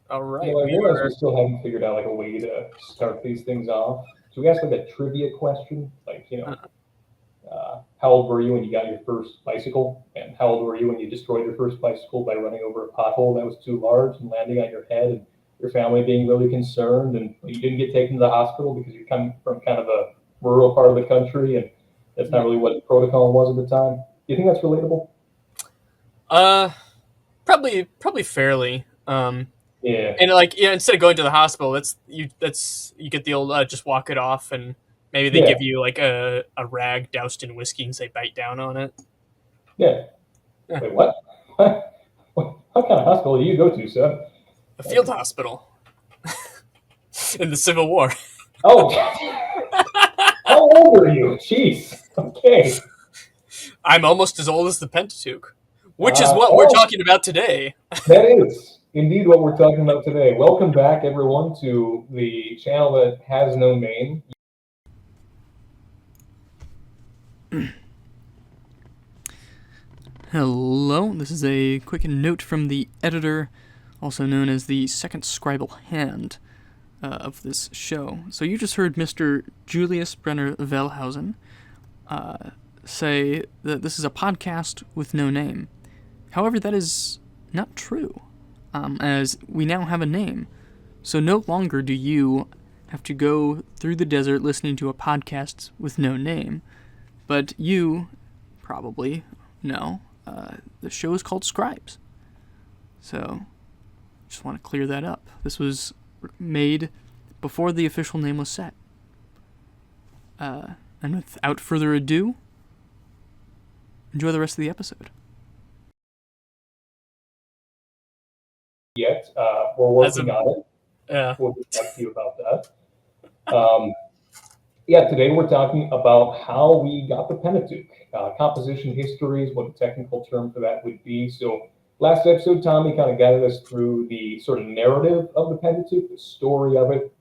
All You right, know, I we realize we are. still haven't figured out like a way to start these things off. Should we ask like a trivia question? Like, Uh, how old were you when you got your first bicycle? And how old were you when you destroyed your first bicycle by running over a pothole that was too large and landing on your head and your family being really concerned and you didn't get taken to the hospital because you come from kind of a rural part of the country and that's not yeah. really what the protocol was at the time? Do you think that's relatable? Uh, probably fairly. Yeah. And like instead of going to the hospital, you get the old just walk it off, and maybe they Yeah. give you like a rag doused in whiskey and say bite down on it. Yeah. Yeah, Wait, what? What kind of hospital do you go to, son? a field Like, hospital in the Civil War. oh, how old are you? Jeez. Okay. I'm almost as old as the Pentateuch, which is what we're Oh, talking about today. that is indeed what we're talking about today. Welcome back, everyone, to the channel that has no name. Hello, this is a quick note from the editor, also known as the second scribal hand of this show. So you just heard Mr. Julius Brenner Wellhausen say that this is a podcast with no name. However, that is not true, as we now have a name. So no longer do you have to go through the desert listening to a podcast with no name, but you probably know the show is called Scribes. So just want to clear that up. This was made before the official name was set. And without further ado, enjoy the rest of the episode. Yet, we're As working a on it. yeah, We'll get back to you about that. Yeah, today we're talking about how we got the Pentateuch, composition histories, what the technical term for that would be. So, last episode, Tommy kind of guided us through the sort of narrative of the Pentateuch, the story of it,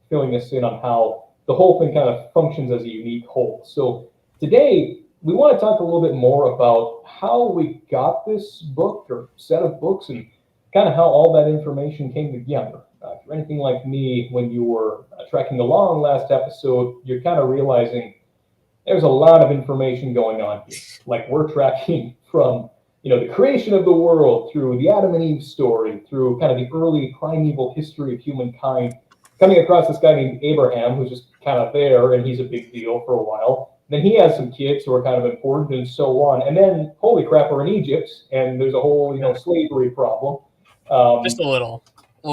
filling us in on how the whole thing kind of functions as a unique whole. So, today we want to talk a little bit more about how we got this book or set of books and kind of how all that information came together. If you're anything like me, when you were trekking along last episode, you're kind of realizing there's a lot of information going on here. Like we're tracking from the creation of the world through the Adam and Eve story, through kind of the early primeval history of humankind, coming across this guy named Abraham who's just kind of there and he's a big deal for a while. Then he has some kids who are kind of important and so on. And then, holy crap, we're in Egypt and there's a whole slavery problem. just Um, a little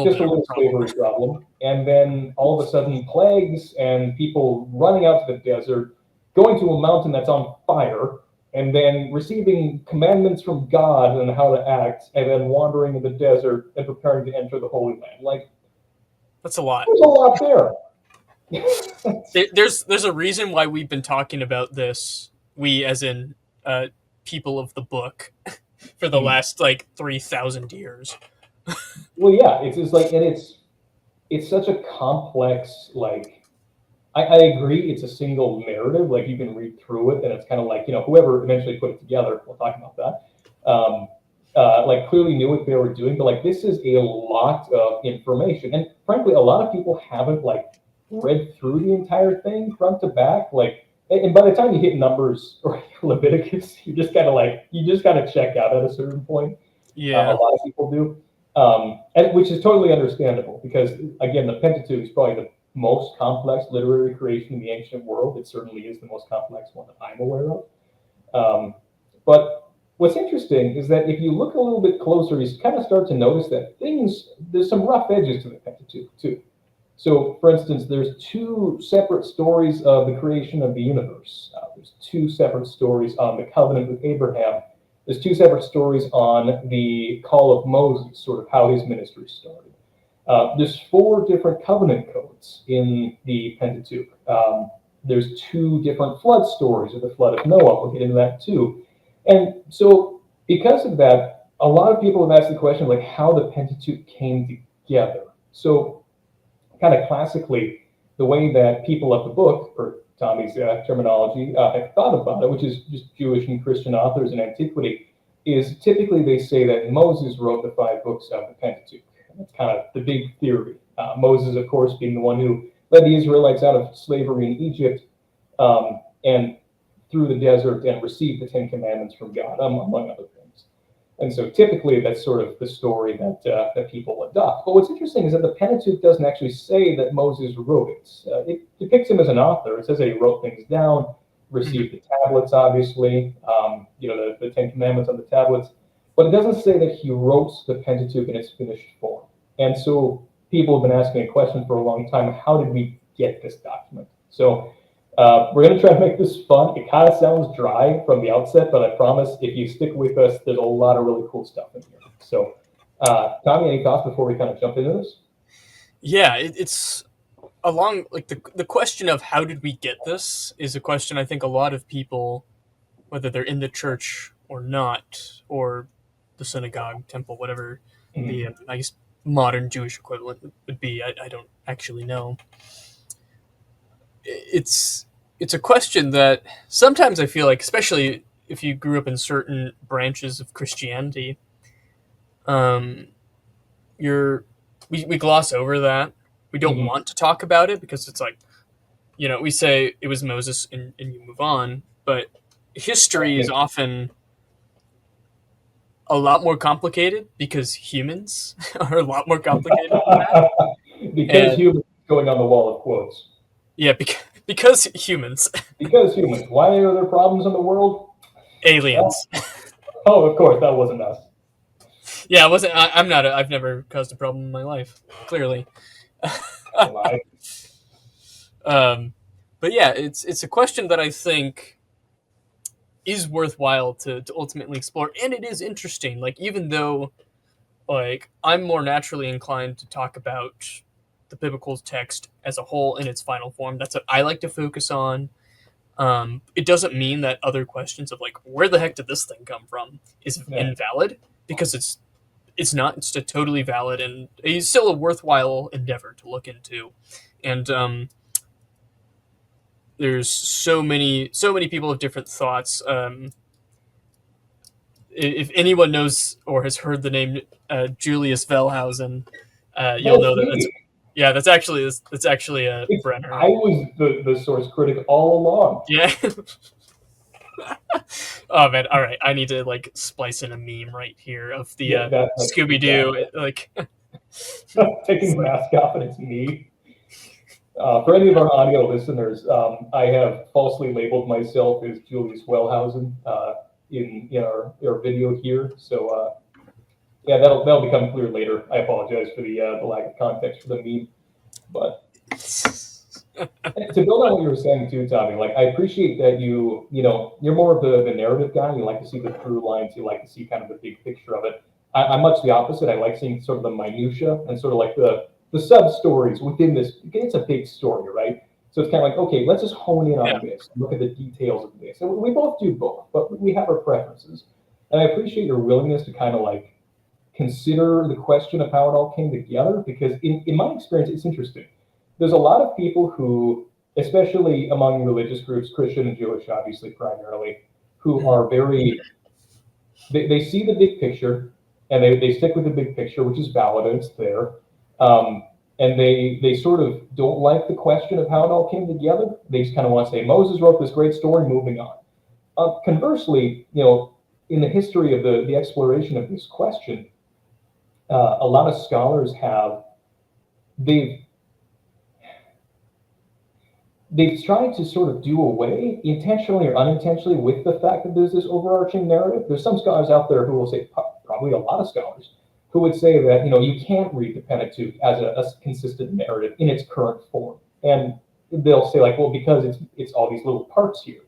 just bit a of a little problem. slavery problem. And then all of a sudden, plagues and people running out to the desert, going to a mountain that's on fire, and then receiving commandments from God on how to act, and then wandering in the desert and preparing to enter the Holy Land. Like, That's a lot. there's a lot there. There's a reason why we've been talking about this. We, as in people of the book, for the last like 3,000 years. Well, yeah, it's just like, and it's such a complex like I agree it's a single narrative. Like you can read through it, and it's kind of like whoever eventually put it together. We'll talk about that. Like clearly knew what they were doing, but like this is a lot of information, and frankly, a lot of people haven't like read through the entire thing front to back. Like, and by the time you hit Numbers or Leviticus, you just kind of check out at a certain point. A Yeah, lot of people do, and which is totally understandable because again, the Pentateuch is probably the most complex literary creation in the ancient world. It certainly is the most complex one that I'm aware of. But what's interesting is that if you look a little bit closer, you kind of start to notice that there's some rough edges to the Pentateuch too. So, for instance, there's two separate stories of the creation of the universe. There's two separate stories on the covenant with Abraham. There's two separate stories on the call of Moses, sort of how his ministry started. There's four different covenant codes in the Pentateuch. There's two different flood stories of the flood of Noah. We'll get into that too. And so, because of that, a lot of people have asked the question like how the Pentateuch came together. So, kind of classically, the way that people of the book, or Tommy's terminology, have thought about it, which is just Jewish and Christian authors in antiquity, is typically they say that Moses wrote the five books of the Pentateuch. That's kind of the big theory. Moses, of course, being the one who led the Israelites out of slavery in Egypt and through the desert and received the Ten Commandments from God, among other things. And so typically that's sort of the story that people adopt. But what's interesting is that the Pentateuch doesn't actually say that Moses wrote it. It depicts him as an author. It says that he wrote things down, received the tablets, obviously, the Ten Commandments on the tablets. But it doesn't say that he wrote the Pentateuch in its finished form. And so people have been asking a question for a long time: how did we get this document? So we're going to try to make this fun. It kind of sounds dry from the outset, but I promise if you stick with us, there's a lot of really cool stuff in here. So, Tommy, any thoughts before we kind of jump into this? Yeah, it's along like the question of how did we get this is a question I think a lot of people, whether they're in the church or not, or the synagogue, temple, whatever the I guess modern Jewish equivalent would be. I don't actually know. It's a question that sometimes I feel like, especially if you grew up in certain branches of Christianity, we gloss over that. We don't want to talk about it because it's like, we say it was Moses and you move on, but history is often a lot more complicated because humans are a lot more complicated than that. Because humans going on the wall of quotes. Yeah, because humans. Because humans. Why are there problems in the world? Aliens. Oh, of course, that wasn't us. Yeah, I wasn't. I'm not. I've never caused a problem in my life. Clearly. But yeah, it's a question that I think is worthwhile to ultimately explore, and it is interesting. Like, even though, like, I'm more naturally inclined to talk about the biblical text as a whole in its final form. That's what I like to focus on. It doesn't mean that other questions of like, where the heck did this thing come from, is invalid, because it's not. It's totally valid, and it's still a worthwhile endeavor to look into. And there's so many people have different thoughts. If anyone knows or has heard the name Julius Wellhausen, you'll know that that's actually a Brenner. I was the source critic all along. Yeah. Oh man! All right, I need to like splice in a meme right here of the Scooby Doo like taking the mask off and it's me. For any of our audio listeners, I have falsely labeled myself as Julius Wellhausen in our video here. So that'll become clear later. I apologize for the lack of context for the meme, but. To build on what you were saying too, Tommy, like I appreciate that you're more of the narrative guy. You like to see the through lines. You like to see kind of the big picture of it. I'm much the opposite. I like seeing sort of the minutia and sort of like the sub stories within this. It's a big story, right? So it's kind of like, okay, let's just hone in on this, look at the details of this. And we both do both, but we have our preferences. And I appreciate your willingness to kind of like consider the question of how it all came together, because in my experience, it's interesting. There's a lot of people who, especially among religious groups, Christian and Jewish, obviously, primarily, who are they see the big picture, and they stick with the big picture, which is valid, and it's there. And they sort of don't like the question of how it all came together. They just kind of want to say, Moses wrote this great story, moving on. Conversely, in the history of the exploration of this question, a lot of scholars they've tried to sort of do away, intentionally or unintentionally, with the fact that there's this overarching narrative. There's some scholars out there who will say, probably a lot of scholars, who would say that you can't read the Pentateuch as a consistent narrative in its current form, and they'll say like, well, because it's all these little parts here,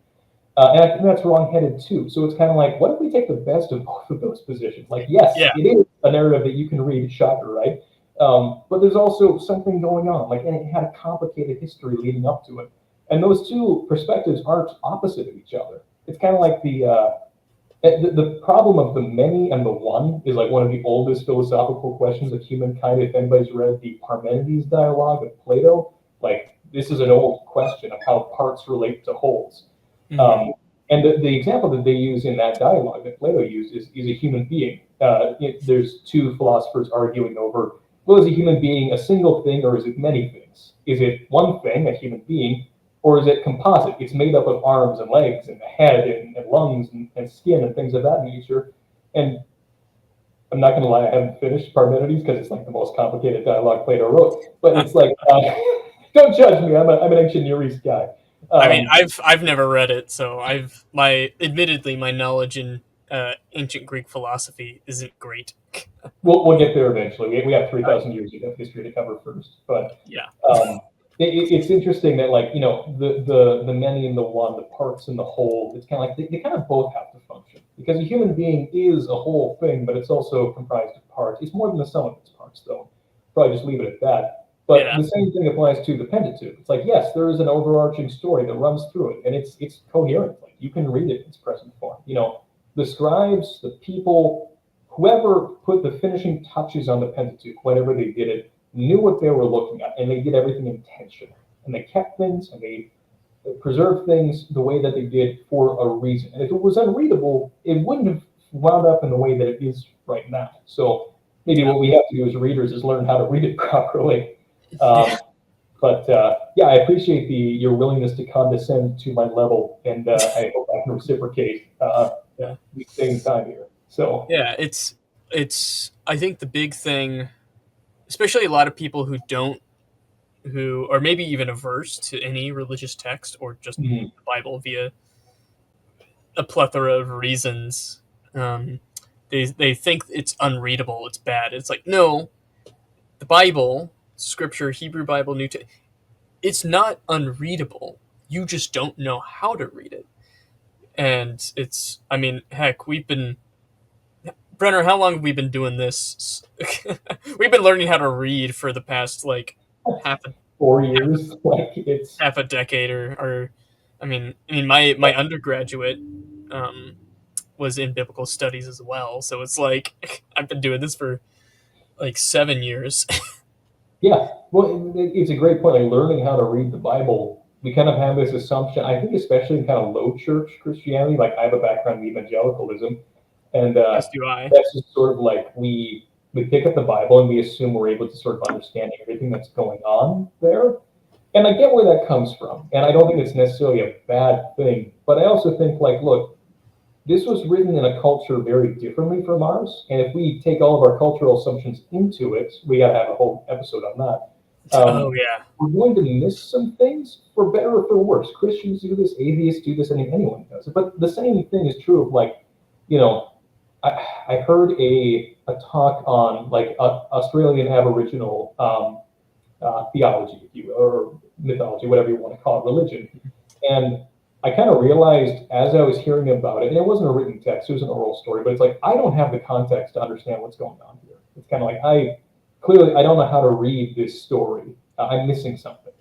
and I think that's wrong-headed too. So it's kind of like, what if we take the best of both of those positions? Like, yes, it is a narrative that you can read, shocker, right? But there's also something going on, like, and it had a complicated history leading up to it. And those two perspectives aren't opposite of each other. It's kind of like the problem of the many and the one is like one of the oldest philosophical questions of humankind. If anybody's read the Parmenides dialogue of Plato, like, this is an old question of how parts relate to wholes. Mm-hmm. And the example that they use in that dialogue that Plato used is a human being. There's two philosophers arguing over well, is a human being a single thing or is it many things? Is it one thing, a human being, or is it composite? It's made up of arms and legs and a head and lungs and skin and things of that nature. And I'm not going to lie, I haven't finished Parmenides because it's like the most complicated dialogue Plato wrote. But it's like, don't judge me. I'm an ancient Near East guy. I mean, I've never read it, so admittedly my knowledge in ancient Greek philosophy isn't great. We'll get there eventually. We have 3,000 years of history to cover first. But yeah, it's interesting that, like, you know, the many and the one, the parts and the whole, it's kind of like they kind of both have to function, because a human being is a whole thing, but it's also comprised of parts. It's more than the sum of its parts, though. Probably just leave it at that. But Yeah. the same thing applies to the Pentateuch. It's like, yes, there is an overarching story that runs through it, and it's coherent. Like, you can read it in its present form. You know, the scribes, the people, whoever put the finishing touches on the Pentateuch, whenever they did it, knew what they were looking at, and they did everything intentionally. And they kept things, and they preserved things the way that they did for a reason. And if it was unreadable, it wouldn't have wound up in the way that it is right now. So maybe what we have to do as readers is learn how to read it properly. But yeah, I appreciate your willingness to condescend to my level, and I hope I can reciprocate at the same time here. So yeah, it's I think the big thing, especially a lot of people who are maybe even averse to any religious text or just the Bible via a plethora of reasons, they think it's unreadable, it's bad. It's like, no, the Bible, Scripture, Hebrew Bible, it's not unreadable. You just don't know how to read it. And it's, I mean, heck, Brenner, how long have we been doing this? We've been learning how to read for the past, like, 4 years. Like, it's half a decade, or I mean, my undergraduate was in biblical studies as well. So it's like, I've been doing this for like 7 years. Yeah, well, it's a great point. Like, learning how to read the Bible, we kind of have this assumption, I think, especially in kind of low church Christianity. Like, I have a background in evangelicalism, and As do I. that's just sort of like we pick up the Bible and we assume we're able to sort of understand everything that's going on there. And I get where that comes from, and I don't think it's necessarily a bad thing. But I also think, like, look, this was written in a culture very differently from ours, and if we take all of our cultural assumptions into it, we got to have a whole episode on that. Oh yeah, We're going to miss some things, for better or for worse. Christians do this, atheists do this, I mean, anyone does it. But the same thing is true of, like, you know, I heard a talk on, like, Australian Aboriginal theology, if you will, or mythology, whatever you want to call it, religion. And I kind of realized as I was hearing about it, and it wasn't a written text, it was an oral story, but it's like, I don't have the context to understand what's going on here. It's kind of like, I don't know how to read this story. I'm missing something.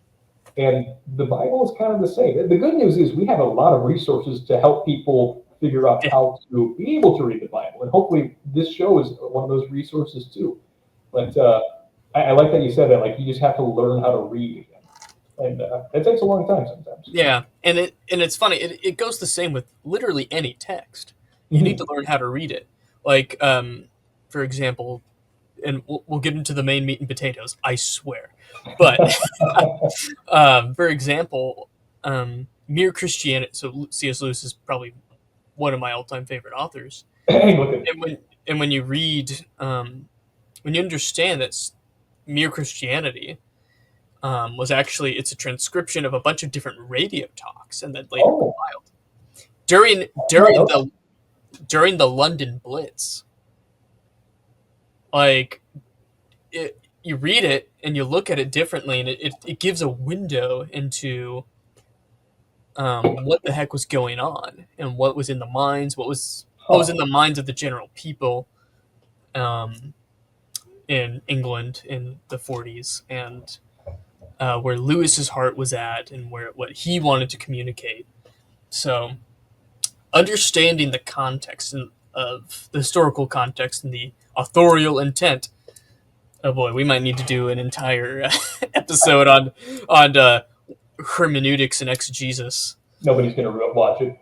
And the Bible is kind of the same. The good news is we have a lot of resources to help people figure out how to be able to read the Bible. And hopefully this show is one of those resources too. But I like that you said that, like, you just have to learn how to read again. And it takes a long time sometimes. yeah, and it's funny. It goes the same with literally any text. You need to learn how to read it. Like, for example, and we'll get into the main meat and potatoes, I swear. But for example, Mere Christianity. So C.S. Lewis is probably one of my all-time favorite authors. And when you read, when you understand that Mere Christianity was actually, it's a transcription of a bunch of different radio talks, and then later compiled during the London Blitz. Like, you read it and you look at it differently, and it gives a window into what the heck was going on and what was in the minds, what was in the minds of the general people in England in the 40s, and where Lewis's heart was at, and what he wanted to communicate. So, understanding the context of the historical context and the authorial intent. Oh boy, we might need to do an entire episode on hermeneutics and exegesis. Nobody's going to watch it,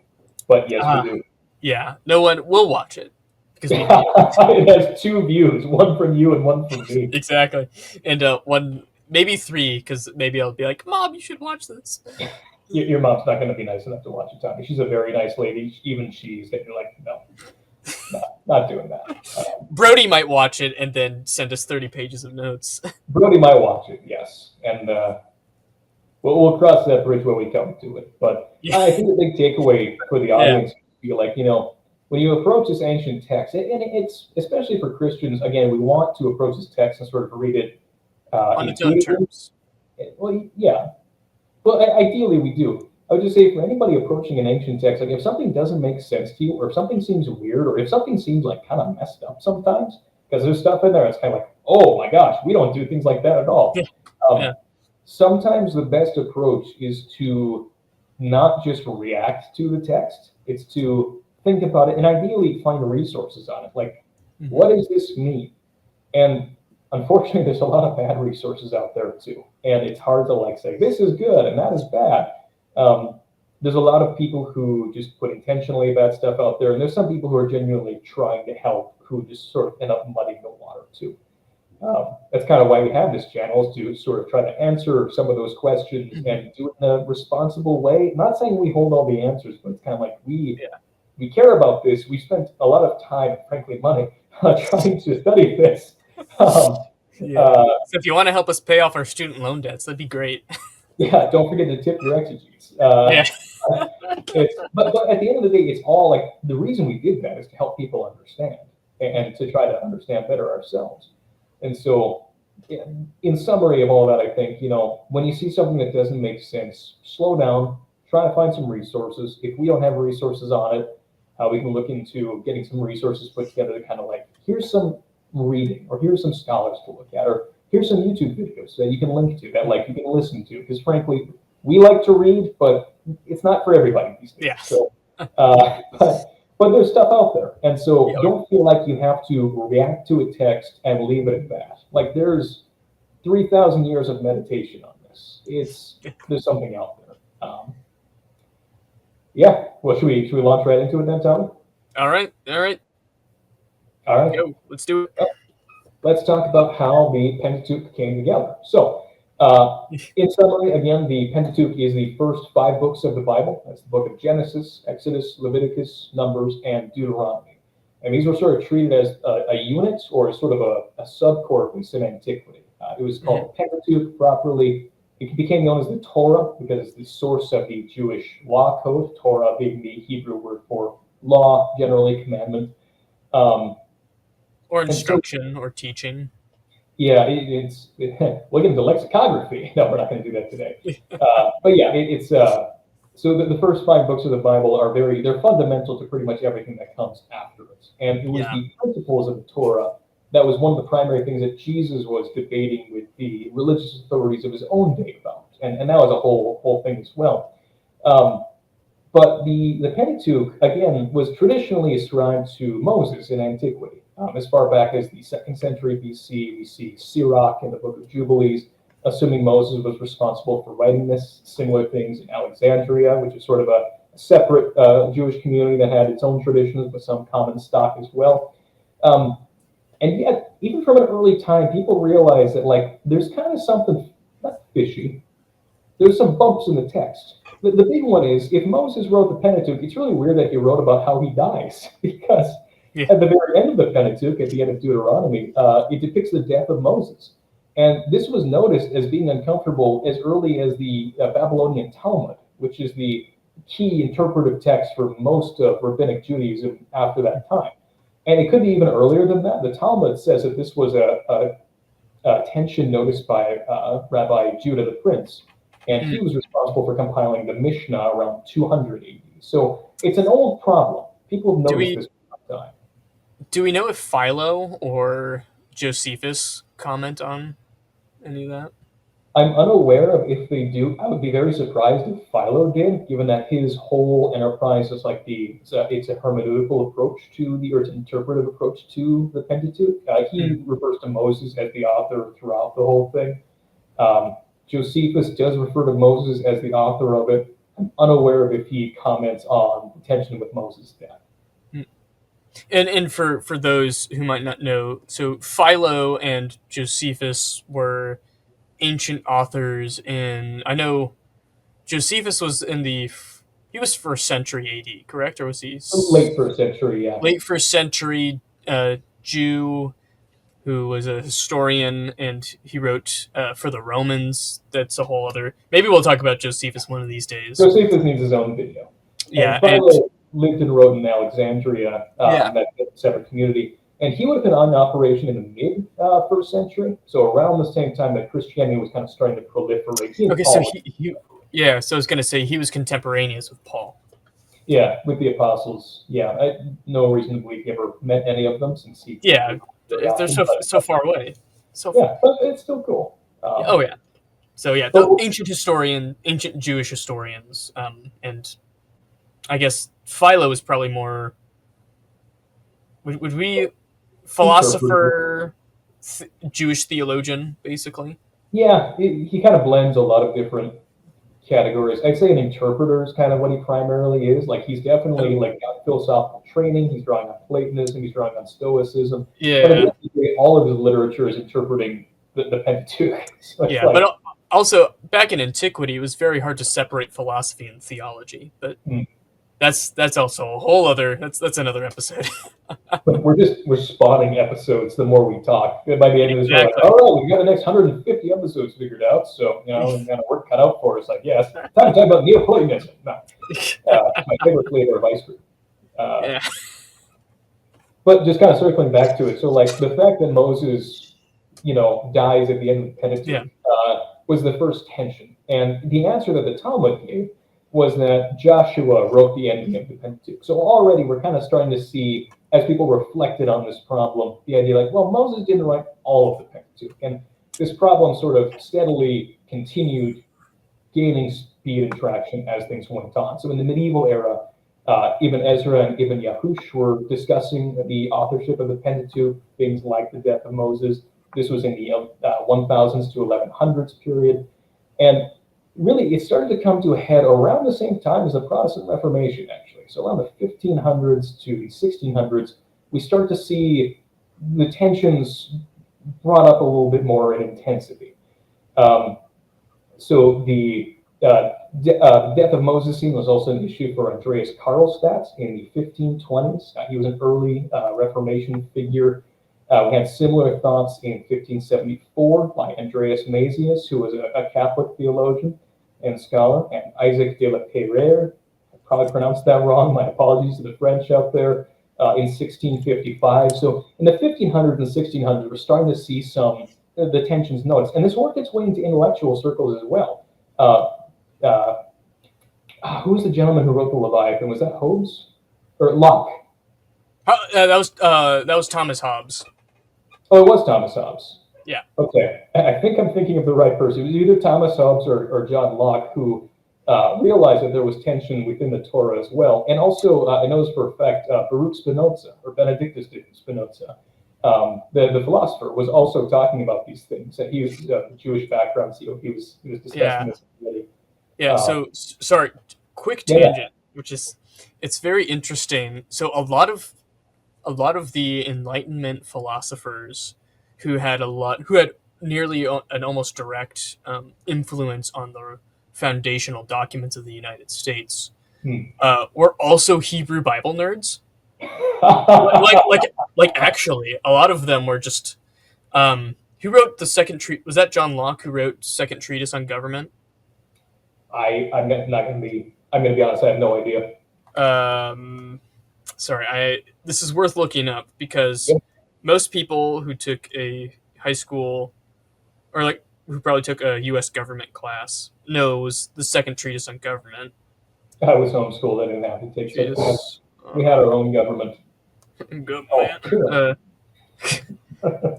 but yes, we do. Yeah, no one will watch it. because we It has 2 views, one from you and one from me. exactly, and one maybe 3 because maybe I'll be like, Mom, you should watch this. Your mom's not going to be nice enough to watch it, Tommy. She's a very nice lady. Even she's like, no, not doing that. Brody might watch it and then send us 30 pages of notes. Brody might watch it, yes, and we'll cross that bridge when we come to it. But Yeah. I think the big takeaway for the audience feel like, when you approach this ancient text, and it's especially for Christians, again, we want to approach this text and sort of read it On its own terms. Well, yeah. Well, ideally we do. I would just say for anybody approaching an ancient text, like if something doesn't make sense to you, or if something seems weird, or if something seems like kind of messed up sometimes, because there's stuff in there that's kind of like, oh my gosh, we don't do things like that at all. Yeah. Sometimes the best approach is to not just react to the text, it's to think about it and ideally find resources on it. Like, what does this mean? And unfortunately, there's a lot of bad resources out there too. And it's hard to like say, this is good and that is bad. There's a lot of people who just put intentionally bad stuff out there. And there's some people who are genuinely trying to help who just sort of end up muddying the water too. That's kind of why we have this channel, is to sort of try to answer some of those questions and do it in a responsible way. I'm not saying we hold all the answers, but it's kind of like we care about this. We spent a lot of time, and frankly, money trying to study this. So if you want to help us pay off our student loan debts, that'd be great. Yeah, don't forget to tip your exegetes. But at the end of the day, it's all like the reason we did that is to help people understand and to try to understand better ourselves. And so, in summary of all that, I think, when you see something that doesn't make sense, slow down, try to find some resources. If we don't have resources on it, we can look into getting some resources put together to kind of like, here's some reading, or here's some scholars to look at, or here's some YouTube videos that you can link to, that like you can listen to. Because frankly, we like to read, but it's not for everybody these days. Yeah. So, but there's stuff out there. And so don't feel like you have to react to a text and leave it at that. Like there's 3,000 years of meditation on this. There's something out there. Well, should we launch right into it then, Tommy? All right. Go. Let's do it. Let's talk about how the Pentateuch came together. So, in summary, again, the Pentateuch is the first 5 books of the Bible. That's the book of Genesis, Exodus, Leviticus, Numbers, and Deuteronomy. And these were sort of treated as a unit, or sort of a subcorpus in antiquity. It was called the Pentateuch properly. It became known as the Torah because it's the source of the Jewish law code, Torah being the Hebrew word for law, generally commandment. Or instruction or teaching. Yeah, it's look into lexicography. No, we're not going to do that today. But yeah, it's so the first 5 books of the Bible are they're fundamental to pretty much everything that comes after it. And it was the principles of the Torah that was one of the primary things that Jesus was debating with the religious authorities of his own day about. And that was a whole thing as well. But the Pentateuch, again, was traditionally ascribed to Moses in antiquity. As far back as the 2nd century BC, we see Sirach in the Book of Jubilees, assuming Moses was responsible for writing this. Similar things in Alexandria, which is sort of a separate Jewish community that had its own traditions, but some common stock as well. And yet, even from an early time, people realized that like there's kind of something not fishy. There's some bumps in the text. The big one is, if Moses wrote the Pentateuch, it's really weird that he wrote about how he dies, because at the very end of the Pentateuch, at the end of Deuteronomy, it depicts the death of Moses. And this was noticed as being uncomfortable as early as the Babylonian Talmud, which is the key interpretive text for most of Rabbinic Judaism after that time. And it could be even earlier than that. The Talmud says that this was a tension noticed by Rabbi Judah the Prince, and he was responsible for compiling the Mishnah around 200 AD. So it's an old problem. People have noticed this for some time. Do we know if Philo or Josephus comment on any of that? I'm unaware of if they do. I would be very surprised if Philo did, given that his whole enterprise is like it's a hermeneutical approach to or it's an interpretive approach to the Pentateuch. He refers to Moses as the author throughout the whole thing. Josephus does refer to Moses as the author of it. I'm unaware of if he comments on the tension with Moses' death. And for those who might not know, so Philo and Josephus were ancient authors in. I know Josephus was in he was first century AD, correct, or was he Late first century, yeah. late first century Jew who was a historian, and he wrote for the Romans. That's a whole other. Maybe we'll talk about Josephus one of these days. Josephus needs his own video. Yeah, And Philo lived and wrote in Alexandria, Yeah. that separate community. And he would have been on operation in the mid first century, so around the same time that Christianity was kind of starting to proliferate. Okay, so yeah, so I was going to say he was contemporaneous with Paul. Yeah, with the apostles. Yeah, no reason to believe he ever met any of them since he. Yeah, they're so far away. So yeah, but it's still cool. Oh yeah, so yeah, the ancient Jewish historians, and I guess Philo is probably more. Would we philosopher, Jewish theologian, basically? Yeah, he kind of blends a lot of different categories. I'd say an interpreter is kind of what he primarily is. Like he's definitely like got philosophical training. He's drawing on Platonism. He's drawing on Stoicism. Yeah. But at the end of the day, all of his literature is interpreting the Pentateuch. So yeah, but also back in antiquity, it was very hard to separate philosophy and theology. But that's also a whole other. That's another episode. But we're spotting episodes the more we talk. By the end of this, we're like, all right, we got the next 150 episodes figured out. So we got work cut out for us, I guess. Time to talk about Neoplatonism. No, my favorite flavor of ice cream. Yeah. But just kind of circling back to it, so like the fact that Moses, dies at the end of the Pentateuch was the first tension, and the answer that the Talmud gave was that Joshua wrote the ending of the Pentateuch. So already we're kind of starting to see, as people reflected on this problem, the idea like, well, Moses didn't write all of the Pentateuch. And this problem sort of steadily continued gaining speed and traction as things went on. So in the medieval era, Ibn Ezra and Ibn Yahush were discussing the authorship of the Pentateuch, things like the death of Moses. This was in the 1000s to 1100s period. And really, it started to come to a head around the same time as the Protestant Reformation, actually. So around the 1500s to the 1600s, we start to see the tensions brought up a little bit more in intensity. So the death of Moses scene was also an issue for Andreas Karlstadt in the 1520s. He was an early Reformation figure. We had similar thoughts in 1574 by Andreas Mazius, who was a Catholic theologian and scholar, and Isaac de la Peyrère. I probably pronounced that wrong. My apologies to the French out there. In 1655. So in the 1500s and 1600s, we're starting to see the tensions noticed. And this worked its way into intellectual circles as well. Who was the gentleman who wrote the Leviathan? Was that Hobbes? Or Locke? That was Thomas Hobbes. Oh, it was Thomas Hobbes. Yeah. Okay. I think I'm thinking of the right person. It was either Thomas Hobbes or John Locke who realized that there was tension within the Torah as well. And also, I know this for a fact, Baruch Spinoza, or Benedictus Spinoza, the philosopher, was also talking about these things. And he was Jewish background, so he was discussing this already. Yeah, so, sorry, quick tangent, which is, it's very interesting. So a lot of the Enlightenment philosophers who had nearly an almost direct influence on the foundational documents of the United States were also Hebrew Bible nerds. like actually, a lot of them were just who wrote the second treatise? Was that John Locke who wrote Second Treatise on Government? I'm gonna be honest, I have no idea. Sorry, this is worth looking up because most people who took a high school or who probably took a U.S. government class knows the Second Treatise on Government. I was homeschooled. I didn't have to take it. We had our own government.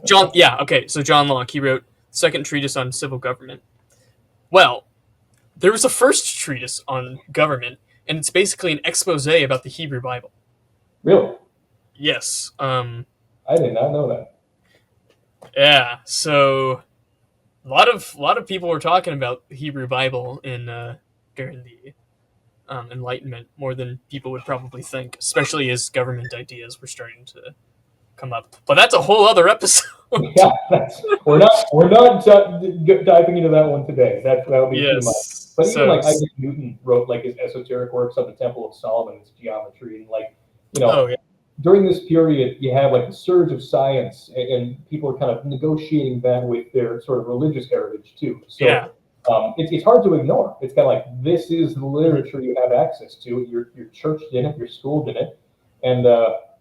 John, yeah, okay. So John Locke, he wrote Second Treatise on Civil Government. Well, there was a first treatise on government, and it's basically an expose about the Hebrew Bible. Really? Yes. I did not know that. Yeah. So a lot of people were talking about the Hebrew Bible during the Enlightenment more than people would probably think, especially as government ideas were starting to come up. But that's a whole other episode. Yeah, we're not diving into that one today. That'll be too much. Yes. But even So, like Isaac Newton wrote like his esoteric works on the Temple of Solomon, his geometry, and like oh yeah, during this period you have like the surge of science, and people are kind of negotiating that with their sort of religious heritage too. So yeah, it's hard to ignore. It's kind of like this is the literature you have access to. Your church did it, your school did it, and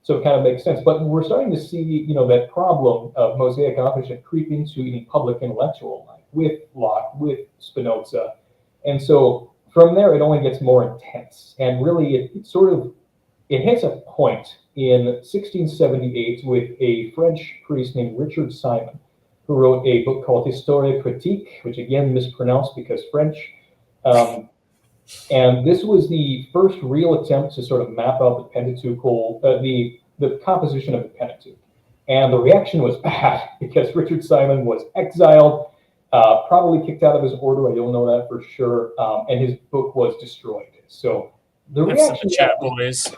so it kind of makes sense. But we're starting to see, that problem of Mosaic authorship creep into even public intellectual life with Locke, with Spinoza. And so from there, it only gets more intense. And really, it hits a point in 1678 with a French priest named Richard Simon, who wrote a book called Histoire Critique, which again mispronounced because French. And this was the first real attempt to sort of map out the Pentateuchal, the composition of the Pentateuch. And the reaction was bad because Richard Simon was exiled, probably kicked out of his order. I don't know that for sure. And his book was destroyed. So the reaction chat boys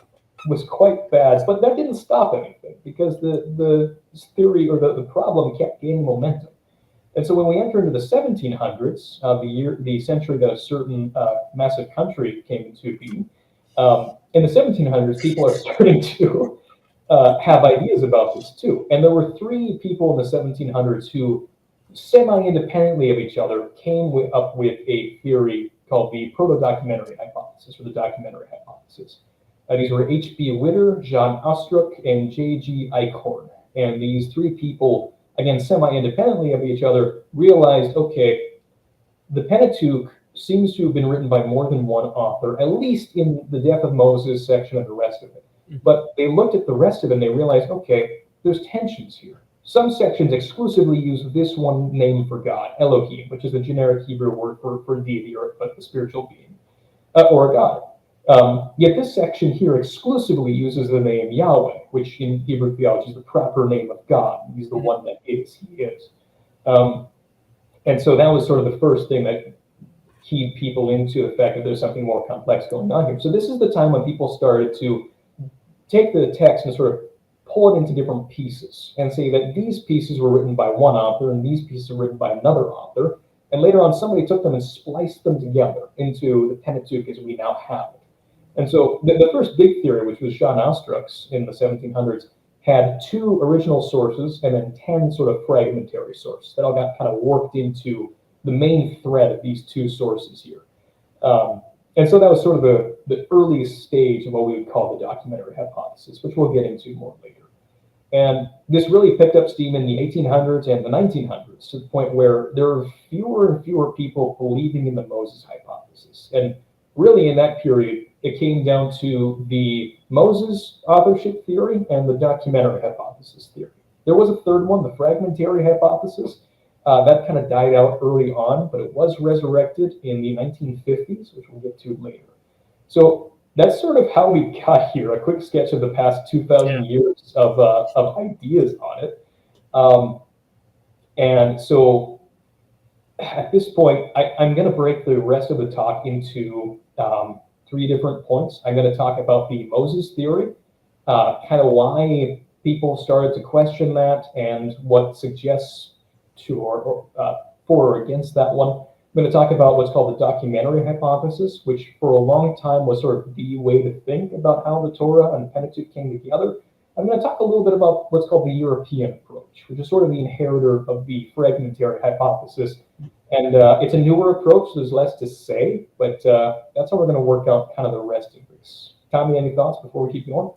was quite bad, but that didn't stop anything because the theory or the problem kept gaining momentum. And so when we enter into the 1700s, the century that a certain massive country came into being, in the 1700s, people are starting to have ideas about this too. And there were three people in the 1700s who, semi-independently of each other, came up with a theory called the proto-documentary hypothesis, or the documentary hypothesis. These were H.B. Witter, John Ostruck, and J.G. Eichhorn. And these three people, again, semi-independently of each other, realized, okay, the Pentateuch seems to have been written by more than one author, at least in the Death of Moses section of the rest of it. But they looked at the rest of it and they realized, okay, there's tensions here. Some sections exclusively use this one name for God, Elohim, which is a generic Hebrew word for deity or a spiritual being, or a God. Yet this section here exclusively uses the name Yahweh, which in Hebrew theology is the proper name of God. He's the one that is, he is. And so that was sort of the first thing that keyed people into the fact that there's something more complex going on here. So this is the time when people started to take the text and sort of pull it into different pieces and say that these pieces were written by one author and these pieces were written by another author. And later on, somebody took them and spliced them together into the Pentateuch as we now have it. And so the first big theory, which was John Ostruck's in the 1700s, had two original sources and then 10 sort of fragmentary sources that all got kind of warped into the main thread of these two sources here. And so that was sort of the earliest stage of what we would call the documentary hypothesis, which we'll get into more later. And this really picked up steam in the 1800s and the 1900s to the point where there are fewer and fewer people believing in the Moses hypothesis. And really in that period, it came down to the Moses authorship theory and the documentary hypothesis theory. There was a third one, the fragmentary hypothesis. That kind of died out early on, but it was resurrected in the 1950s, which we'll get to later. So that's sort of how we got here, a quick sketch of the past 2,000 years of ideas on it. And so at this point, I'm going to break the rest of the talk into three different points. I'm going to talk about the Moses theory, kind of why people started to question that and what suggests to or for or against that one. I'm going to talk about what's called the documentary hypothesis, which for a long time was sort of the way to think about how the Torah and the Pentateuch came together. I'm going to talk a little bit about what's called the European approach, which is sort of the inheritor of the fragmentary hypothesis. And it's a newer approach, so there's less to say, but that's how we're going to work out kind of the rest of this. Tommy, any thoughts before we keep going?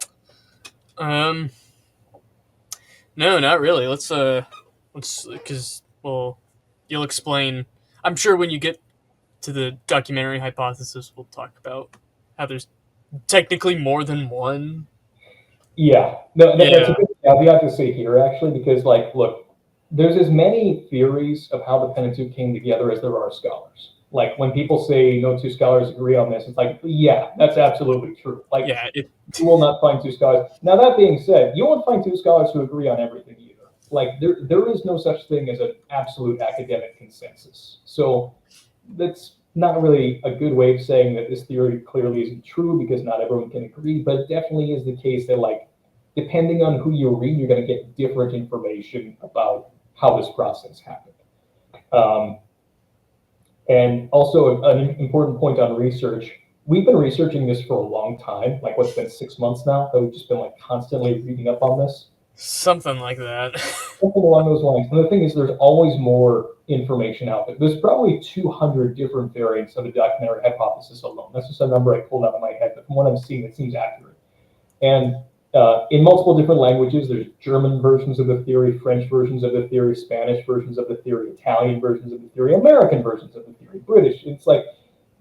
No, not really. Let's because you'll explain. I'm sure when you get to the documentary hypothesis, we'll talk about how there's technically more than one. Yeah, no, that's a good caveat to say here, actually, because look, there's as many theories of how the Pentateuch came together as there are scholars. Like when people say no two scholars agree on this, it's like, yeah, that's absolutely true. You will not find two scholars. Now that being said, you won't find two scholars who agree on everything either. Like there is no such thing as an absolute academic consensus. So not really a good way of saying that this theory clearly isn't true because not everyone can agree, but it definitely is the case that like, depending on who you read, you're going to get different information about how this process happened. And also an important point on research, we've been researching this for a long time, like what's been 6 months now that we've just been like constantly reading up on this. Something like that. Something along those lines. And the thing is, there's always more information out there. There's probably 200 different variants of the documentary hypothesis alone. That's just a number I pulled out of my head, but from what I'm seeing, it seems accurate. And in multiple different languages, there's German versions of the theory, French versions of the theory, Spanish versions of the theory, Italian versions of the theory, American versions of the theory, British. It's like,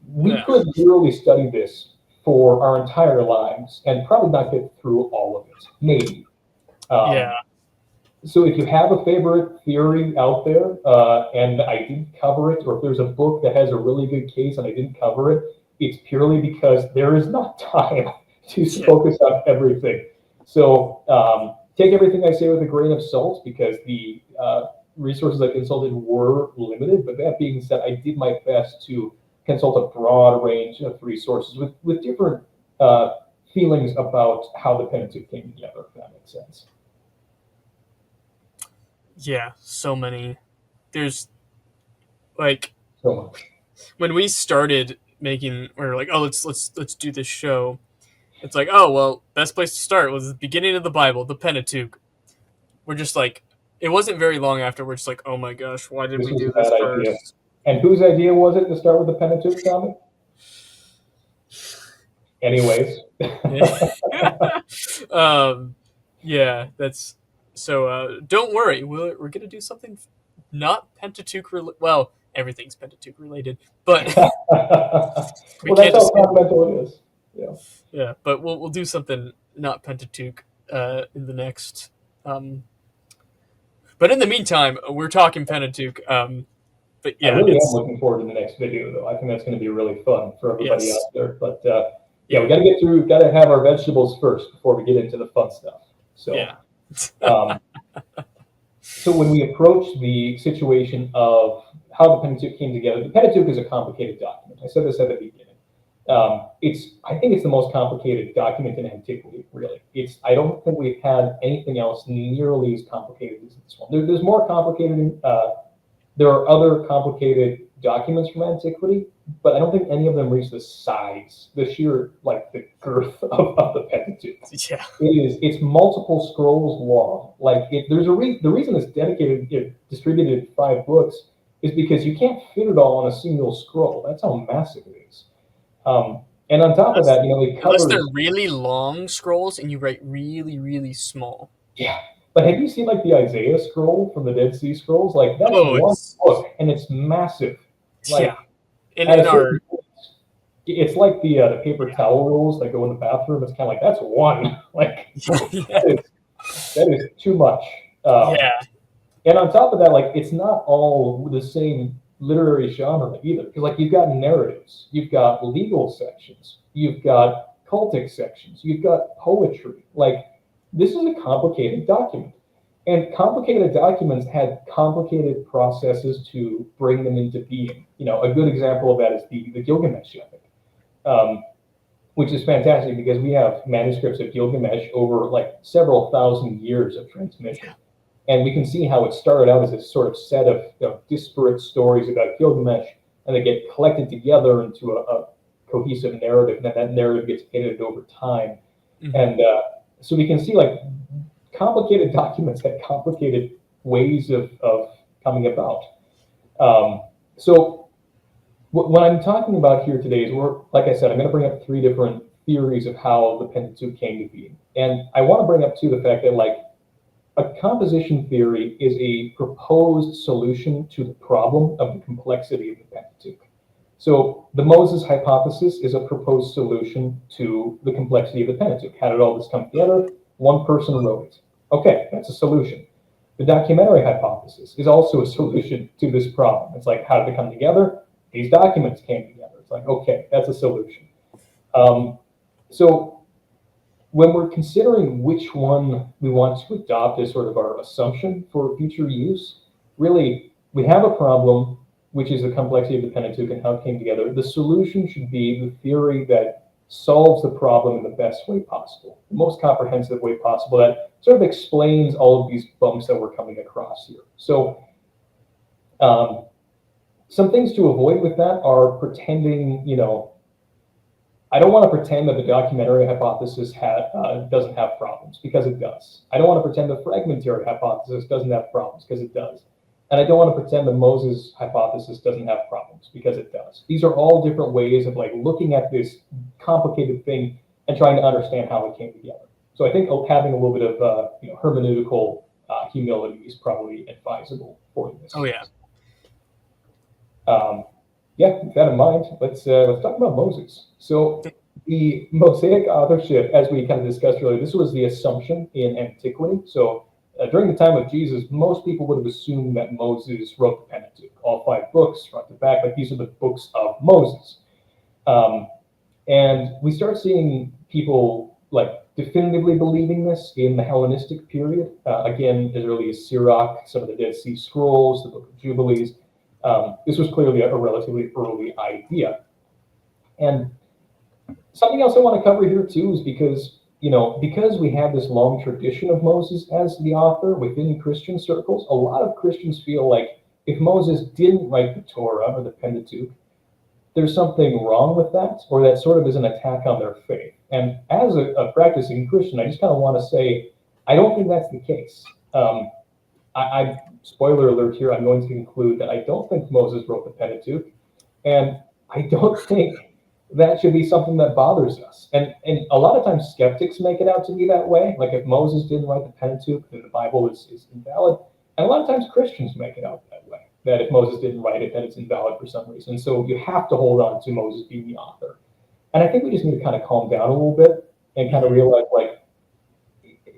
we could literally study this for our entire lives and probably not get through all of it, maybe. Yeah. So if you have a favorite theory out there and I didn't cover it, or if there's a book that has a really good case and I didn't cover it, it's purely because there is not time to focus on everything. So take everything I say with a grain of salt because the resources I consulted were limited. But that being said, I did my best to consult a broad range of resources with different feelings about how the Pentateuch came together, if that makes sense. Yeah, so many. There's like So much. When we started making, we were like, oh, let's do this show. It's like, oh well, best place to start was the beginning of the Bible, the Pentateuch. We're just like, it wasn't very long after we're just like, oh my gosh, why did we do this first? Idea. And whose idea was it to start with the Pentateuch, Tommy? Anyways. Yeah, that's so. Don't worry, we're gonna do something not Pentateuch well, everything's Pentateuch related, but well, that's how fundamental it is. Yeah. Yeah, but we'll do something not Pentateuch in the next. But in the meantime, we're talking Pentateuch. But yeah, I really am looking forward to the next video, though. I think that's going to be really fun for everybody out there. But yeah, we got to get through. Got to have our vegetables first before we get into the fun stuff. So yeah. So when we approach the situation of how the Pentateuch came together, the Pentateuch is a complicated document. I said this at the beginning. I think it's the most complicated document in antiquity, really. I don't think we've had anything else nearly as complicated as this one. There's more complicated, there are other complicated documents from antiquity, but I don't think any of them reach the size, the sheer, like the girth of the Pentateuch. Yeah. It's multiple scrolls long. Like the reason it's distributed in 5 books is because you can't fit it all on a single scroll. That's how massive it is. And on top of that, it covers. Unless they're really long scrolls and you write really, really small. Yeah, but have you seen like the Isaiah scroll from the Dead Sea Scrolls? Like that's one book, and it's massive. Like, yeah, and it's like the paper towel rolls that go in the bathroom. It's kind of like that's one. Like that is too much. Yeah. And on top of that, like it's not all the same literary genre either, because like you've got narratives, you've got legal sections, you've got cultic sections, you've got poetry. Like this is a complicated document, and complicated documents had complicated processes to bring them into being. A good example of that is the Gilgamesh epic, which is fantastic because we have manuscripts of Gilgamesh over like several thousand years of transmission. And we can see how it started out as a sort of set of disparate stories about Gilgamesh, and they get collected together into a cohesive narrative, and then that narrative gets edited over time. Mm-hmm. And so we can see like complicated documents had complicated ways of coming about. So what I'm talking about here today is like I said, I'm going to bring up 3 different theories of how the Pentateuch came to be. And I want to bring up too the fact that like a composition theory is a proposed solution to the problem of the complexity of the Pentateuch. So the Moses hypothesis is a proposed solution to the complexity of the Pentateuch. How did all this come together? One person wrote it. Okay, that's a solution. The documentary hypothesis is also a solution to this problem. It's like, how did it come together? These documents came together. It's like, okay, that's a solution. So when we're considering which one we want to adopt as sort of our assumption for future use, really, we have a problem, which is the complexity of the Pentateuch and how it came together, the solution should be the theory that solves the problem in the best way possible, the most comprehensive way possible, that sort of explains all of these bumps that we're coming across here. So some things to avoid with that are pretending, I don't want to pretend that the documentary hypothesis doesn't have problems, because it does. I don't want to pretend the fragmentary hypothesis doesn't have problems, because it does. And I don't want to pretend the Moses hypothesis doesn't have problems, because it does. These are all different ways of looking at this complicated thing and trying to understand how it came together. So I think having a little bit of hermeneutical humility is probably advisable for this. Oh yeah. With that in mind, let's talk about Moses. So the Mosaic authorship, as we kind of discussed earlier, this was the assumption in antiquity. So during the time of Jesus, most people would have assumed that Moses wrote the Pentateuch, all 5 books front to back, like these are the books of Moses. And we start seeing people definitively believing this in the Hellenistic period. Again, as early as Sirach, some of the Dead Sea Scrolls, the Book of Jubilees. This was clearly a relatively early idea. And something else I want to cover here too is because we have this long tradition of Moses as the author within Christian circles, a lot of Christians feel like if Moses didn't write the Torah or the Pentateuch, there's something wrong with that, or that sort of is an attack on their faith. And as a practicing Christian, I just kind of want to say, I don't think that's the case. Spoiler alert here, I'm going to conclude that I don't think Moses wrote the Pentateuch, and I don't think that should be something that bothers us. And a lot of times skeptics make it out to be that way, like if Moses didn't write the Pentateuch, then the Bible is invalid. And a lot of times Christians make it out that way, that if Moses didn't write it, then it's invalid for some reason. So you have to hold on to Moses being the author. And I think we just need to kind of calm down a little bit and kind of realize,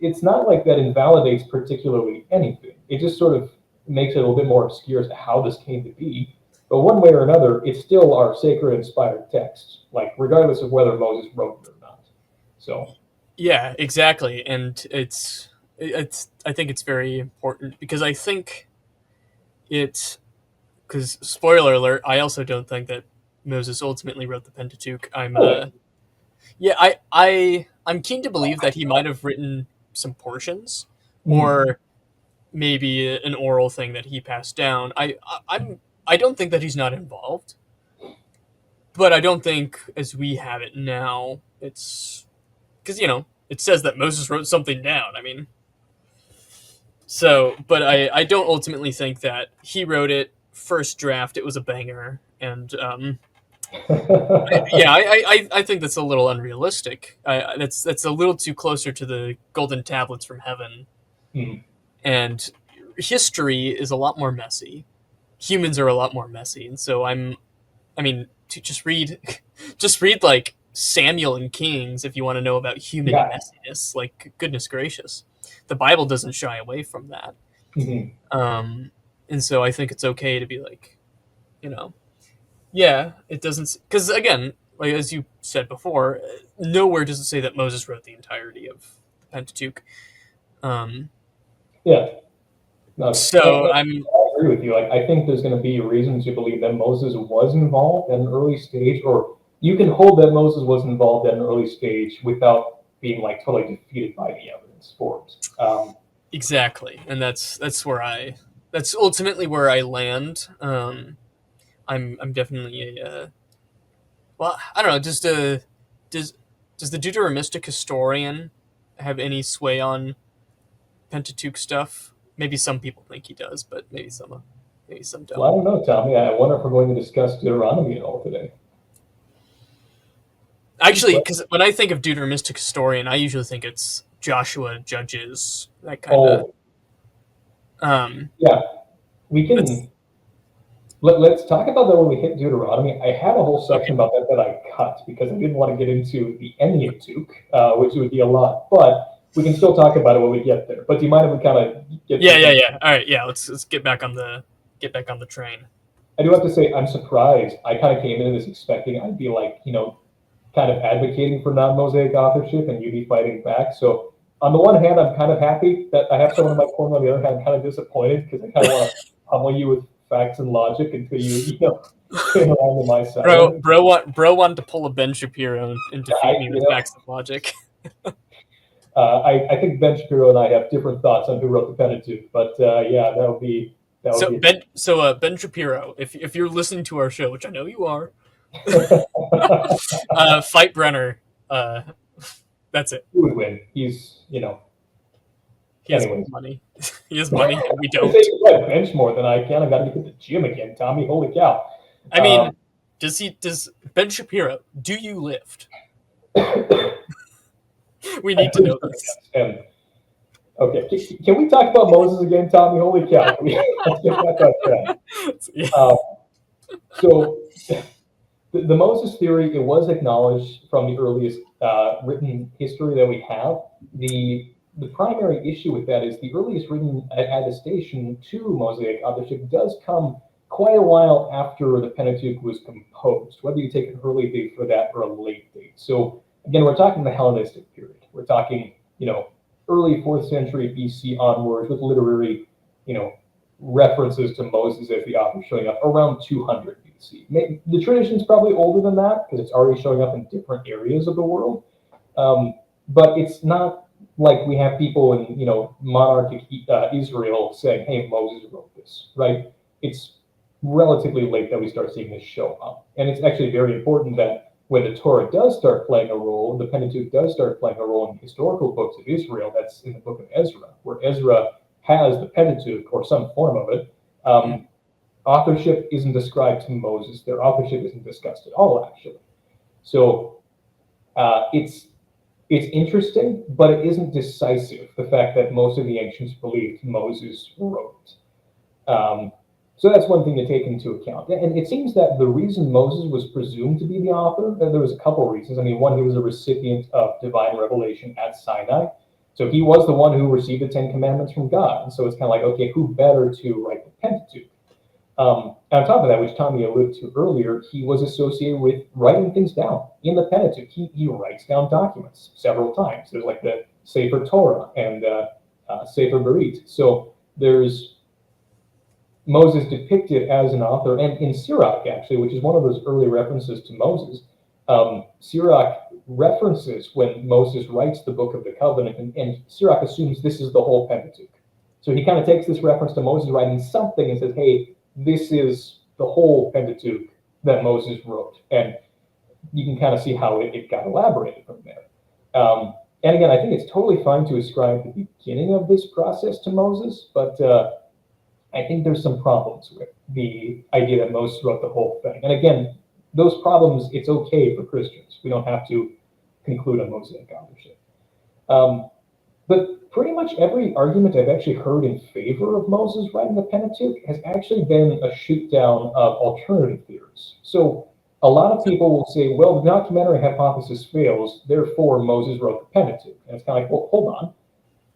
it's not like that invalidates particularly anything. It just sort of makes it a little bit more obscure as to how this came to be. But one way or another, it's still our sacred inspired text, regardless of whether Moses wrote it or not. So yeah, exactly. And I think it's very important because I think because spoiler alert, I also don't think that Moses ultimately wrote the Pentateuch. I'm keen to believe that he might have written some portions, or maybe an oral thing that he passed down. I don't think that he's not involved, but I don't think as we have it now, it's because it says that Moses wrote something down. I mean, but I don't ultimately think that he wrote it. First draft, it was a banger, and I think that's a little unrealistic. That's a little too closer to the golden tablets from heaven, and history is a lot more messy. Humans are a lot more messy, and so to just read Samuel and Kings if you want to know about human messiness. Goodness gracious, the Bible doesn't shy away from that. And so I think it's okay to be it doesn't, because again, as you said before, nowhere does it say that Moses wrote the entirety of the Pentateuch. So I agree with you. I think there's going to be reasons to believe that Moses was involved at an early stage, or you can hold that Moses was involved at an early stage without being totally defeated by the evidence forms. Exactly, and that's ultimately where I land. I'm definitely I don't know. Does the Deuteromistic historian have any sway on Pentateuch stuff? Maybe some people think he does, but maybe some don't. Well, I don't know, Tommy. I wonder if we're going to discuss Deuteronomy at all today. Actually, because when I think of Deuteromistic historian, I usually think it's Joshua, Judges, that kind of. We can. Let's talk about that when we hit Deuteronomy. I had a whole section about that I cut because I didn't want to get into the Pentateuch, which would be a lot, but we can still talk about it when we get there. But do you mind if we kind of get? Yeah. All right, yeah. Let's get back on the train. I do have to say I'm surprised. I kind of came into this expecting I'd be kind of advocating for non-Mosaic authorship, and you'd be fighting back. So on the one hand, I'm kind of happy that I have someone in my corner. On the other hand, I'm kind of disappointed because I kind of want to pummel you with facts and logic until you came around to my side. Bro wanted to pull a Ben Shapiro and defeat me with facts and logic. I think Ben Shapiro and I have different thoughts on who wrote the Pentateuch, but yeah, that would be Ben Shapiro, if you're listening to our show, which I know you are, fight Brenner. That's it. He would win. He's He has anyways. money. He has money, and we I don't. say you got bench more than I can. I got to get to the gym again, Tommy. Holy cow! I mean, does Ben Shapiro? Do you lift? We need to know this. And, okay, can we talk about Moses again, Tommy? Holy cow! Let's get back on track. Yeah. So, the Moses theory, it was acknowledged from the earliest written history that we have. The primary issue with that is the earliest written attestation to Mosaic authorship does come quite a while after the Pentateuch was composed, whether you take an early date for that or a late date. So again, we're talking the Hellenistic period. We're talking, early 4th century BC onwards with literary, references to Moses as the author showing up around 200 BC. The tradition is probably older than that because it's already showing up in different areas of the world. But it's not like we have people in, monarchic Israel saying, hey, Moses wrote this, right? It's relatively late that we start seeing this show up. And it's actually very important that when the Torah does start playing a role, the Pentateuch does start playing a role in the historical books of Israel, that's in the book of Ezra, where Ezra has the Pentateuch or some form of it. Authorship isn't ascribed to Moses. Their authorship isn't discussed at all, actually. So it's interesting, but it isn't decisive, the fact that most of the ancients believed Moses wrote. So that's one thing to take into account. And it seems that the reason Moses was presumed to be the author, there was a couple of reasons. I mean, one, he was a recipient of divine revelation at Sinai. So he was the one who received the 10 Commandments from God. And so it's kind of like, okay, who better to write the Pentateuch? On top of that, which Tommy alluded to earlier, he was associated with writing things down in the Pentateuch. He writes down documents several times. There's like the Sefer Torah and Sefer Berit. So there's Moses depicted as an author, and in Sirach, actually, which is one of those early references to Moses, Sirach references when Moses writes the Book of the Covenant, and Sirach assumes this is the whole Pentateuch. So he kind of takes this reference to Moses writing something and says, hey, this is the whole Pentateuch that Moses wrote. And you can kind of see how it got elaborated from there. And again, I think it's totally fine to ascribe the beginning of this process to Moses, but I think there's some problems with the idea that Moses wrote the whole thing. And again, those problems, it's okay for Christians. We don't have to conclude on Mosaic authorship. But pretty much every argument I've actually heard in favor of Moses writing the Pentateuch has actually been a shoot down of alternative theories. So a lot of people will say, well, the documentary hypothesis fails, therefore Moses wrote the Pentateuch. And it's kind of like, well, hold on.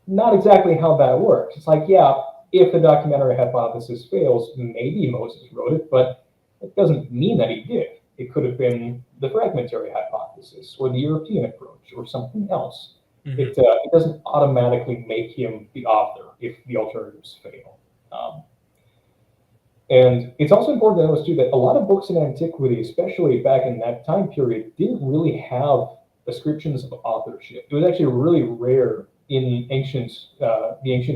Not exactly how that works. It's like, yeah, if the documentary hypothesis fails, maybe Moses wrote it, but it doesn't mean that he did. It could have been the fragmentary hypothesis or the European approach or something else. Mm-hmm. It doesn't automatically make him the author if the alternatives fail. And it's also important to notice, too, that a lot of books in antiquity, especially back in that time period, didn't really have descriptions of authorship. It was actually really rare in the ancient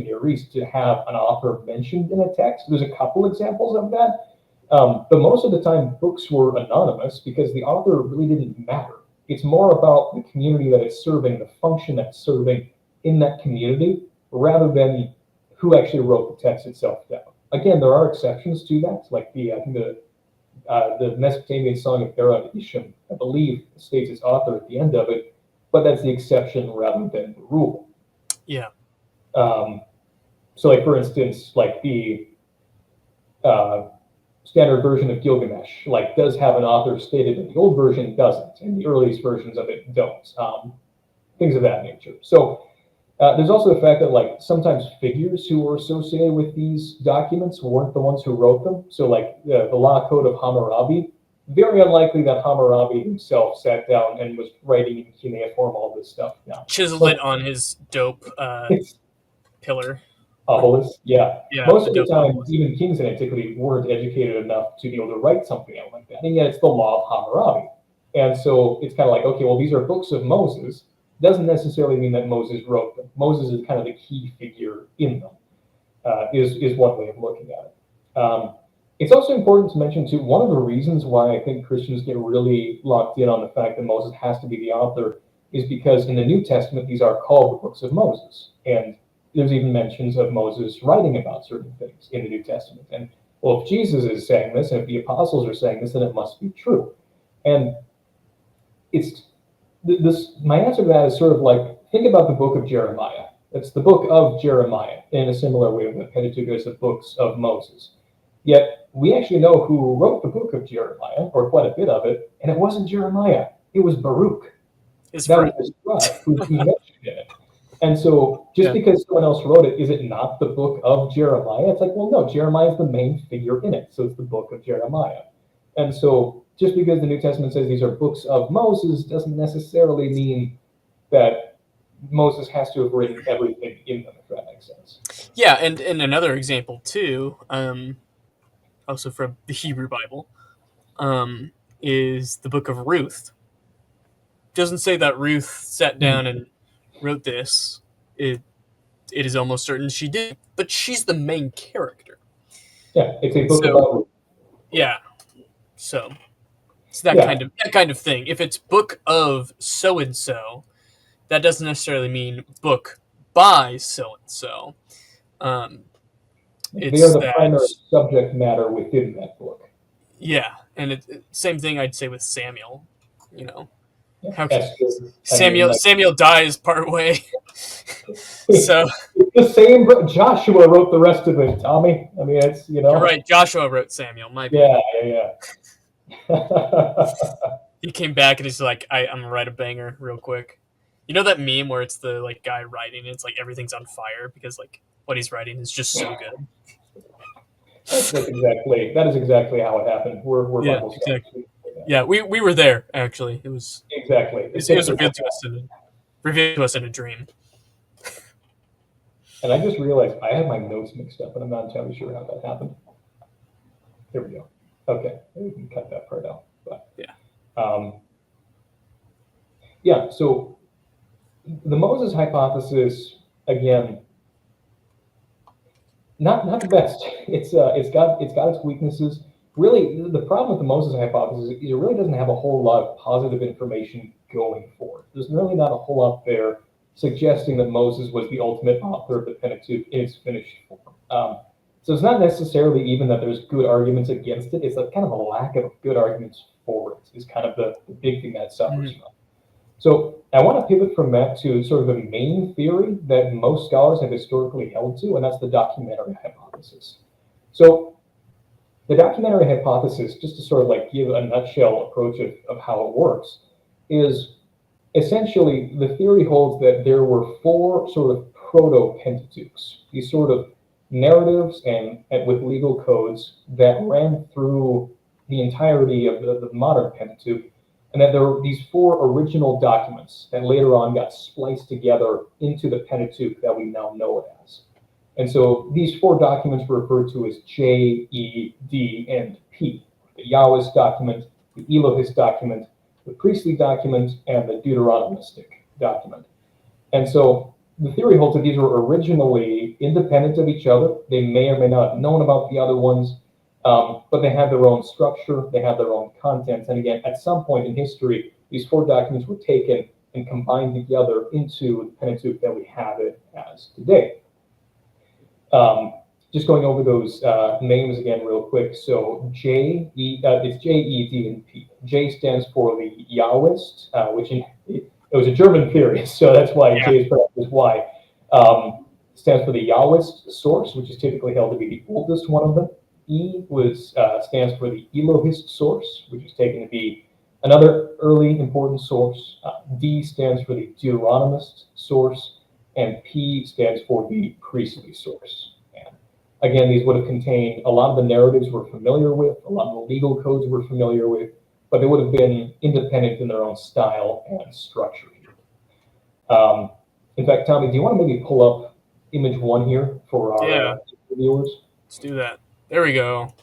Near East to have an author mentioned in a text. There's a couple examples of that, but most of the time books were anonymous because the author really didn't matter. It's more about the community that it's serving, the function that's serving in that community, rather than who actually wrote the text itself down. Again, there are exceptions to that, like the Mesopotamian Song of Era and Isham, I believe, states its author at the end of it, but that's the exception rather than the rule. Yeah. So, like, for instance, like the standard version of Gilgamesh, like, does have an author stated, and the old version doesn't, and the earliest versions of it don't. Things of that nature. So there's also the fact that, like, sometimes figures who were associated with these documents weren't the ones who wrote them. So, like, the law code of Hammurabi, very unlikely that Hammurabi himself sat down and was writing in cuneiform all this stuff down. Chisel it on his dope pillar. Obelisk, yeah. Yeah, Most the of the dope time, obelisk. even kings in antiquity weren't educated enough to be able to write something out like that. And yet it's the law of Hammurabi. And so it's kind of like, okay, well, these are books of Moses. Doesn't necessarily mean that Moses wrote them. Moses is kind of the key figure in them, is one way of looking at it. It's also important to mention, too, one of the reasons why I think Christians get really locked in on the fact that Moses has to be the author is because in the New Testament, these are called the books of Moses. And there's even mentions of Moses writing about certain things in the New Testament. And well, if Jesus is saying this, and if the apostles are saying this, then it must be true. And it's this. My answer to that is sort of like, think about the book of Jeremiah. It's the book of Jeremiah in a similar way that Pentateuch is the books of Moses. Yet we actually know who wrote the book of Jeremiah, or quite a bit of it, and it wasn't Jeremiah. It was Baruch. His That friend. was his scribe who mentioned it. And so just Yeah. because someone else wrote it, is it not the book of Jeremiah? It's like, well, no, Jeremiah is the main figure in it. So it's the book of Jeremiah. And so just because the New Testament says these are books of Moses doesn't necessarily mean that Moses has to have written everything in them, if that makes sense. Yeah, and another example too, also from the Hebrew Bible, is the book of Ruth. Doesn't say that Ruth sat down and wrote this. It is almost certain she did, but she's the main character. Yeah, it's a book So about. yeah, so it's Yeah, that kind of thing. If it's book of so and so, that doesn't necessarily mean book by so and so. they are It's the that primary subject matter within that book. yeah, and same thing I'd say with Samuel. You know, Yeah, how Esther. I mean, like, Samuel dies part way, so it's the same, but Joshua wrote the rest of it, Tommy. I mean, it's, you're right. Joshua wrote Samuel. My bad. yeah, yeah, yeah. He came back and he's like, I'm gonna write a banger real quick. You know that meme where it's the like guy writing, it's like everything's on fire because like what he's writing is just so good. That is exactly how it happened. We're Yeah, Bible exactly. scholars. Yeah, we were there actually. Exactly. It was revealed to us in a dream. And I just realized I have my notes mixed up, and I'm not entirely sure how that happened. Here we go. Okay, we can cut that part out. But Yeah. Yeah. So the Moses hypothesis, again, not the best. It's got its weaknesses. Really, the problem with the Moses hypothesis is it really doesn't have a whole lot of positive information going for it. There's really not a whole lot there suggesting that Moses was the ultimate author of the Pentateuch in its finished form. So it's not necessarily even that there's good arguments against it. It's like kind of a lack of good arguments for it is kind of the big thing that suffers from. So I want to pivot from that to sort of the main theory that most scholars have historically held to, and that's the documentary hypothesis. So the documentary hypothesis, just to sort of like give a nutshell approach of how it works, is essentially the theory holds that there were four sort of proto-Pentateuchs, these sort of narratives and with legal codes that ran through the entirety of the modern Pentateuch, and that there were these four original documents that later on got spliced together into the Pentateuch that we now know it as. And so these four documents were referred to as J, E, D, and P. The Yahwist document, the Elohist document, the priestly document, and the Deuteronomistic document. And so the theory holds that these were originally independent of each other. They may or may not have known about the other ones, but they have their own structure, they have their own content. And again, at some point in history, these four documents were taken and combined together into the Pentateuch that we have it as today. Just going over those names again real quick. So it's J, E, D, and P. J stands for the Yahwist, which it was a German theory, so that's why J is pronounced as Y. Stands for the Yahwist source, which is typically held to be the oldest one of them. E stands for the Elohist source, which is taken to be another early important source. D stands for the Deuteronomist source, and P stands for the priestly source. And again, these would have contained a lot of the narratives we're familiar with, a lot of the legal codes we're familiar with, but they would have been independent in their own style and structure. In fact, Tommy, do you want to maybe pull up image one here for our Yeah. viewers. Let's do that. There we go.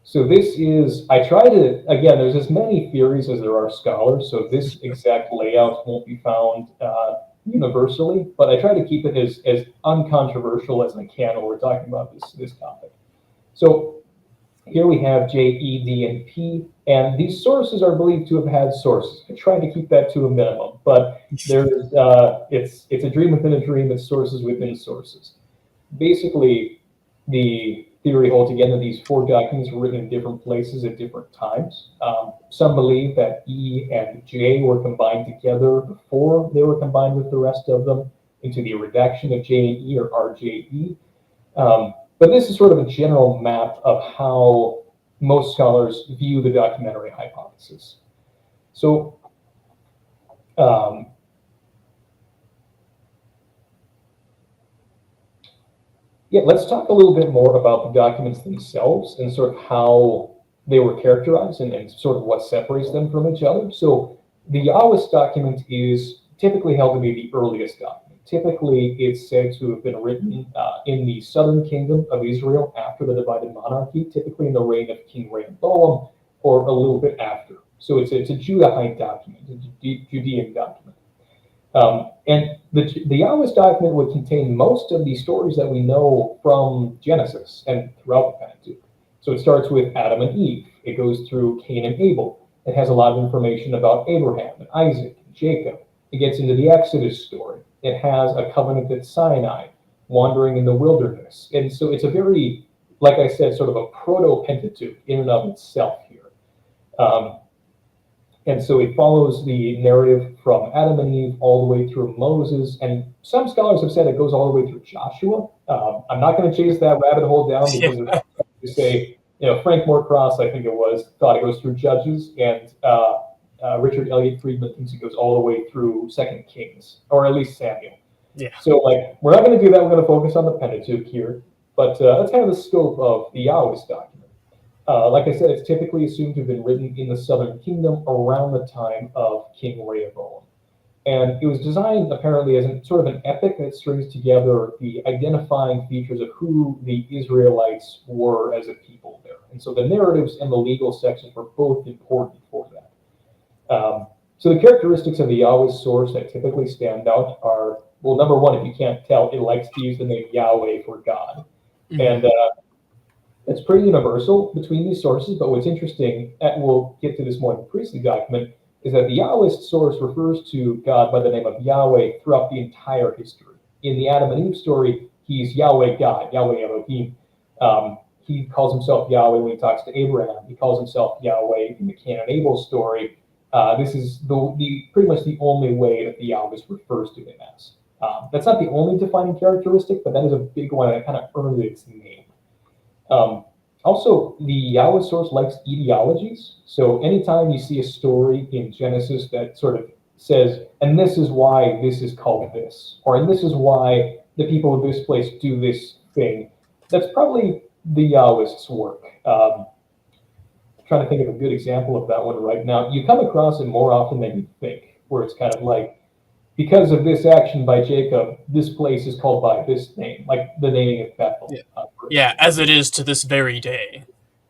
So this is, I try to, again, there's as many theories as there are scholars, so this exact layout won't be found universally, but I try to keep it as uncontroversial as I can when we're talking about this topic. So here we have J, E, D, and P, and these sources are believed to have had sources. I try to keep that to a minimum, but there's it's a dream within a dream. It's sources within sources. Basically, the theory holds again that these four documents were written in different places at different times. Some believe that E and J were combined together before they were combined with the rest of them into the redaction of J and E, or RJE. But this is sort of a general map of how most scholars view the documentary hypothesis. So yeah, let's talk a little bit more about the documents themselves and sort of how they were characterized and sort of what separates them from each other. So the Yahwist document is typically held to be the earliest document. Typically, it's said to have been written in the southern kingdom of Israel after the divided monarchy, typically in the reign of King Rehoboam or a little bit after. So it's a Judahite document, a Judean document. And the Yahwist document would contain most of the stories that we know from Genesis and throughout the Pentateuch. So it starts with Adam and Eve. It goes through Cain and Abel. It has a lot of information about Abraham and Isaac and Jacob. It gets into the Exodus story. It has a covenant at Sinai, wandering in the wilderness. And so it's a very, like I said, sort of a proto-Pentateuch in and of itself here. And so it follows the narrative from Adam and Eve all the way through Moses. And some scholars have said it goes all the way through Joshua. I'm not going to chase that rabbit hole down because to say, Frank Moorcross, I think it was, thought it goes through Judges, and Richard Elliott Friedman thinks it goes all the way through Second Kings, or at least Samuel. Yeah. So we're not going to do that. We're going to focus on the Pentateuch here. But that's kind of the scope of the Yahwist document. Like I said, it's typically assumed to have been written in the southern kingdom around the time of King Rehoboam. And it was designed apparently as sort of an epic that strings together the identifying features of who the Israelites were as a people there. And so the narratives and the legal sections were both important for that. So the characteristics of the Yahwist source that typically stand out are, well, number one, if you can't tell, it likes to use the name Yahweh for God. Mm-hmm. And it's pretty universal between these sources, but what's interesting, and we'll get to this more in the priestly document, is that the Yahwist source refers to God by the name of Yahweh throughout the entire history. In the Adam and Eve story, he's Yahweh God, Yahweh Elohim. He calls himself Yahweh when he talks to Abraham. He calls himself Yahweh in the Cain and Abel story. This is pretty much the only way that the Yahwist refers to him as. That's not the only defining characteristic, but that is a big one that kind of earned its name. Also, the Yahweh source likes etiologies. So anytime you see a story in Genesis that sort of says, and this is why this is called this, or and this is why the people of this place do this thing, that's probably the Yahwist's work. Trying to think of a good example of that one right now. You come across it more often than you think, where it's kind of like, because of this action by Jacob, this place is called by this name, like the naming of Bethel. Yeah, as it is to this very day.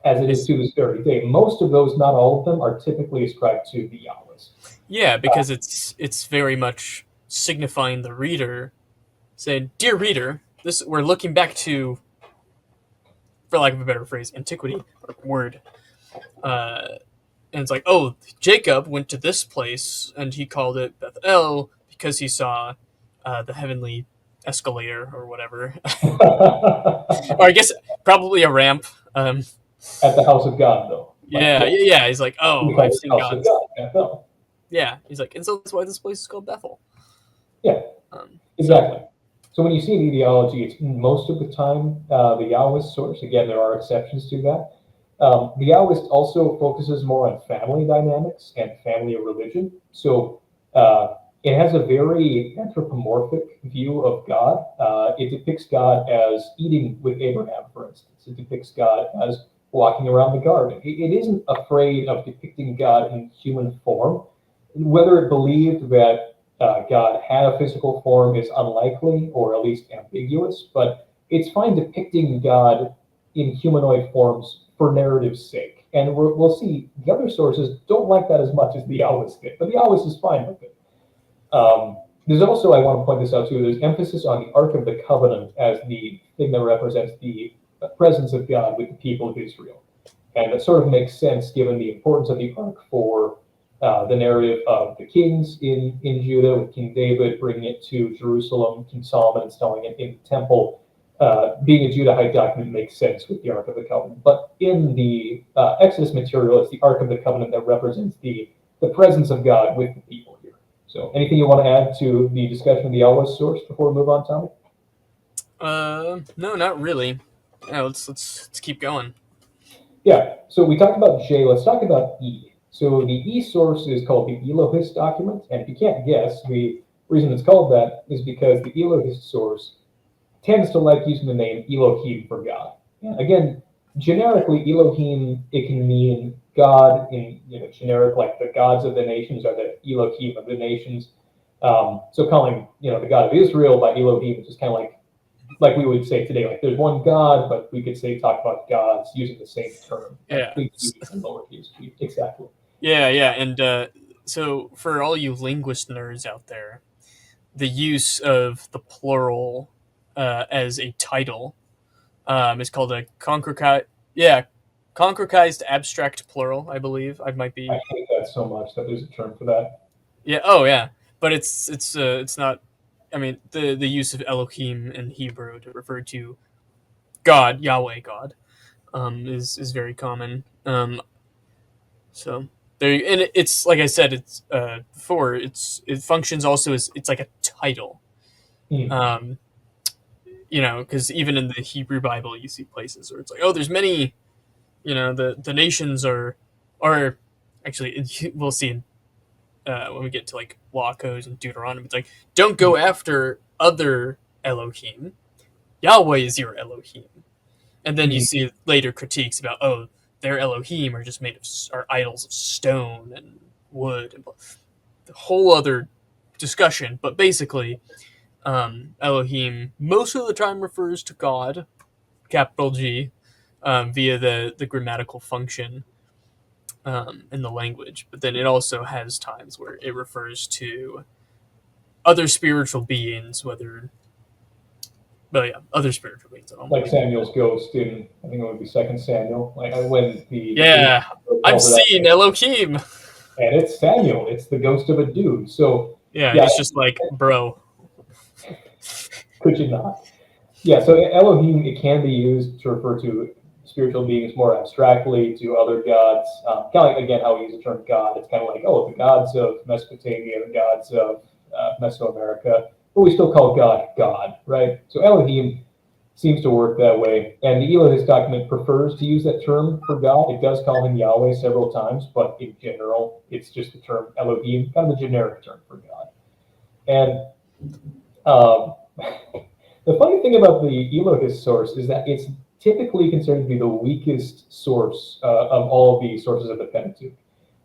As it is to this very day. Most of those, not all of them, are typically ascribed to the Yahwist. Yeah, because it's very much signifying the reader, saying, "Dear reader, we're looking back to, for lack of a better phrase, antiquity or word." And it's like, oh, Jacob went to this place and he called it Bethel because he saw the heavenly escalator or whatever. Or I guess probably a ramp. At the house of God, though. Yeah. He's like, oh, I've seen God. Bethel. Yeah, he's like, and so that's why this place is called Bethel. Yeah, exactly. So when you see an etiology, it's most of the time the Yahwist source. Again, there are exceptions to that. The Yahwist also focuses more on family dynamics and family religion. So it has a very anthropomorphic view of God. It depicts God as eating with Abraham, for instance. It depicts God as walking around the garden. It isn't afraid of depicting God in human form. Whether it believed that God had a physical form is unlikely, or at least ambiguous, but it's fine depicting God in humanoid forms for narrative's sake. And we'll see the other sources don't like that as much as the Yahwist did, but the Yahwist is fine with it. There's also, I want to point this out too, there's emphasis on the Ark of the Covenant as the thing that represents the presence of God with the people of Israel. And that sort of makes sense given the importance of the Ark for the narrative of the kings in Judah, with King David bringing it to Jerusalem, King Solomon installing it in the temple. Being a Judahite document makes sense with the Ark of the Covenant. But in the Exodus material, it's the Ark of the Covenant that represents the presence of God with the people here. So anything you want to add to the discussion of the Yahwist source before we move on, Tommy? No, not really. Yeah, let's keep going. Yeah, so we talked about J, let's talk about E. So the E source is called the Elohist document, and if you can't guess, the reason it's called that is because the Elohist source tends to like using the name Elohim for God. And again, generically, Elohim, it can mean God in generic, like the gods of the nations are the Elohim of the nations. So calling the God of Israel by Elohim is just kind of like we would say today, like there's one God, but we could talk about gods using the same term. Yeah. Big G and lowercase g. Exactly. Yeah, and so for all you linguist nerds out there, the use of the plural as a title is called a concretized. Yeah, concretized abstract plural. I believe I might be. I hate that so much that there's a term for that. Yeah. Oh, yeah. But it's not. I mean, the use of Elohim in Hebrew to refer to God, Yahweh, God, is very common. So there, and it's like I said, it's before. It functions also as it's like a title. Hmm. Because even in the Hebrew Bible, you see places where it's like, oh, there's many. The nations are actually we'll see in when we get to like law codes and Deuteronomy, it's like, don't go after other Elohim. Yahweh is your Elohim. And then you Hmm. see later critiques about, oh, their Elohim are just are idols of stone and wood, and the whole other discussion. But basically, Elohim most of the time refers to God, capital G, via the grammatical function in the language. But then it also has times where it refers to other spiritual beings, other spiritual beings. I don't Like believe. Samuel's ghost in, I think it would be Second Samuel, like when the priest Yeah, I've calls it out, seen Elohim. and it's Samuel. It's the ghost of a dude. So Yeah, yeah, he's just like, bro. could you not? Yeah, so Elohim, it can be used to refer to spiritual beings more abstractly, to other gods. Kind of like, again, how we use the term God. It's kind of like, oh, the gods of Mesopotamia, the gods of Mesoamerica, but we still call God God, right? So Elohim seems to work that way. And the Elohist document prefers to use that term for God. It does call him Yahweh several times, but in general, it's just the term Elohim, kind of the generic term for God. And um, the funny thing about the Elohist source is that it's typically considered to be the weakest source of all the sources of the Pentateuch.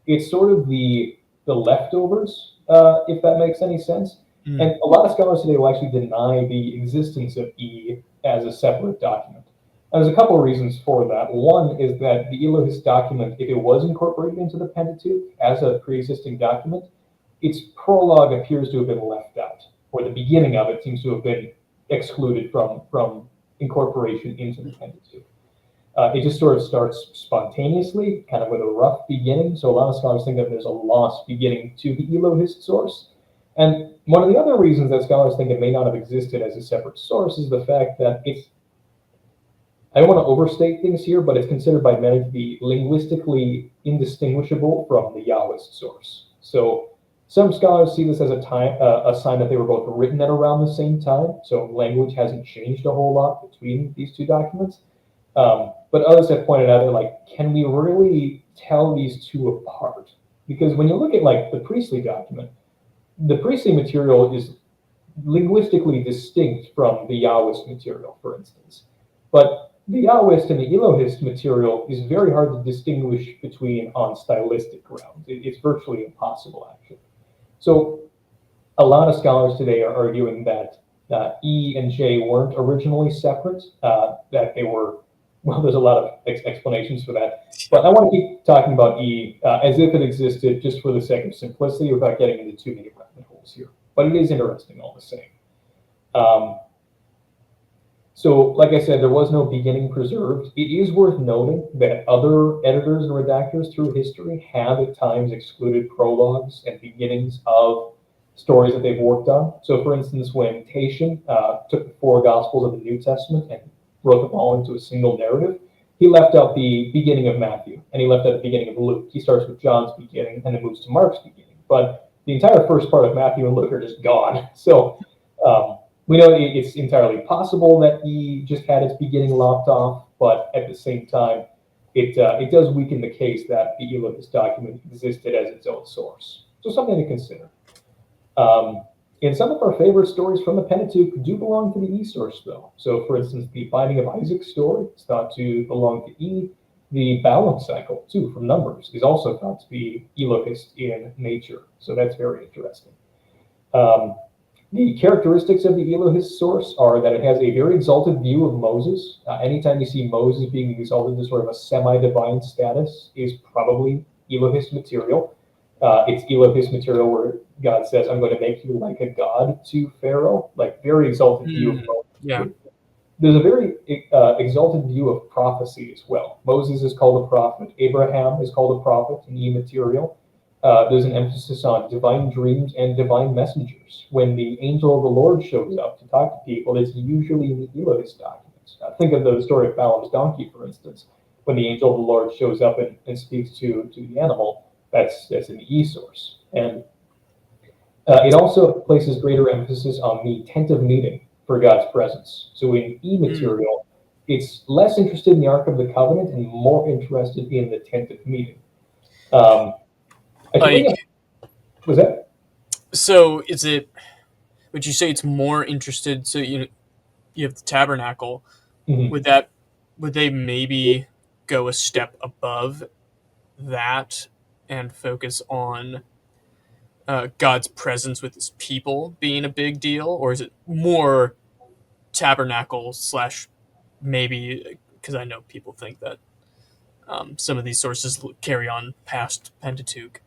It's sort of the leftovers, if that makes any sense. Mm. And a lot of scholars today will actually deny the existence of E as a separate document. And there's a couple of reasons for that. One is that the Elohist document, if it was incorporated into the Pentateuch as a pre-existing document, its prologue appears to have been left out, or the beginning of it seems to have been excluded from incorporation into the Pentateuch. It just sort of starts spontaneously, kind of with a rough beginning. So a lot of scholars think that there's a lost beginning to the Elohist source. And one of the other reasons that scholars think it may not have existed as a separate source is the fact that I don't want to overstate things here, but it's considered by many to be linguistically indistinguishable from the Yahwist source. So some scholars see this as a sign that they were both written at around the same time. So language hasn't changed a whole lot between these two documents. But others have pointed out that, like, can we really tell these two apart? Because when you look at like the priestly document, the priestly material is linguistically distinct from the Yahwist material, for instance. But the Yahwist and the Elohist material is very hard to distinguish between on stylistic grounds. It's virtually impossible, actually. So a lot of scholars today are arguing that E and J weren't originally separate, that they were, well, there's a lot of explanations for that. But I want to keep talking about E as if it existed just for the sake of simplicity without getting into too many rabbit holes here. But it is interesting all the same. So, like I said, there was no beginning preserved. It is worth noting that other editors and redactors through history have at times excluded prologues and beginnings of stories that they've worked on. So, for instance, when Tatian took the 4 Gospels of the New Testament and wrote them all into a single narrative, he left out the beginning of Matthew and he left out the beginning of Luke. He starts with John's beginning and then moves to Mark's beginning. But the entire first part of Matthew and Luke are just gone. So, we know it's entirely possible that he just had its beginning lopped off, but at the same time, it does weaken the case that the Elohist document existed as its own source. So something to consider. And some of our favorite stories from the Pentateuch do belong to the E source, though. So, for instance, the Binding of Isaac story is thought to belong to E. The Balaam cycle, too, from Numbers, is also thought to be Elohist in nature. So that's very interesting. The characteristics of the Elohist source are that it has a very exalted view of Moses. Anytime you see Moses being exalted to sort of a semi-divine status is probably Elohist material. It's Elohist material where God says, I'm going to make you like a god to Pharaoh, like very exalted view of Moses. Yeah. There's a very exalted view of prophecy as well. Moses is called a prophet. Abraham is called a prophet in E material. There's an emphasis on divine dreams and divine messengers. When the angel of the Lord shows up to talk to people, it's usually in the Elohist documents. Think of the story of Balaam's donkey, for instance. When the angel of the Lord shows up and speaks to the animal, that's in the E source. And it also places greater emphasis on the tent of meeting for God's presence. So in E material, it's less interested in the Ark of the Covenant and more interested in the tent of meeting. Was that? So is it? Would you say it's more interested? So you have the tabernacle. Mm-hmm. Would they maybe go a step above that and focus on God's presence with His people being a big deal, or is it more tabernacle / maybe, because I know people think that some of these sources carry on past Pentateuch.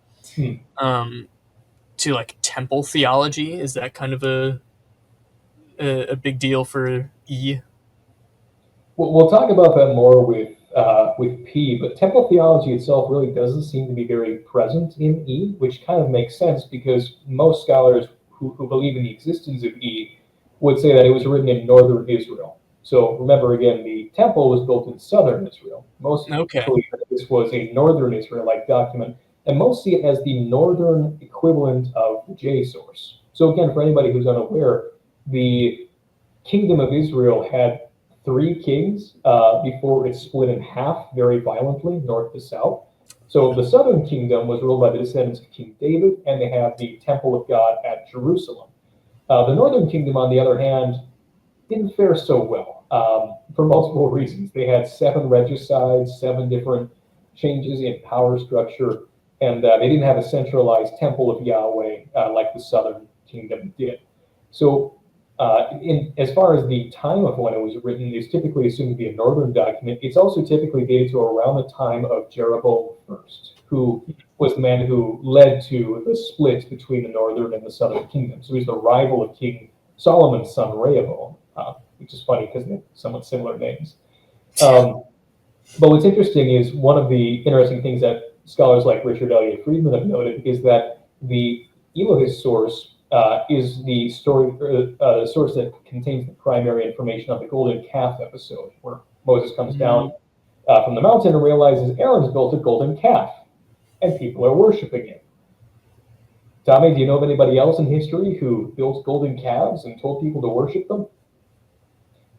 To like temple theology, is that kind of a big deal for E? We'll talk about that more with P, but temple theology itself really doesn't seem to be very present in E, which kind of makes sense because most scholars who believe in the existence of E would say that it was written in northern Israel. So remember again, the temple was built in southern Israel. Most believe that this was a northern Israelite document, and most see it as the northern equivalent of the J source. So again, for anybody who's unaware, the kingdom of Israel had 3 kings before it split in half very violently, north to south. So the southern kingdom was ruled by the descendants of King David, and they had the temple of God at Jerusalem. The northern kingdom, on the other hand, didn't fare so well for multiple reasons. They had 7 regicides, 7 different changes in power structure, and they didn't have a centralized temple of Yahweh like the southern kingdom did. So as far as the time of when it was written, it's typically assumed to be a northern document. It's also typically dated to around the time of Jeroboam I, who was the man who led to the split between the northern and the southern kingdom. So he's the rival of King Solomon's son Rehoboam, which is funny because they're somewhat similar names. But what's interesting is one of the interesting things that scholars like Richard Elliott Friedman have noted is that the Elohist source is the source that contains the primary information on the golden calf episode, where Moses comes down from the mountain and realizes Aaron's built a golden calf, and people are worshiping it. Tommy, do you know of anybody else in history who built golden calves and told people to worship them?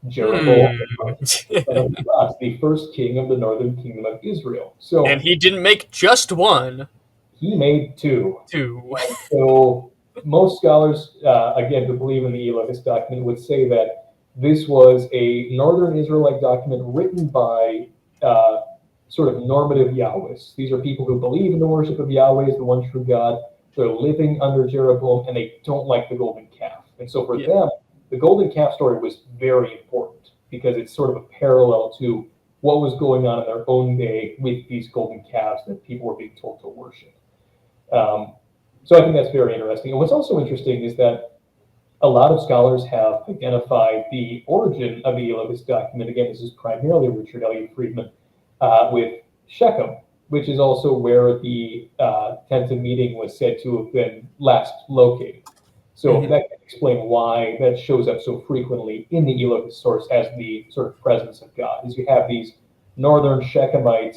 Jeroboam, the first king of the northern kingdom of Israel. So, and he didn't make just one. He made 2. 2. So most scholars, again, who believe in the Elohist document would say that this was a northern Israelite document written by sort of normative Yahwists. These are people who believe in the worship of Yahweh as the one true God, they're living under Jeroboam, and they don't like the golden calf. And so for Yeah. them, the golden calf story was very important because it's sort of a parallel to what was going on in their own day with these golden calves that people were being told to worship. So I think that's very interesting. And what's also interesting is that a lot of scholars have identified the origin of the Elokist document. Again, this is primarily Richard L. Friedman with Shechem, which is also where the tent of meeting was said to have been last located. So that can explain why that shows up so frequently in the Elokist source as the sort of presence of God. Is you have these northern Shechemite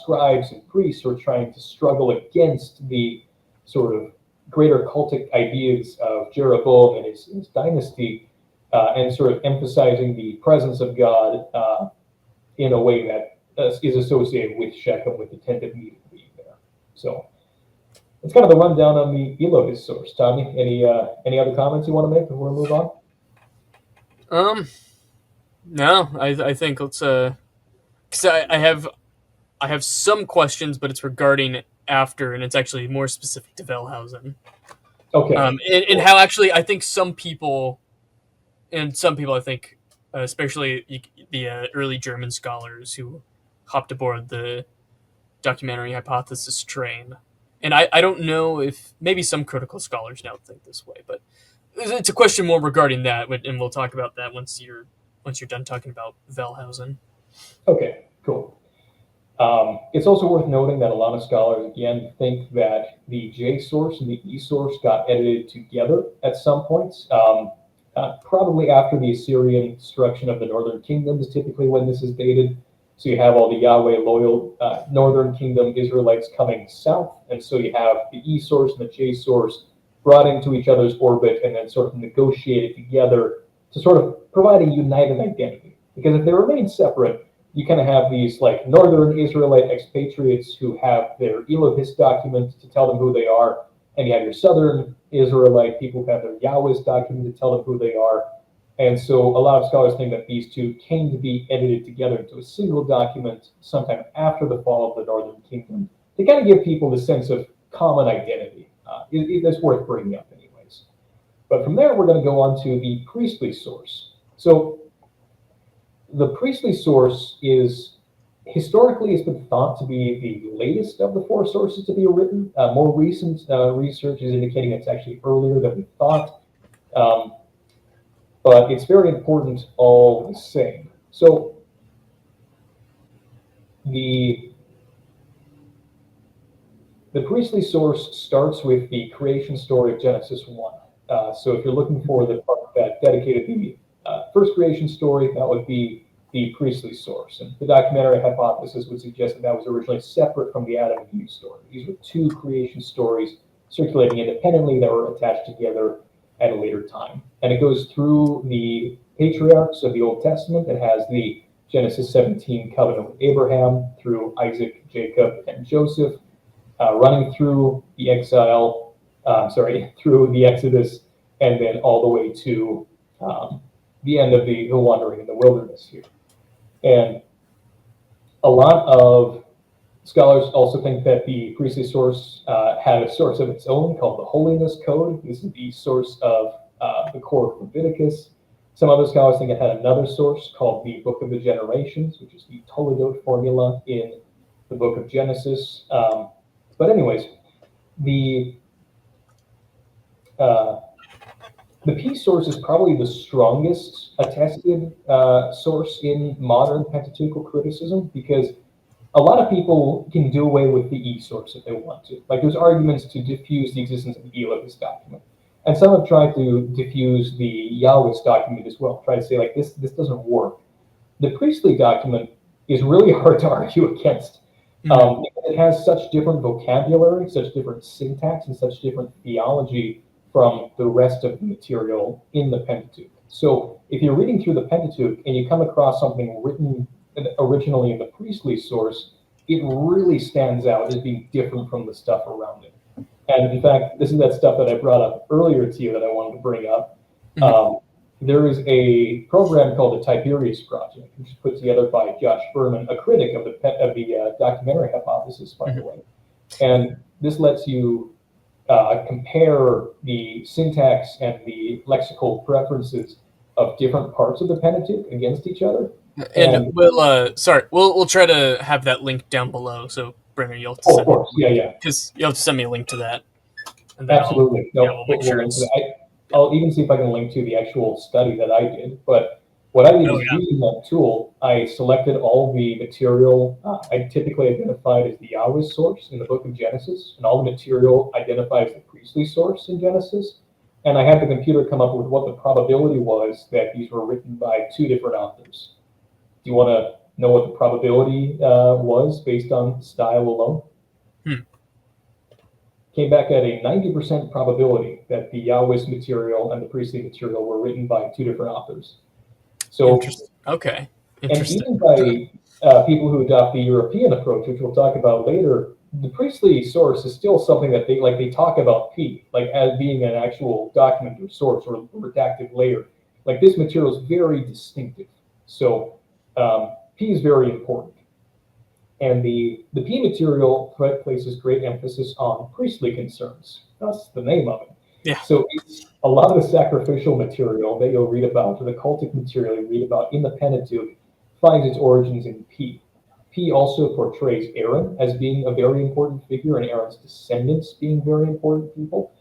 scribes and priests who are trying to struggle against the sort of greater cultic ideas of Jeroboam and his dynasty, and sort of emphasizing the presence of God in a way that is associated with Shechem, with the tent of meeting being there. So that's kind of the rundown on the Elokist source. Tommy, any other comments you want to make before we move on? No, I think let's because I have some questions, but it's regarding after, and it's actually more specific to Wellhausen. Okay. And how actually I think some people I think, especially the early German scholars who hopped aboard the documentary hypothesis train. And I don't know if maybe some critical scholars now think this way, but it's a question more regarding that, and we'll talk about that once you're done talking about Wellhausen. Okay, cool. It's also worth noting that a lot of scholars, again, think that the J source and the E source got edited together at some points. Probably after the Assyrian destruction of the northern kingdoms, typically when this is dated. So you have all the Yahweh loyal northern kingdom Israelites coming south, and so you have the E source and the J source brought into each other's orbit and then sort of negotiated together to sort of provide a united identity. Because if they remain separate, you kind of have these like northern Israelite expatriates who have their Elohist document to tell them who they are, and you have your southern Israelite people who have their Yahwist document to tell them who they are. And so a lot of scholars think that these two came to be edited together into a single document sometime after the fall of the northern kingdom to kind of give people the sense of common identity. That's worth bringing up anyways. But from there, we're going to go on to the priestly source. So the priestly source is historically has been thought to be the latest of the four sources to be written. More recent research is indicating it's actually earlier than we thought. But it's very important all the same. So the priestly source starts with the creation story of Genesis 1. So if you're looking for the part that dedicated the first creation story, that would be the priestly source. And the documentary hypothesis would suggest that was originally separate from the Adam and Eve story. These were two creation stories circulating independently that were attached together at a later time. And it goes through the patriarchs of the Old Testament. It has the Genesis 17 covenant with Abraham through Isaac, Jacob, and Joseph, running through the through the Exodus, and then all the way to the end of the wandering in the wilderness here. And a lot of scholars also think that the priestly source had a source of its own called the Holiness Code. This is the source of the core of Leviticus. Some other scholars think it had another source called the Book of the Generations, which is the Toledot formula in the Book of Genesis. But anyways, the P source is probably the strongest attested source in modern Pentateuchal criticism, because a lot of people can do away with the E source if they want to. Like, there's arguments to diffuse the existence of the Elokist document. And some have tried to diffuse the Yahwist document as well, try to say, like, this doesn't work. The priestly document is really hard to argue against. It has such different vocabulary, such different syntax, and such different theology from the rest of the material in the Pentateuch. So if you're reading through the Pentateuch and you come across something written originally in the priestly source, it really stands out as being different from the stuff around it. And in fact, this is that stuff that I brought up earlier to you that I wanted to bring up. There is a program called the Tiberius Project, which is put together by Josh Berman, a critic of the documentary hypothesis, by the way. And this lets you compare the syntax and the lexical preferences of different parts of the Pentateuch against each other. And And we'll try to have that link down below. So Brenner, you'll have to oh, of send me course, yeah, because you'll have to send me a link to that, and then absolutely. No, we'll make we'll sure link to it's that. yeah. I'll even see if I can link to the actual study that I did. But what I did Oh is yeah. using that tool, I selected all the material I typically identified as the Yahweh source in the book of Genesis, and all the material identified as the priestly source in Genesis. And I had the computer come up with what the probability was that these were written by two different authors. Do you want to know what the probability was based on style alone? Hmm. Came back at a 90% probability that the Yahweh's material and the priestly material were written by two different authors. So, Interesting. Okay. and Interesting. even by people who adopt the European approach, which we'll talk about later, the priestly source is still something that they talk about P, like as being an actual document or source or redacted layer. Like this material is very distinctive. So P is very important. And the P material places great emphasis on priestly concerns. That's the name of it. Yeah. So it's a lot of the sacrificial material that you'll read about, or the cultic material you read about in the Pentateuch, finds its origins in P. P also portrays Aaron as being a very important figure, and Aaron's descendants being very important people.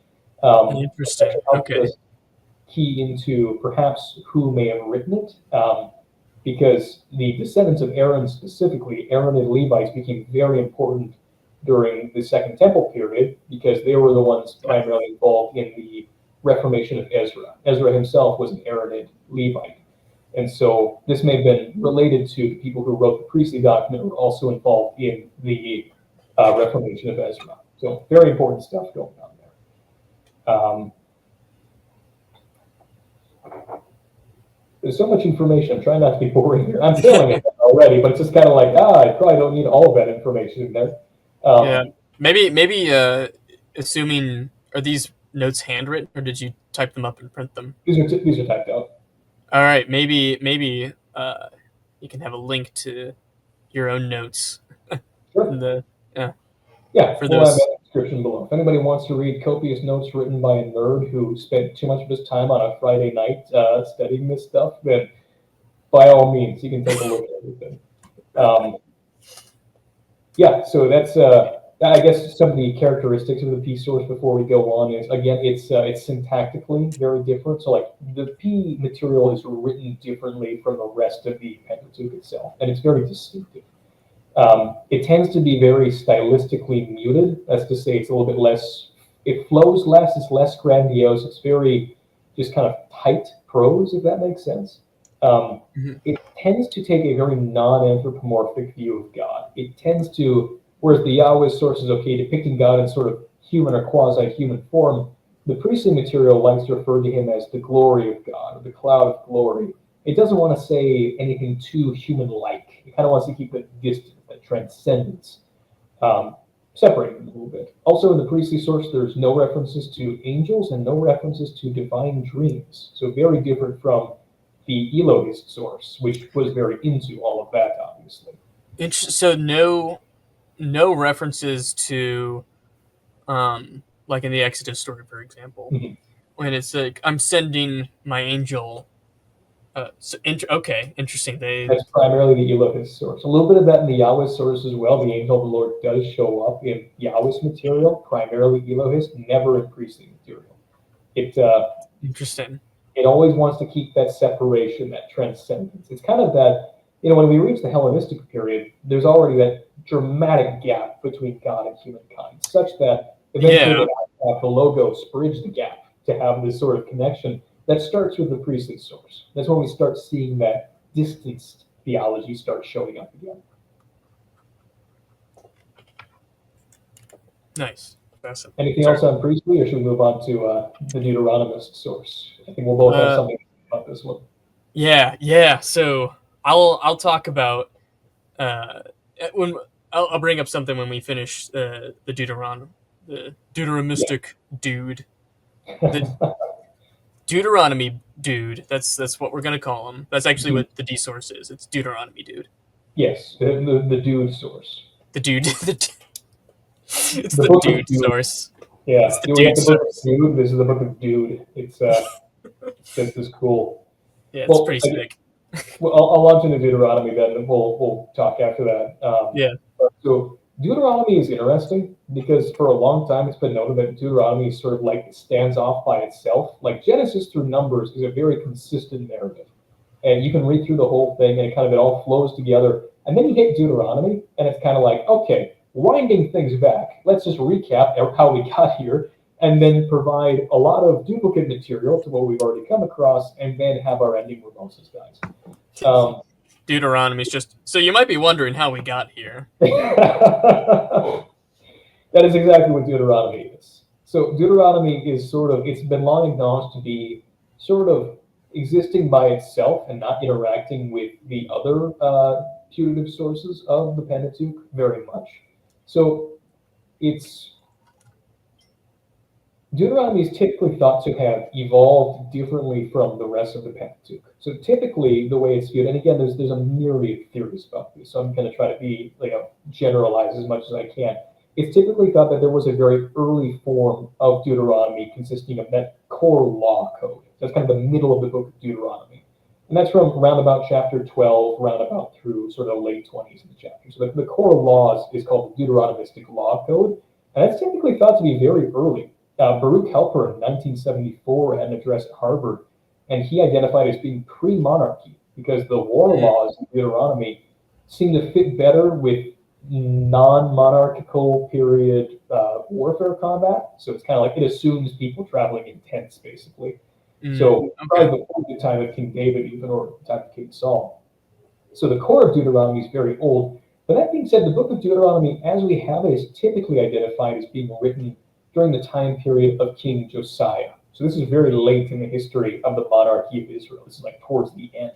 Interesting. That helps Okay. us key into perhaps who may have written it. Because the descendants of Aaron specifically, Aaron and Levites, became very important during the Second Temple period because they were the ones primarily involved in the reformation of Ezra. Ezra himself was an Aaronid Levite. And so this may have been related to the people who wrote the priestly document who were also involved in the reformation of Ezra. So very important stuff going on there. There's so much information. I'm trying not to be boring here. I'm feeling it already, but it's just kind of like, I probably don't need all of that information in there. Yeah. Maybe assuming, are these notes handwritten or did you type them up and print them? These are typed out. All right. Maybe you can have a link to your own notes. Sure. In the Yeah, for we'll have those. that description below. If anybody wants to read copious notes written by a nerd who spent too much of his time on a Friday night studying this stuff, then by all means, you can take a look at everything. Yeah, so that's I guess some of the characteristics of the P source before we go on is, again, it's syntactically very different. So like the P material is written differently from the rest of the Pentateuch itself, and it's very distinctive. It tends to be very stylistically muted. That's to say, it's a little bit less, it flows less, it's less grandiose, it's very just kind of tight prose, if that makes sense. It tends to take a very non-anthropomorphic view of God. It tends to, whereas the Yahweh source is okay, depicting God in sort of human or quasi-human form, the priestly material likes to refer to him as the glory of God, or the cloud of glory. It doesn't want to say anything too human-like. It kind of wants to keep it distant, that transcendence, separated a little bit. Also in the priestly source, there's no references to angels and no references to divine dreams. So very different from the Elohist source, which was very into all of that, obviously. So no references to like in the Exodus story, for example, when it's like I'm sending my angel. Okay, interesting. That's primarily the Elohist source. A little bit of that in the Yahweh source as well. The angel of the Lord does show up in Yahweh's material, primarily Elohist, never in priestly material. Interesting. It always wants to keep that separation, that transcendence. It's kind of that, when we reach the Hellenistic period, there's already that dramatic gap between God and humankind, such that eventually the Logos bridge the gap to have this sort of connection that starts with the priestly source. That's when we start seeing that distanced theology start showing up again. Nice. Anything else on priestly, or should we move on to the Deuteronomist source? I think we'll both have something about this one. Yeah. So I'll talk about when I'll bring up something when we finish the Deuteronomistic dude, the Deuteronomy dude. That's what we're gonna call him. That's actually what the D source is. It's Deuteronomy dude. Yes, the dude source. The dude. It's the dude source. Yeah, It's the we got dude the book of subs. Dude. This is the book of Dude. It's this is cool. Yeah, it's Well, pretty sick. well, I'll launch into Deuteronomy then, and we'll talk after that. Yeah. So Deuteronomy is interesting because for a long time it's been noted that Deuteronomy is sort of like stands off by itself. Like Genesis through Numbers is a very consistent narrative, and you can read through the whole thing, and it all flows together. And then you hit Deuteronomy, and it's kind of like, okay, winding things back. Let's just recap how we got here, and then provide a lot of duplicate material to what we've already come across, and then have our ending where Moses dies. Deuteronomy's just so you might be wondering how we got here. That is exactly what Deuteronomy is. So Deuteronomy is it's been long acknowledged to be sort of existing by itself and not interacting with the other putative sources of the Pentateuch very much. So it's Deuteronomy is typically thought to have evolved differently from the rest of the Pentateuch. So typically, the way it's viewed, and again, there's a myriad of theories about this, so I'm going to try to be generalize as much as I can. It's typically thought that there was a very early form of Deuteronomy consisting of that core law code. That's kind of the middle of the book of Deuteronomy, and that's from around about chapter 12, round about through sort of late 20s of the chapter. So the core laws is called the Deuteronomistic Law Code, and that's typically thought to be very early. Baruch Helper in 1974 had an address at Harvard, and he identified as being pre-monarchy because the war laws in Deuteronomy seem to fit better with non-monarchical period warfare combat. So it's kind of like it assumes people traveling in tents, basically. So probably before the time of King David, even or the time of King Saul. So the core of Deuteronomy is very old. But that being said, the book of Deuteronomy, as we have it, is typically identified as being written during the time period of King Josiah. So this is very late in the history of the monarchy of Israel. This is like towards the end.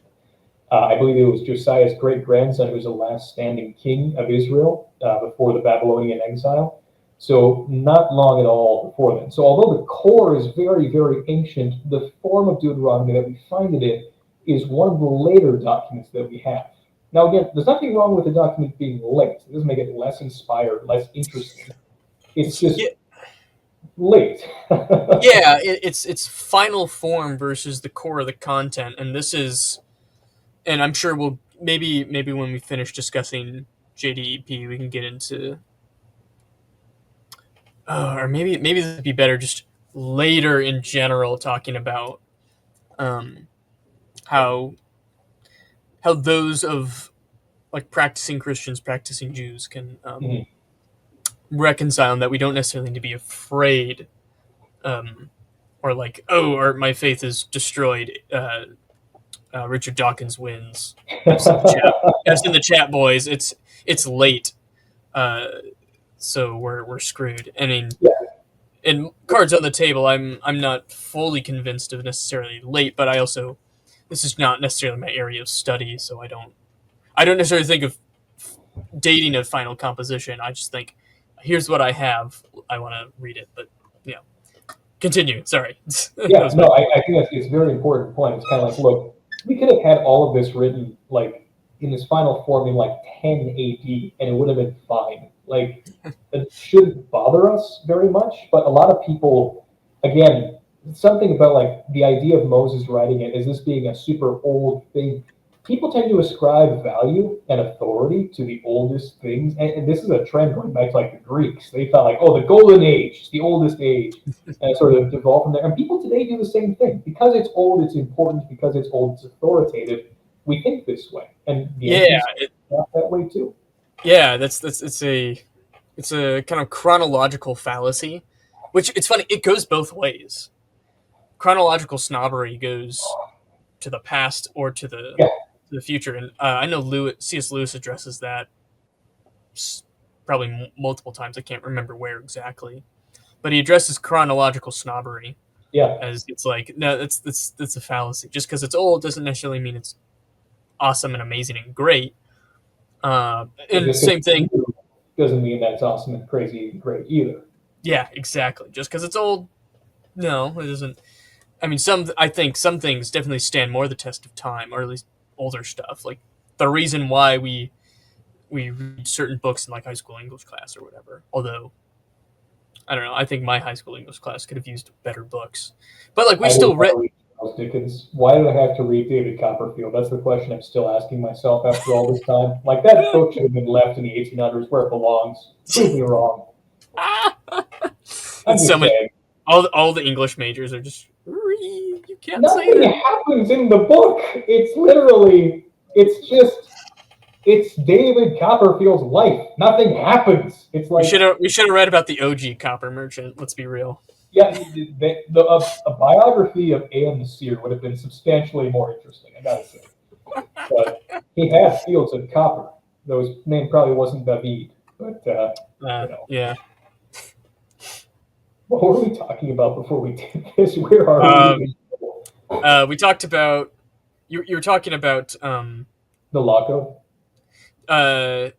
I believe it was Josiah's great-grandson who was the last standing king of Israel before the Babylonian exile. So not long at all before then. So although the core is very, very ancient, the form of Deuteronomy that we find it in is one of the later documents that we have. Now again, there's nothing wrong with the document being late. It doesn't make it less inspired, less interesting. It's just late. Yeah, it's final form versus the core of the content, and this is, and I'm sure we'll maybe when we finish discussing JDEP, we can get into, or maybe this would be better just later in general talking about how those of like practicing Christians, practicing Jews can reconcile, and that we don't necessarily need to be afraid. Or like, or my faith is destroyed. Richard Dawkins wins. I've seen the chat, boys. It's late, so we're screwed. I mean, and cards on the table. I'm not fully convinced of necessarily late, but I also, this is not necessarily my area of study, so I don't necessarily think of dating a final composition. I just think, here's what I have. I want to read it, but yeah. Continue. Sorry. Yeah, no, I think it's a very important point. It's kind of like, look, we could have had all of this written like in this final form in like 10 AD, and it would have been fine. Like, it shouldn't bother us very much. But a lot of people, again, something about like the idea of Moses writing it is this being a super old thing. People tend to ascribe value and authority to the oldest things, and this is a trend going back to like the Greeks. They thought like, oh, the golden age, it's the oldest age, and sort of devolved from there. And people today do the same thing because it's old, it's important. Because it's old, it's authoritative. We think this way, and the ancients thought that way too. Yeah, it's a kind of chronological fallacy, which it's funny. It goes both ways. Chronological snobbery goes to the past or to the future, and I know C.S. Lewis addresses that probably multiple times. I can't remember where exactly, but he addresses chronological snobbery. Yeah, as it's like, no, that's a fallacy. Just because it's old doesn't necessarily mean it's awesome and amazing and great. And same thing. Doesn't mean that it's awesome and crazy and great either. Yeah, exactly. Just because it's old, no, it doesn't. I mean, I think some things definitely stand more the test of time, or at least older stuff. Like the reason why we read certain books in like high school English class or whatever. Although I don't know. I think my high school English class could have used better books, but like we I didn't still want read. to read Charles Dickens. Why did I have to read David Copperfield? That's the question I'm still asking myself after all this time. Like, that book should have been left in the 1800s where it belongs. Prove me wrong. I'm It's so just much. saying. All the English majors are just you can't say Nothing that. happens in the book. It's literally, it's David Copperfield's life. Nothing happens. It's like, We should have read about the OG copper merchant. Let's be real. yeah, a biography of Anne the Seer would have been substantially more interesting, I gotta say. But he had fields of copper. Though his name probably wasn't David. But, Yeah. what were we talking about before we did this? Where are we? We talked about you were talking about The law code?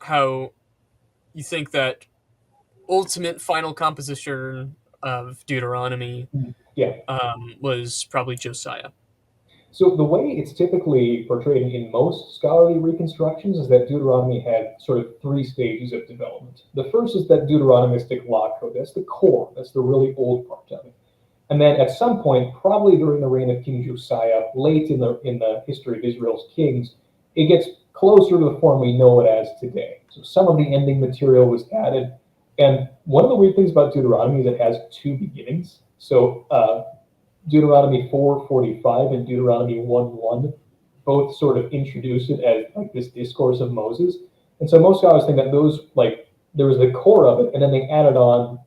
how you think that ultimate final composition of Deuteronomy Yeah. was probably Josiah. So the way it's typically portrayed in most scholarly reconstructions is that Deuteronomy had sort of three stages of development. The first is that Deuteronomistic law code. That's the core. That's the really old part of it. And then at some point, probably during the reign of King Josiah, late in the history of Israel's kings, it gets closer to the form we know it as today. So some of the ending material was added. And one of the weird things about Deuteronomy is it has two beginnings. So Deuteronomy 4:45 and Deuteronomy 1:1 both sort of introduce it as like this discourse of Moses. And so most scholars think that those, like, there was the core of it, and then they added on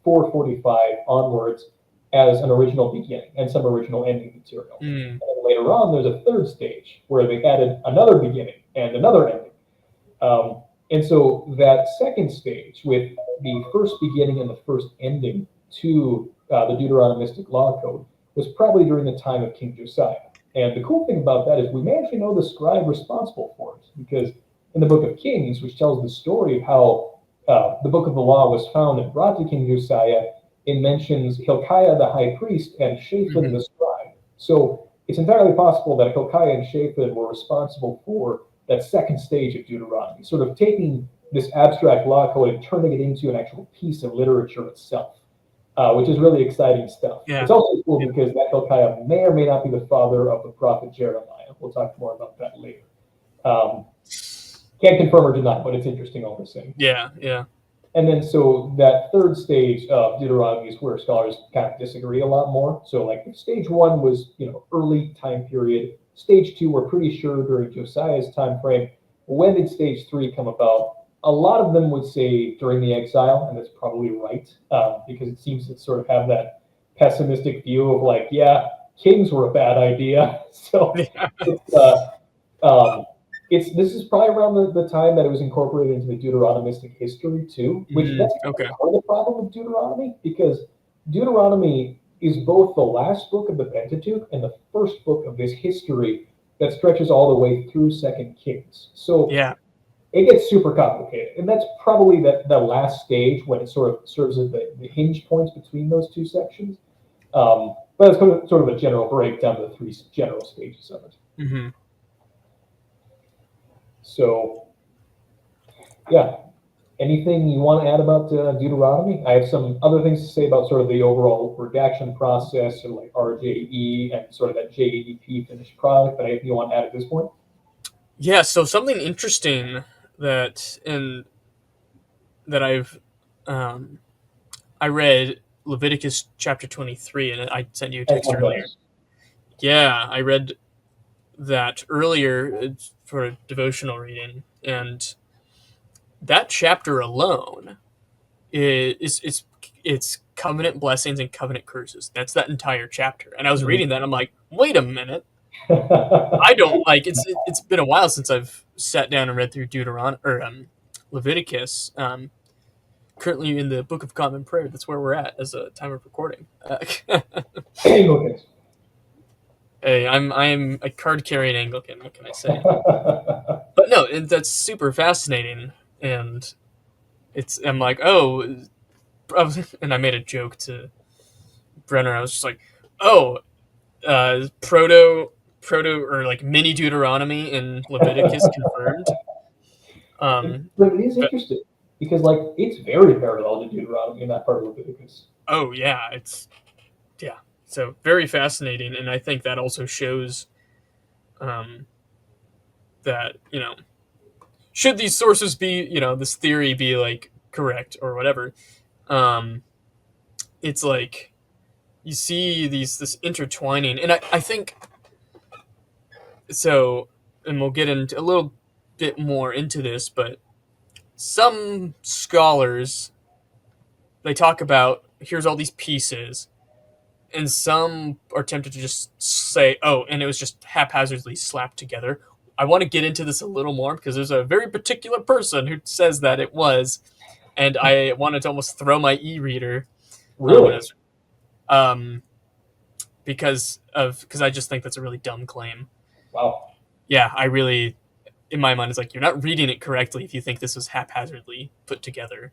4:45 onwards as an original beginning and some original ending material. And then later on, there's a third stage where they added another beginning and another ending. And so that second stage, with the first beginning and the first ending to the Deuteronomistic law code, was probably during the time of King Josiah. And the cool thing about that is we may actually know the scribe responsible for it, because in the book of Kings, which tells the story of how the book of the law was found and brought to King Josiah, it mentions Hilkiah the high priest and Shaphan the scribe. So it's entirely possible that Hilkiah and Shaphan were responsible for that second stage of Deuteronomy, sort of taking this abstract law code and turning it into an actual piece of literature itself. Which is really exciting stuff. Yeah. It's also cool because that Hilkiah may or may not be the father of the prophet Jeremiah. We'll talk more about that later. Can't confirm or deny, but it's interesting all the same. Yeah, yeah. And then so that third stage of Deuteronomy is where scholars kind of disagree a lot more. So like stage one was, early time period. Stage two, we're pretty sure during Josiah's time frame. When did stage three come about? A lot of them would say during the exile, and that's probably right, because it seems to sort of have that pessimistic view of like, yeah, kings were a bad idea. So this is probably around the time that it was incorporated into the Deuteronomistic history too, which that's okay. part of the problem with Deuteronomy, because Deuteronomy is both the last book of the Pentateuch and the first book of this history that stretches all the way through Second Kings. So yeah. It gets super complicated, and that's probably the last stage when it sort of serves as the hinge points between those two sections. But it's sort of a general breakdown of the three general stages of it. Mm-hmm. So, yeah. Anything you want to add about Deuteronomy? I have some other things to say about sort of the overall redaction process, and like RJE and sort of that JEDP finished product. But anything you want to add at this point? Yeah. So something interesting that I've I read Leviticus chapter 23, and I sent you a text earlier. Yeah, I read that earlier for a devotional reading, and that chapter alone is it's covenant blessings and covenant curses. That's that entire chapter. And I was reading that, and I'm like, wait a minute. I don't like it's been a while since I've sat down and read through Leviticus. Currently in the Book of Common Prayer. That's where we're at as a time of recording. Hey, I'm a card carrying Anglican. What can I say? But no, that's super fascinating, and I'm like, oh, and I made a joke to Brenner. I was just like, oh, proto or like mini Deuteronomy in Leviticus confirmed. But it is interesting because like it's very parallel to Deuteronomy in that part of Leviticus. Oh yeah, so very fascinating, and I think that also shows um, that should these sources be this theory be like correct or whatever, um, it's like you see this intertwining, and I think so, and we'll get into a little bit more into this, but some scholars, they talk about here's all these pieces, and some are tempted to just say, oh, and it was just haphazardly slapped together. I want to get into this a little more because there's a very particular person who says that it was, and I wanted to almost throw my e-reader when I Really? was, because I just think that's a really dumb claim. Wow. Yeah, I really, in my mind, it's like you're not reading it correctly if you think this was haphazardly put together.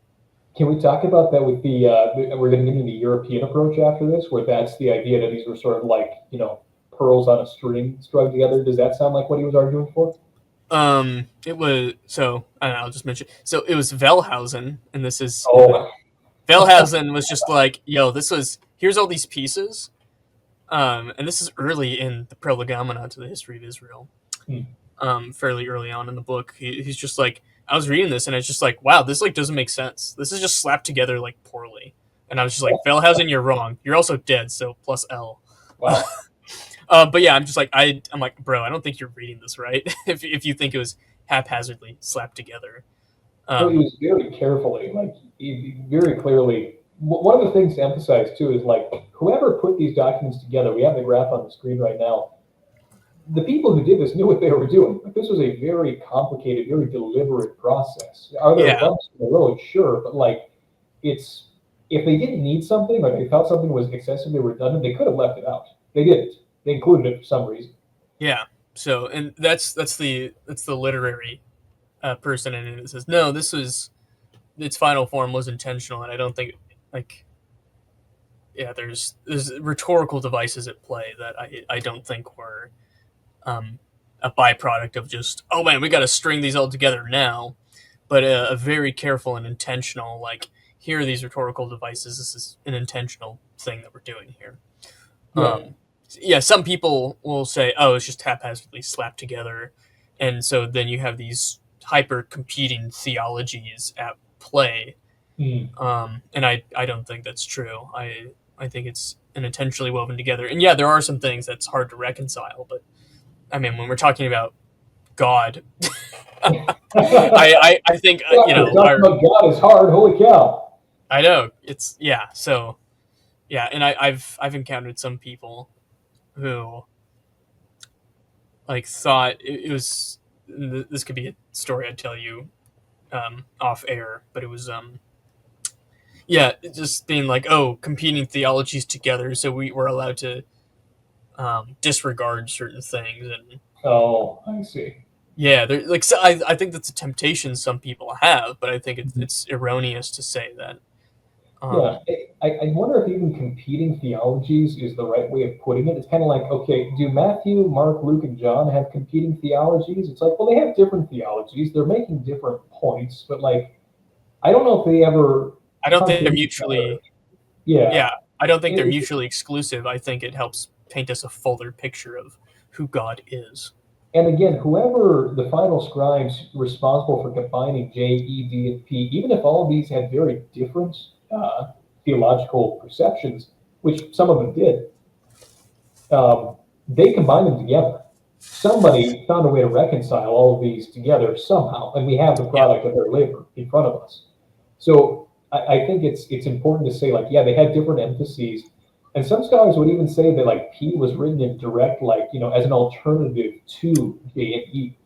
Can we talk about that with we're going to get into the European approach after this, where that's the idea that these were sort of like, pearls on a string strung together? Does that sound like what he was arguing for? It was so I don't know, I'll just mention. So it was Wellhausen, and this is Oh, Wellhausen was just like, yo, here's all these pieces, and this is early in the Prolegomena to the history of Israel, Hmm. Fairly early on in the book. He's just like, I was reading this, and it's just like, wow, this like doesn't make sense. This is just slapped together like poorly, and I was just like, Wellhausen, you're wrong. You're also dead, so plus L. wow. But yeah, I'm just like I'm like, bro, I don't think you're reading this right. if you think it was haphazardly slapped together. So he was very carefully, like very clearly. One of the things to emphasize too is like whoever put these documents together. We have the graph on the screen right now. The people who did this knew what they were doing. Like, this was a very complicated, very deliberate process. Are there Yeah. bumps in the road? Sure, but like it's if they didn't need something or they thought something was excessively redundant, they could have left it out. They didn't. They included it for some reason. Yeah. So, and that's the literary person in it that says no, its final form was intentional, and I don't think like there's rhetorical devices at play that I don't think were a byproduct of just, oh man, we got to string these all together now, but a very careful and intentional, like, here are these rhetorical devices. This is an intentional thing that we're doing here. Some people will say, oh, it's just haphazardly slapped together, and so then you have these hyper competing theologies at play. And I don't think that's true. I think it's an intentionally woven together. And yeah, there are some things that's hard to reconcile, but I mean, when we're talking about God, I think talking about God is hard. Holy cow! I know it's So and I've encountered some people who like thought it was. This could be a story I'd tell you off air, but it was just being like, oh, competing theologies together, so we were allowed to disregard certain things. And oh, I see. Yeah, like, so I think that's a temptation some people have, but I think it's erroneous to say that. I wonder if even competing theologies is the right way of putting it. It's kind of like, okay, do Matthew, Mark, Luke, and John have competing theologies? It's like, well, they have different theologies. They're making different points, but like, I don't know if they ever. I don't think they're mutually. Yeah. I don't think they're mutually exclusive. I think it helps paint us a fuller picture of who God is. And again, whoever the final scribes responsible for combining J, E, D, and P, even if all of these had very different theological perceptions, which some of them did, they combined them together. Somebody found a way to reconcile all of these together somehow, and we have the product of their labor in front of us. So I think it's important to say, like, yeah, they had different emphases. And some scholars would even say that like P was written in direct, like, as an alternative to J and E.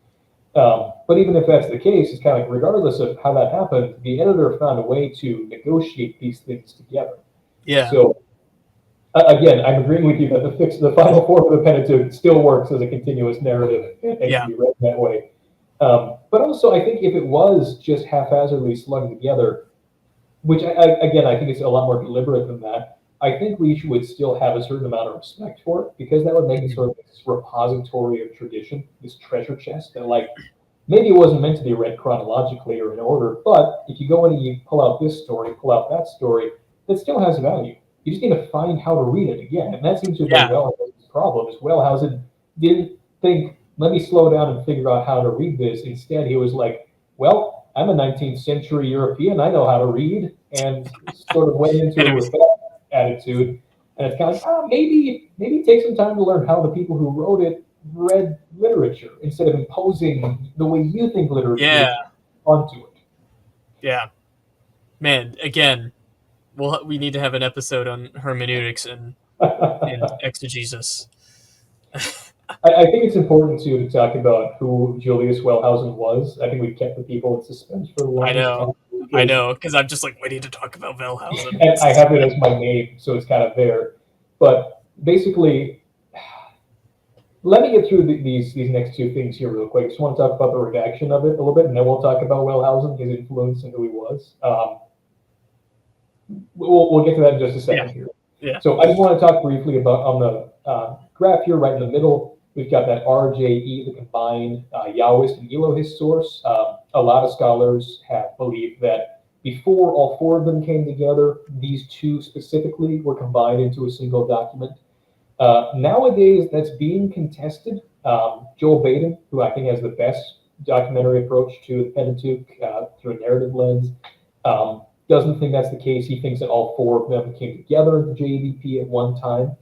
But even if that's the case, it's kind of like regardless of how that happened, the editor found a way to negotiate these things together. Yeah. So again, I'm agreeing with you that the final form of the Pentateuch still works as a continuous narrative and can be read that way. But also, I think if it was just haphazardly slung together, which I think it's a lot more deliberate than that, I think we would still have a certain amount of respect for it, because that would make it sort of this repository of tradition, this treasure chest that, like, maybe it wasn't meant to be read chronologically or in order, but if you go in and you pull out this story, pull out that story, that still has value. You just need to find how to read it again. And that seems to have been Yeah. Wellhausen's problem as Wellhausen didn't think, let me slow down and figure out how to read this. Instead, he was like, well, I'm a 19th century European. I know how to read, and sort of went into And it it was with that attitude. And it's kind of like, maybe take some time to learn how the people who wrote it read literature instead of imposing the way you think literature yeah, onto it. yeah. Man, again, we need to have an episode on hermeneutics and exegesis. I think it's important too to talk about who Julius Wellhausen was. I think we've kept the people in suspense for the I longest know, time. because I'm just like waiting to talk about Wellhausen. And I have it as my name, so it's kind of there. But basically, let me get through these next two things here real quick. I just want to talk about the redaction of it a little bit, and then we'll talk about Wellhausen, his influence, and who he was. We'll get to that in just a second here. Yeah. So I just want to talk briefly about on the graph here, right in the middle, we've got that RJE, the combined Yahwist and Elohist source. A lot of scholars have believed that before all four of them came together, these two specifically were combined into a single document. Nowadays, that's being contested. Joel Baden, who I think has the best documentary approach to the Pentateuch through a narrative lens, doesn't think that's the case. He thinks that all four of them came together in the JEDP at one time.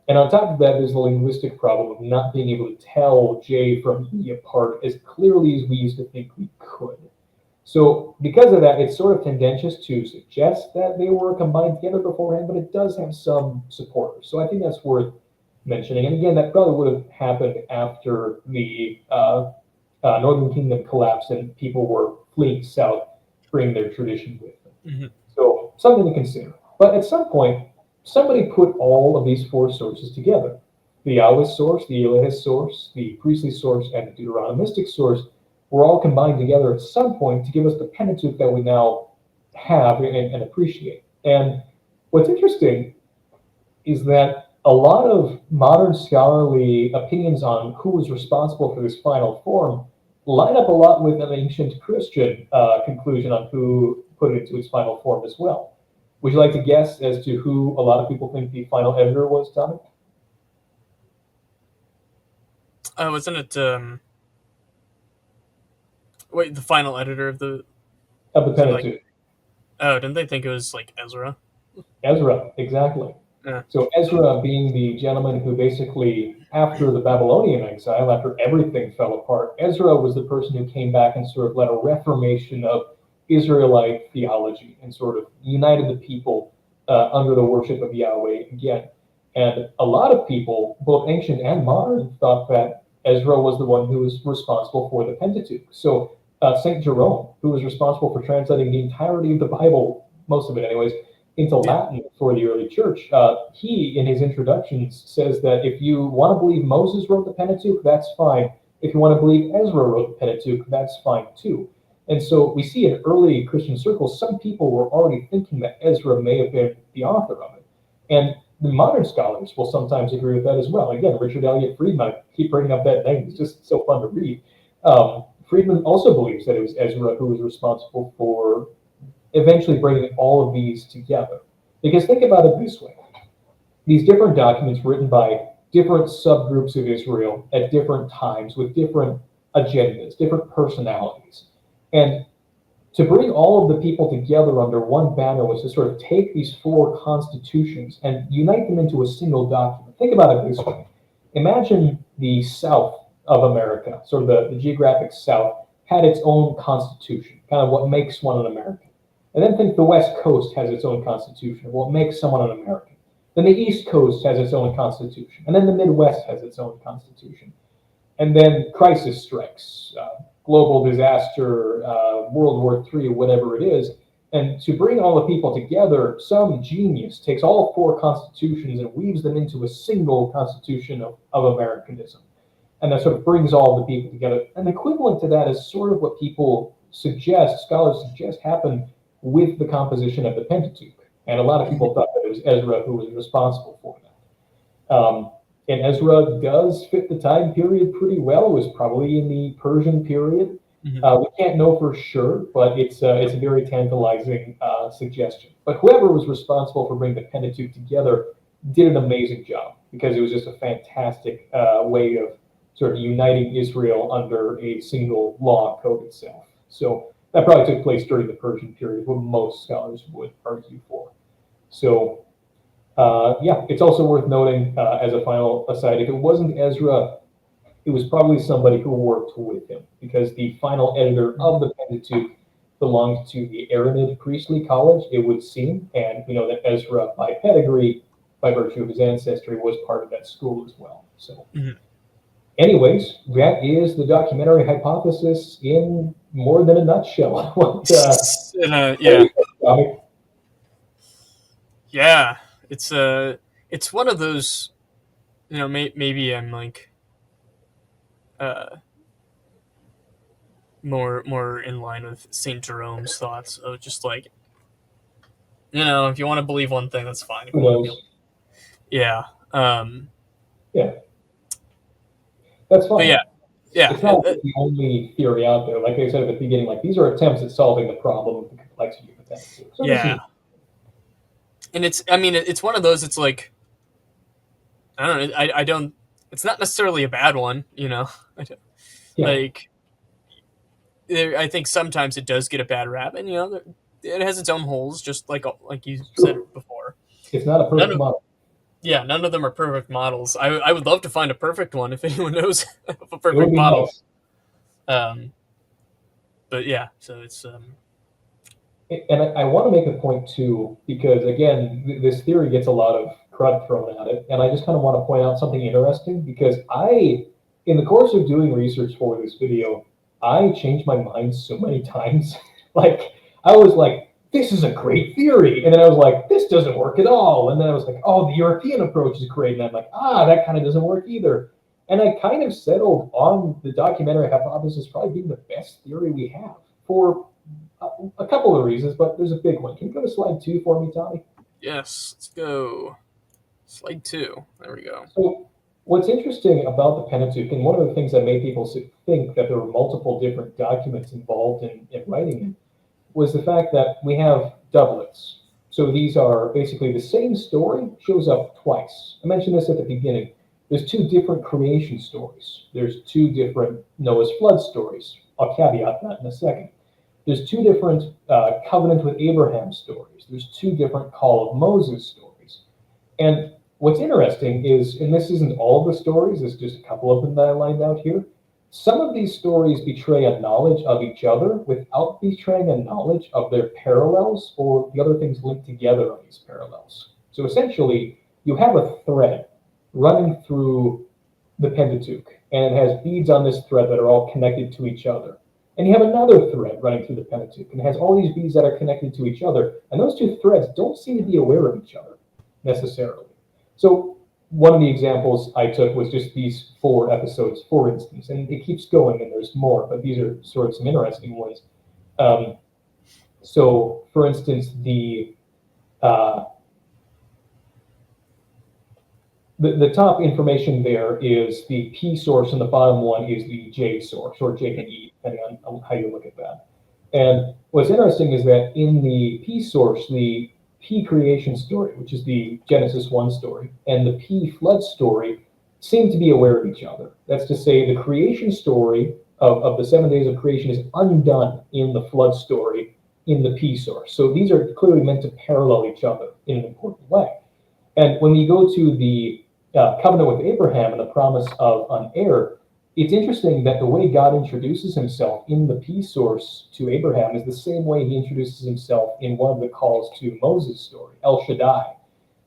And on top of that, there's the linguistic problem of not being able to tell J from E apart as clearly as we used to think we could. So because of that, it's sort of tendentious to suggest that they were combined together beforehand, but it does have some supporters. So I think that's worth mentioning. And again, that probably would have happened after the Northern Kingdom collapsed and people were fleeing south, bringing their tradition with them. Mm-hmm. So something to consider. But at some point, somebody put all of these four sources together. The Yahwist source, the Elohist source, the priestly source, and the Deuteronomistic source were all combined together at some point to give us the Pentateuch that we now have and appreciate. And what's interesting is that a lot of modern scholarly opinions on who was responsible for this final form line up a lot with an ancient Christian conclusion on who put it into its final form as well. Would you like to guess as to who a lot of people think the final editor was, Tommy? Wasn't it? Wait, the final editor of the Pentateuch. didn't they think it was like Ezra? Ezra, exactly. Yeah. So Ezra being the gentleman who basically, after the Babylonian exile, after everything fell apart, Ezra was the person who came back and sort of led a reformation of Israelite theology and sort of united the people under the worship of Yahweh again. And a lot of people, both ancient and modern, thought that Ezra was the one who was responsible for the Pentateuch. So St. Jerome, who was responsible for translating the entirety of the Bible, most of it anyways, into Latin for the early church, he, in his introductions, says that if you want to believe Moses wrote the Pentateuch, that's fine. If you want to believe Ezra wrote the Pentateuch, that's fine too. And so we see in early Christian circles, some people were already thinking that Ezra may have been the author of it. And the modern scholars will sometimes agree with that as well. Again, Richard Elliott Friedman, I keep bringing up that name, it's just so fun to read. Friedman also believes that it was Ezra who was responsible for eventually bringing all of these together. Because think about it this way. These different documents written by different subgroups of Israel at different times with different agendas, different personalities. And to bring all of the people together under one banner was to sort of take these four constitutions and unite them into a single document. Think about it this way. Imagine the South of America, sort of the geographic South, had its own constitution, kind of what makes one an American. And then think the West Coast has its own constitution, what makes someone an American. Then the East Coast has its own constitution. And then the Midwest has its own constitution. And then crisis strikes, global disaster, World War III, whatever it is. And to bring all the people together, some genius takes all four constitutions and weaves them into a single constitution of Americanism. And that sort of brings all the people together. And equivalent to that is sort of what people suggest, scholars suggest, happened with the composition of the Pentateuch. And a lot of people thought that it was Ezra who was responsible for that. And Ezra does fit the time period pretty well. It was probably in the Persian period. We can't know for sure, but it's a very tantalizing suggestion. But whoever was responsible for bringing the Pentateuch together did an amazing job, because it was just a fantastic way of sort of uniting Israel under a single law code itself. So that probably took place during the Persian period, what most scholars would argue for. So yeah, it's also worth noting, as a final aside, if it wasn't Ezra, it was probably somebody who worked with him, because the final editor of the Pentateuch belonged to the Aramid priestly college, it would seem, and we know that Ezra, by pedigree, by virtue of his ancestry, was part of that school as well. So, anyways, that is the documentary hypothesis in more than a nutshell. Yeah, it's one of those, maybe I'm like more in line with Saint Jerome's thoughts of just like, if you want to believe one thing, that's fine. If you want to yeah, yeah, that's fine. But yeah, it's not the only theory out there. Like I said at the beginning, like these are attempts at solving the problem of the complexity of the Pentateuch. So and it's one of those. It's like, I don't know. I don't. It's not necessarily a bad one, Like, I think sometimes it does get a bad rap, and it has its own holes, just like you said before. It's not a perfect model. Yeah, none of them are perfect models. I would love to find a perfect one if anyone knows of a perfect model. Nice. But yeah, so it's. And I want to make a point too, because again, this theory gets a lot of crud thrown at it, and I just kind of want to point out something interesting, because in the course of doing research for this video, I changed my mind so many times. Like, I was like, this is a great theory. And then I was like, this doesn't work at all. And then I was like, oh, the European approach is great. And I'm like, that kind of doesn't work either. And I kind of settled on the documentary hypothesis probably being the best theory we have for a couple of reasons, but there's a big one. Can you go to slide 2 for me, Tommy? Yes, let's go. Slide 2. There we go. So what's interesting about the Pentateuch, and one of the things that made people think that there were multiple different documents involved in writing it, was the fact that we have doublets. So these are basically the same story shows up twice. I mentioned this at the beginning. There's 2 different creation stories. There's 2 different Noah's flood stories. I'll caveat that in a second. There's 2 different covenant with Abraham stories. There's 2 different call of Moses stories. And what's interesting is, and this isn't all of the stories, there's just a couple of them that I lined out here. Some of these stories betray a knowledge of each other without betraying a knowledge of their parallels or the other things linked together on these parallels. So essentially, you have a thread running through the Pentateuch, and it has beads on this thread that are all connected to each other. And you have another thread running through the Pentateuch, and it has all these beads that are connected to each other, and those 2 threads don't seem to be aware of each other necessarily. So one of the examples I took was just these 4 episodes, for instance, and it keeps going, and there's more, but these are sort of some interesting ones. So, for instance, the top information there is the P source, and the bottom one is the J source, or J and E, depending on how you look at that. And what's interesting is that in the P source, the P creation story, which is the Genesis 1 story, and the P flood story seem to be aware of each other. That's to say, the creation story of the 7 days of creation is undone in the flood story in the P source. So these are clearly meant to parallel each other in an important way. And when you go to the covenant with Abraham and the promise of an heir, it's interesting that the way God introduces himself in the P source to Abraham is the same way he introduces himself in one of the calls to Moses' story, El Shaddai.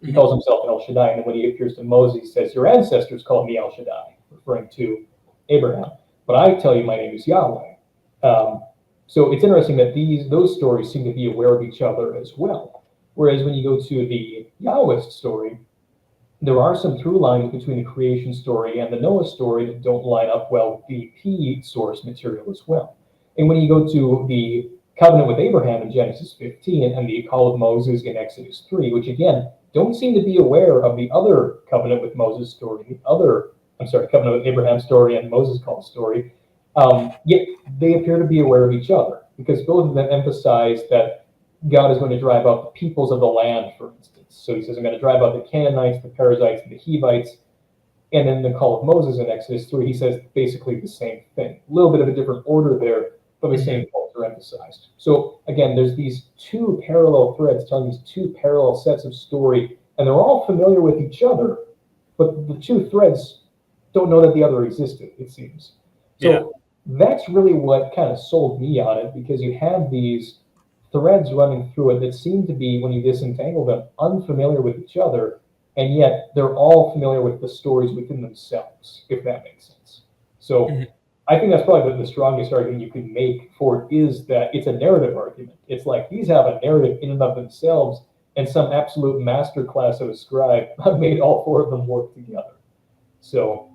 He calls himself El Shaddai, and then when he appears to Moses, he says, your ancestors called me El Shaddai, referring to Abraham. But I tell you, my name is Yahweh. So it's interesting that those stories seem to be aware of each other as well. Whereas when you go to the Yahwist story, there are some through lines between the creation story and the Noah story that don't line up well with the P source material as well. And when you go to the covenant with Abraham in Genesis 15 and the call of Moses in Exodus 3, which again don't seem to be aware of the other covenant with Moses story, covenant with Abraham story and Moses called story. Yet they appear to be aware of each other because both of them emphasize that God is going to drive out the peoples of the land, for instance. So he says, I'm going to drive out the Canaanites, the Perizzites, and the Hivites. And then the call of Moses in Exodus 3, he says basically the same thing. A little bit of a different order there, but the same points are emphasized. So again, there's these two parallel threads telling these two parallel sets of story, and they're all familiar with each other, but the two threads don't know that the other existed, it seems. So that's really what kind of sold me on it, because you have these threads running through it that seem to be, when you disentangle them, unfamiliar with each other, and yet they're all familiar with the stories within themselves, if that makes sense. So I think that's probably the strongest argument you can make for it, is that it's a narrative argument. It's like these have a narrative in and of themselves, and some absolute masterclass of a scribe made all four of them work together. So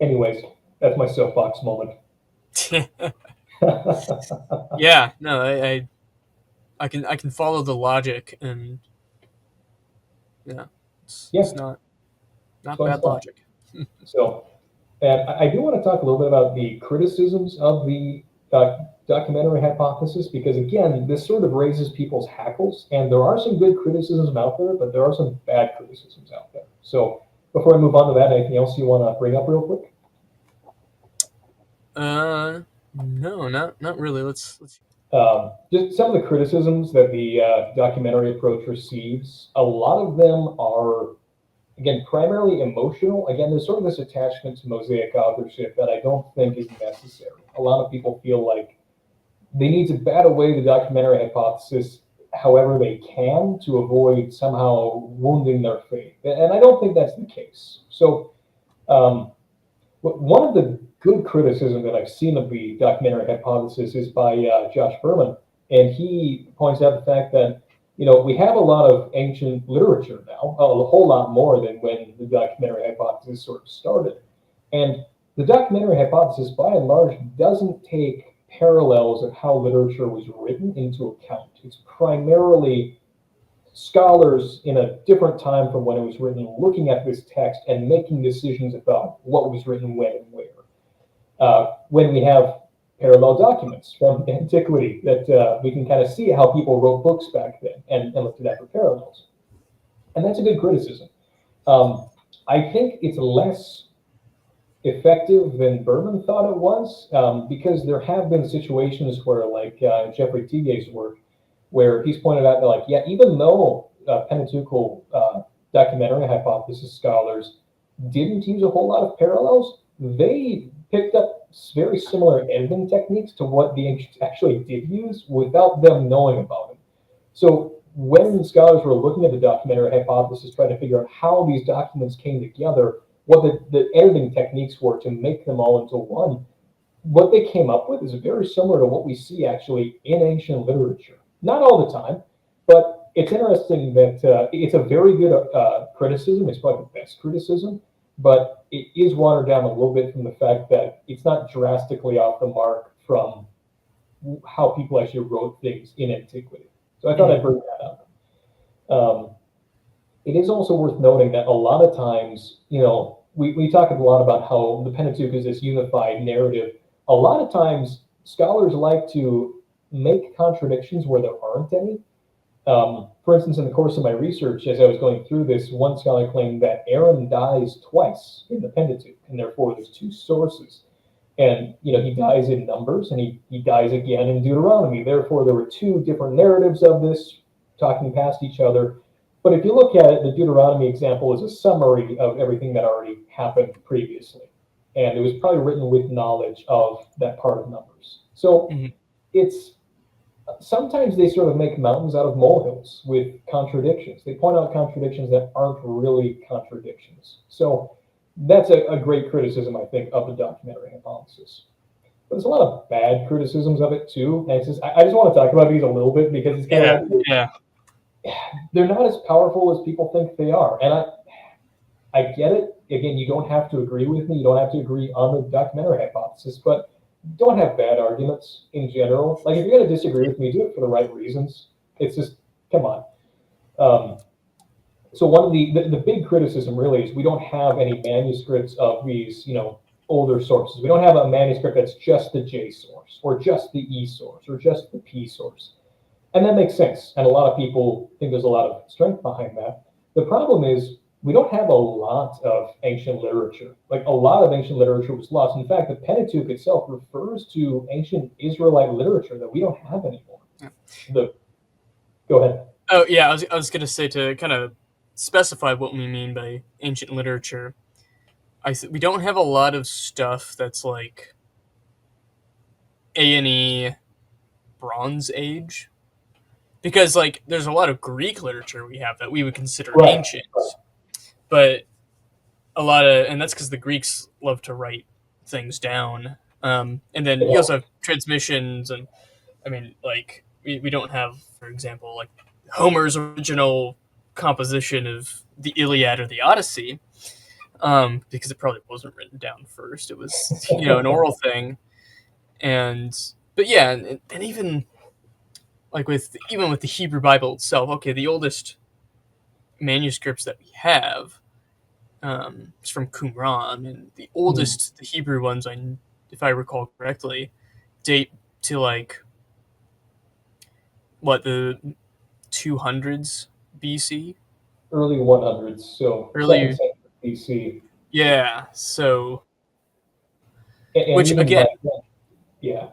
anyways, that's my soapbox moment. Yeah, no, I can follow the logic, and it's not bad logic. So, and I do want to talk a little bit about the criticisms of the documentary hypothesis, because again, this sort of raises people's hackles, and there are some good criticisms out there, but there are some bad criticisms out there. So before I move on to that, anything else you want to bring up real quick? No, not really. Let's. Just some of the criticisms that the documentary approach receives. A lot of them are, again, primarily emotional. Again, there's sort of this attachment to Mosaic authorship that I don't think is necessary. A lot of people feel like they need to bat away the documentary hypothesis however they can to avoid somehow wounding their faith. And I don't think that's the case. So one of the good criticism that I've seen of the documentary hypothesis is by Josh Berman. And he points out the fact that, we have a lot of ancient literature now, a whole lot more than when the documentary hypothesis sort of started. And the documentary hypothesis, by and large, doesn't take parallels of how literature was written into account. It's primarily scholars in a different time from when it was written looking at this text and making decisions about what was written when and where. When we have parallel documents from antiquity that we can kind of see how people wrote books back then and look to that for parallels. And that's a good criticism. I think it's less effective than Berman thought it was, because there have been situations where, like Jeffrey Teague's work, where he's pointed out that, like, yeah, even though Pentateuchal documentary hypothesis scholars didn't use a whole lot of parallels, they picked up very similar editing techniques to what the ancients actually did use without them knowing about it. So when scholars were looking at the documentary hypothesis, trying to figure out how these documents came together, what the editing techniques were to make them all into one, what they came up with is very similar to what we see actually in ancient literature. Not all the time, but it's interesting that it's a very good criticism. It's probably the best criticism, but it is watered down a little bit from the fact that it's not drastically off the mark from how people actually wrote things in antiquity. So I thought I'd bring that up. It is also worth noting that a lot of times, we talk a lot about how the Pentateuch is this unified narrative. A lot of times, scholars like to make contradictions where there aren't any. For instance, in the course of my research, as I was going through this, one scholar claimed that Aaron dies twice in the Pentateuch, and therefore there's two sources. And, he dies in Numbers, and he dies again in Deuteronomy. Therefore, there were two different narratives of this talking past each other. But if you look at it, the Deuteronomy example is a summary of everything that already happened previously. And it was probably written with knowledge of that part of Numbers. So it's sometimes they sort of make mountains out of molehills with contradictions. They point out contradictions that aren't really contradictions. So that's a great criticism, I think, of the documentary hypothesis. But there's a lot of bad criticisms of it too. And I just want to talk about these a little bit because it's kind of they're not as powerful as people think they are. And I get it. Again, you don't have to agree with me. You don't have to agree on the documentary hypothesis, but don't have bad arguments in general. Like, if you're going to disagree with me, do it for the right reasons. It's just, come on. So one of the big criticism really is we don't have any manuscripts of these, older sources. We don't have a manuscript that's just the J source or just the E source or just the P source. And that makes sense. And a lot of people think there's a lot of strength behind that. The problem is we don't have a lot of ancient literature. Like a lot of ancient literature was lost. In fact, the Pentateuch itself refers to ancient Israelite literature that we don't have anymore. Go ahead. Oh yeah, I was gonna say, to kind of specify what we mean by ancient literature. We don't have a lot of stuff that's like A&E Bronze Age, because like there's a lot of Greek literature we have that we would consider Right. ancient, but a lot of, and that's because the Greeks love to write things down. And then you also have transmissions, and I mean, like we don't have, for example, like Homer's original composition of the Iliad or the Odyssey, because it probably wasn't written down first. It was, an oral thing, and but yeah, and even like with the Hebrew Bible itself. Okay, the oldest manuscripts that we have is from Qumran, and the oldest, the Hebrew ones, if I recall correctly, date to like the 200s BC, Early 100s, so second early. century BC. Yeah, so And which even again, by then, yeah.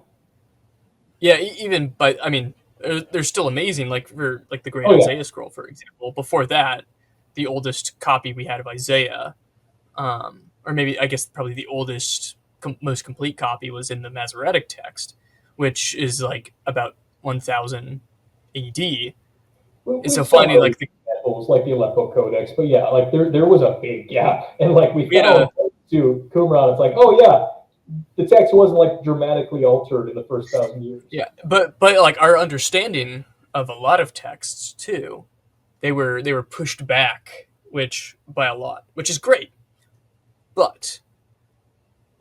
yeah, even, but I mean, they're still amazing. Like for like the Great Oh, yeah. Isaiah Scroll, for example. Before that, the oldest copy we had of Isaiah, or maybe I guess probably the oldest, most complete copy was in the Masoretic text, which is like about 1000 AD. And We so saw finding early like examples like the Aleppo Codex, but yeah, like there was a big gap. And like we we had found a to Qumran, it's like, oh yeah, the text wasn't like dramatically altered in the first 1,000 years. yeah, but like our understanding of a lot of texts too, they were pushed back, which by a lot, which is great, but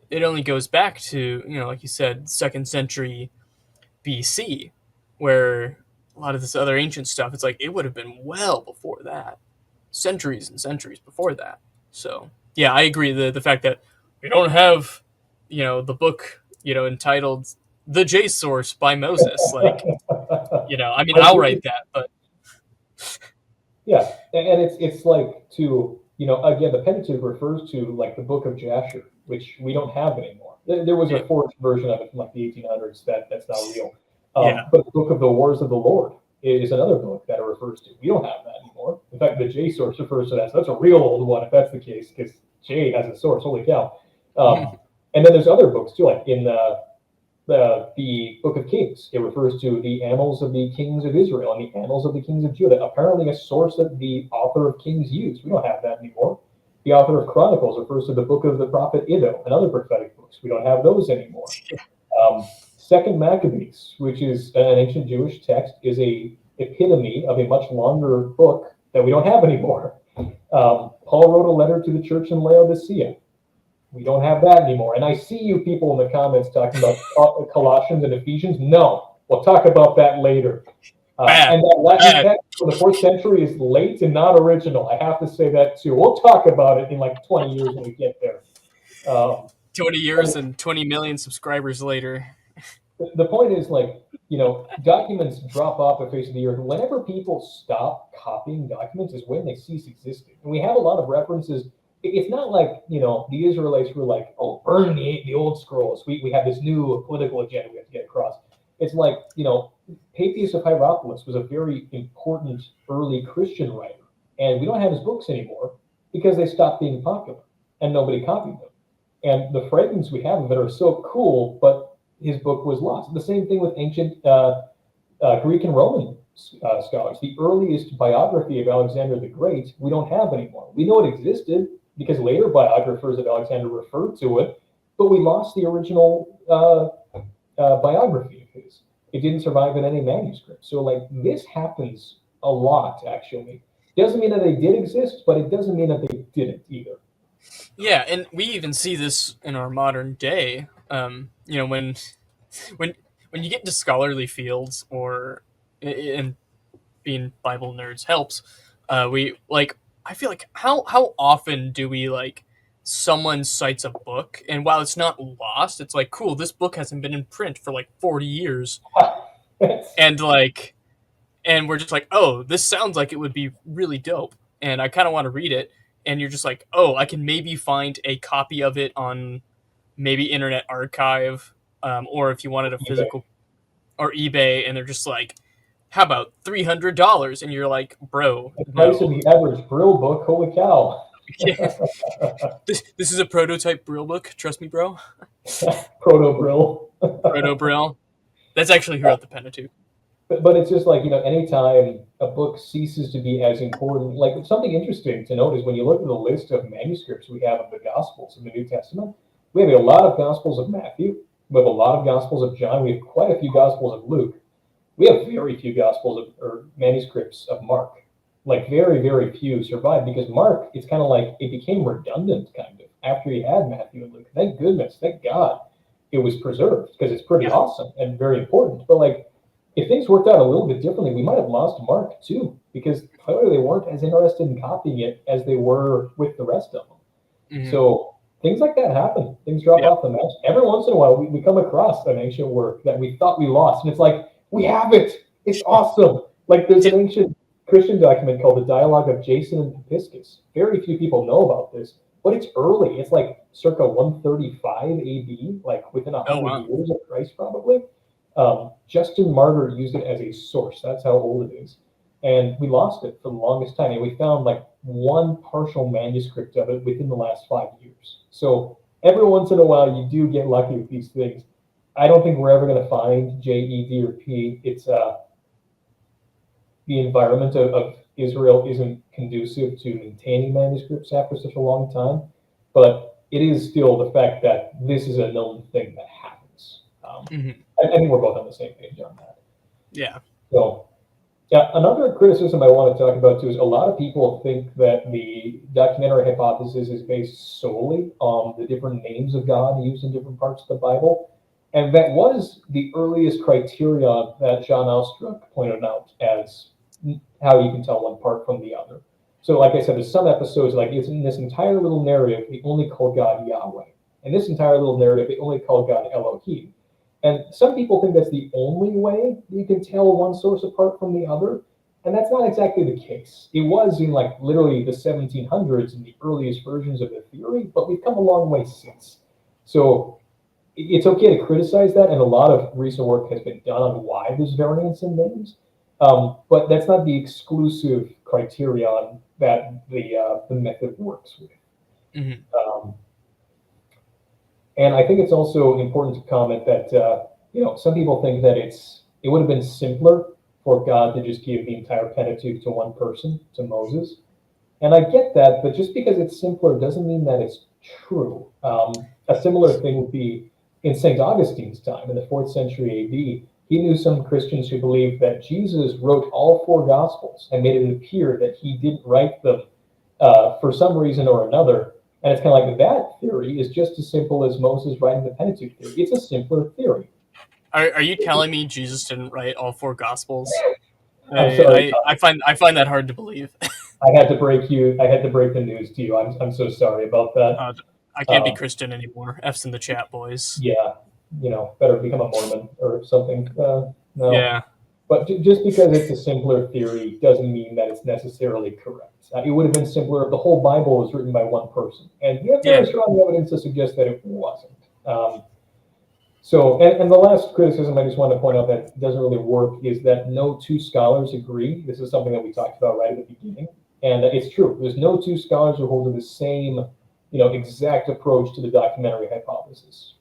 it only goes back to, like you said, second century BC, where a lot of this other ancient stuff, it's like it would have been well before that, centuries and centuries before that. So yeah, I agree. The fact that we don't have, the book, entitled "The J Source" by Moses, like, I mean, I I'll agree. write that, but Yeah, and it's like again, the Pentateuch refers to like the Book of Jasher, which we don't have anymore. There was yeah, a forged version of it from like the 1800s that's not real. yeah, But the Book of the Wars of the Lord is another book that it refers to. We don't have that anymore. In fact, the J source refers to that. So that's a real old one if that's the case, because J has a source. Holy cow! And then there's other books too, like in the Book of Kings. It refers to the annals of the kings of Israel and the annals of the kings of Judah, apparently a source that the author of Kings used. We don't have that anymore. The author of Chronicles refers to the book of the prophet Iddo and other prophetic books. We don't have those anymore. Second Maccabees, which is an ancient Jewish text, is a epitome of a much longer book that we don't have anymore. Paul wrote a letter to the church in Laodicea. We don't have that anymore. And I see you people in the comments talking about Colossians and Ephesians. No, we'll talk about that later. bad, And that Latin bad. text from the fourth century is late and not original. I have to say that too. We'll talk about it in like 20 years when we get there. 20 years and 20 million subscribers later. The point is, like, documents drop off the face of the earth. Whenever people stop copying documents is when they cease existing. And we have a lot of references. It's not like, the Israelites were like, oh, burn the old scrolls. We have this new political agenda we have to get across. It's like, Papias of Hierapolis was a very important early Christian writer. And we don't have his books anymore because they stopped being popular and nobody copied them. And the fragments we have of it are so cool, but his book was lost. The same thing with ancient Greek and Roman scholars. The earliest biography of Alexander the Great we don't have anymore. We know it existed because later biographers of Alexander referred to it, but we lost the original biography of his. It didn't survive in any manuscript. So like this happens a lot, actually. Doesn't mean that they did exist, but it doesn't mean that they didn't either. Yeah, and we even see this in our modern day. When when you get into scholarly fields, or and being Bible nerds helps. We like I feel like how often do we like someone cites a book and while it's not lost, it's like cool, this book hasn't been in print for like 40 years and like and we're just like, oh, this sounds like it would be really dope, and I kind of want to read it. And you're just like, oh, I can maybe find a copy of it on maybe Internet Archive, or if you wanted a eBay. physical or eBay, and they're just like, how about $300? And you're like, bro, The price of no. the average Brill book, holy cow. Yeah, this is a prototype Brill book. Trust me, bro. Proto Brill. Proto Brill. That's actually who wrote the Pentateuch. But it's just like, anytime a book ceases to be as important, like something interesting to note is when you look at the list of manuscripts we have of the Gospels in the New Testament, we have a lot of Gospels of Matthew, we have a lot of Gospels of John, we have quite a few Gospels of Luke. We have very few Gospels or manuscripts of Mark. Like very, very few survived because Mark, it's kind of like it became redundant kind of after you had Matthew and Luke. Thank goodness, thank God it was preserved because it's pretty Yeah. awesome and very important. But like, if things worked out a little bit differently, we might have lost Mark too, because clearly they weren't as interested in copying it as they were with the rest of them. Mhm. So things like that happen. Things drop Yep. off the map. Every once in a while, we come across an ancient work that we thought we lost, and it's like, we have it. It's awesome. Like there's an ancient Christian document called the Dialogue of Jason and Papiscus. Very few people know about this, but it's early. It's like circa 135 AD, like within Oh 100 wow. years of Christ, probably. Justin Martyr used it as a source. That's how old it is. And we lost it for the longest time. And we found like one partial manuscript of it within the last 5 years. So every once in a while, you do get lucky with these things. I don't think we're ever going to find J, E, D, or P. It's the environment of Israel isn't conducive to maintaining manuscripts after such a long time. But it is still the fact that this is a known thing that happens. Mhm. I think we're both on the same page on that. Yeah. So, yeah, another criticism I want to talk about too is a lot of people think that the documentary hypothesis is based solely on the different names of God used in different parts of the Bible. And that was the earliest criteria that John Ostruck pointed out as how you can tell one part from the other. So, like I said, there's some episodes, like it's in this entire little narrative, they only call God Yahweh. In this entire little narrative, they only call God Elohim. And some people think that's the only way you can tell one source apart from the other. And that's not exactly the case. It was in like literally the 1700s in the earliest versions of the theory, but we've come a long way since. So it's okay to criticize that, and a lot of recent work has been done on why there's variance in names. But that's not the exclusive criterion that the method works with. Mhm. Um, and I think it's also important to comment that some people think that it would have been simpler for God to just give the entire Pentateuch to one person, to Moses. And I get that, but just because it's simpler doesn't mean that it's true. A similar thing would be in St. Augustine's time, in the 4th century AD. He knew some Christians who believed that Jesus wrote all 4 Gospels and made it appear that he didn't write them for some reason or another. And it's kind of like that theory is just as simple as Moses writing the Pentateuch theory. It's a simpler theory. Are you telling me Jesus didn't write all 4 Gospels? I'm sorry. I find that hard to believe. I had to break you. I had to break the news to you. I'm so sorry about that. Uh, I can't be Christian anymore. F's in the chat, boys. Yeah, better become a Mormon or something. No, Yeah. but just because it's a simpler theory doesn't mean that it's necessarily correct. It would have been simpler if the whole Bible was written by one person, and we have very Yeah. strong evidence to suggest that it wasn't. And the last criticism I just want to point out that doesn't really work is that no 2 scholars agree. This is something that we talked about right at the beginning, and it's true. There's no 2 scholars who hold to the same, exact approach to the documentary hypothesis.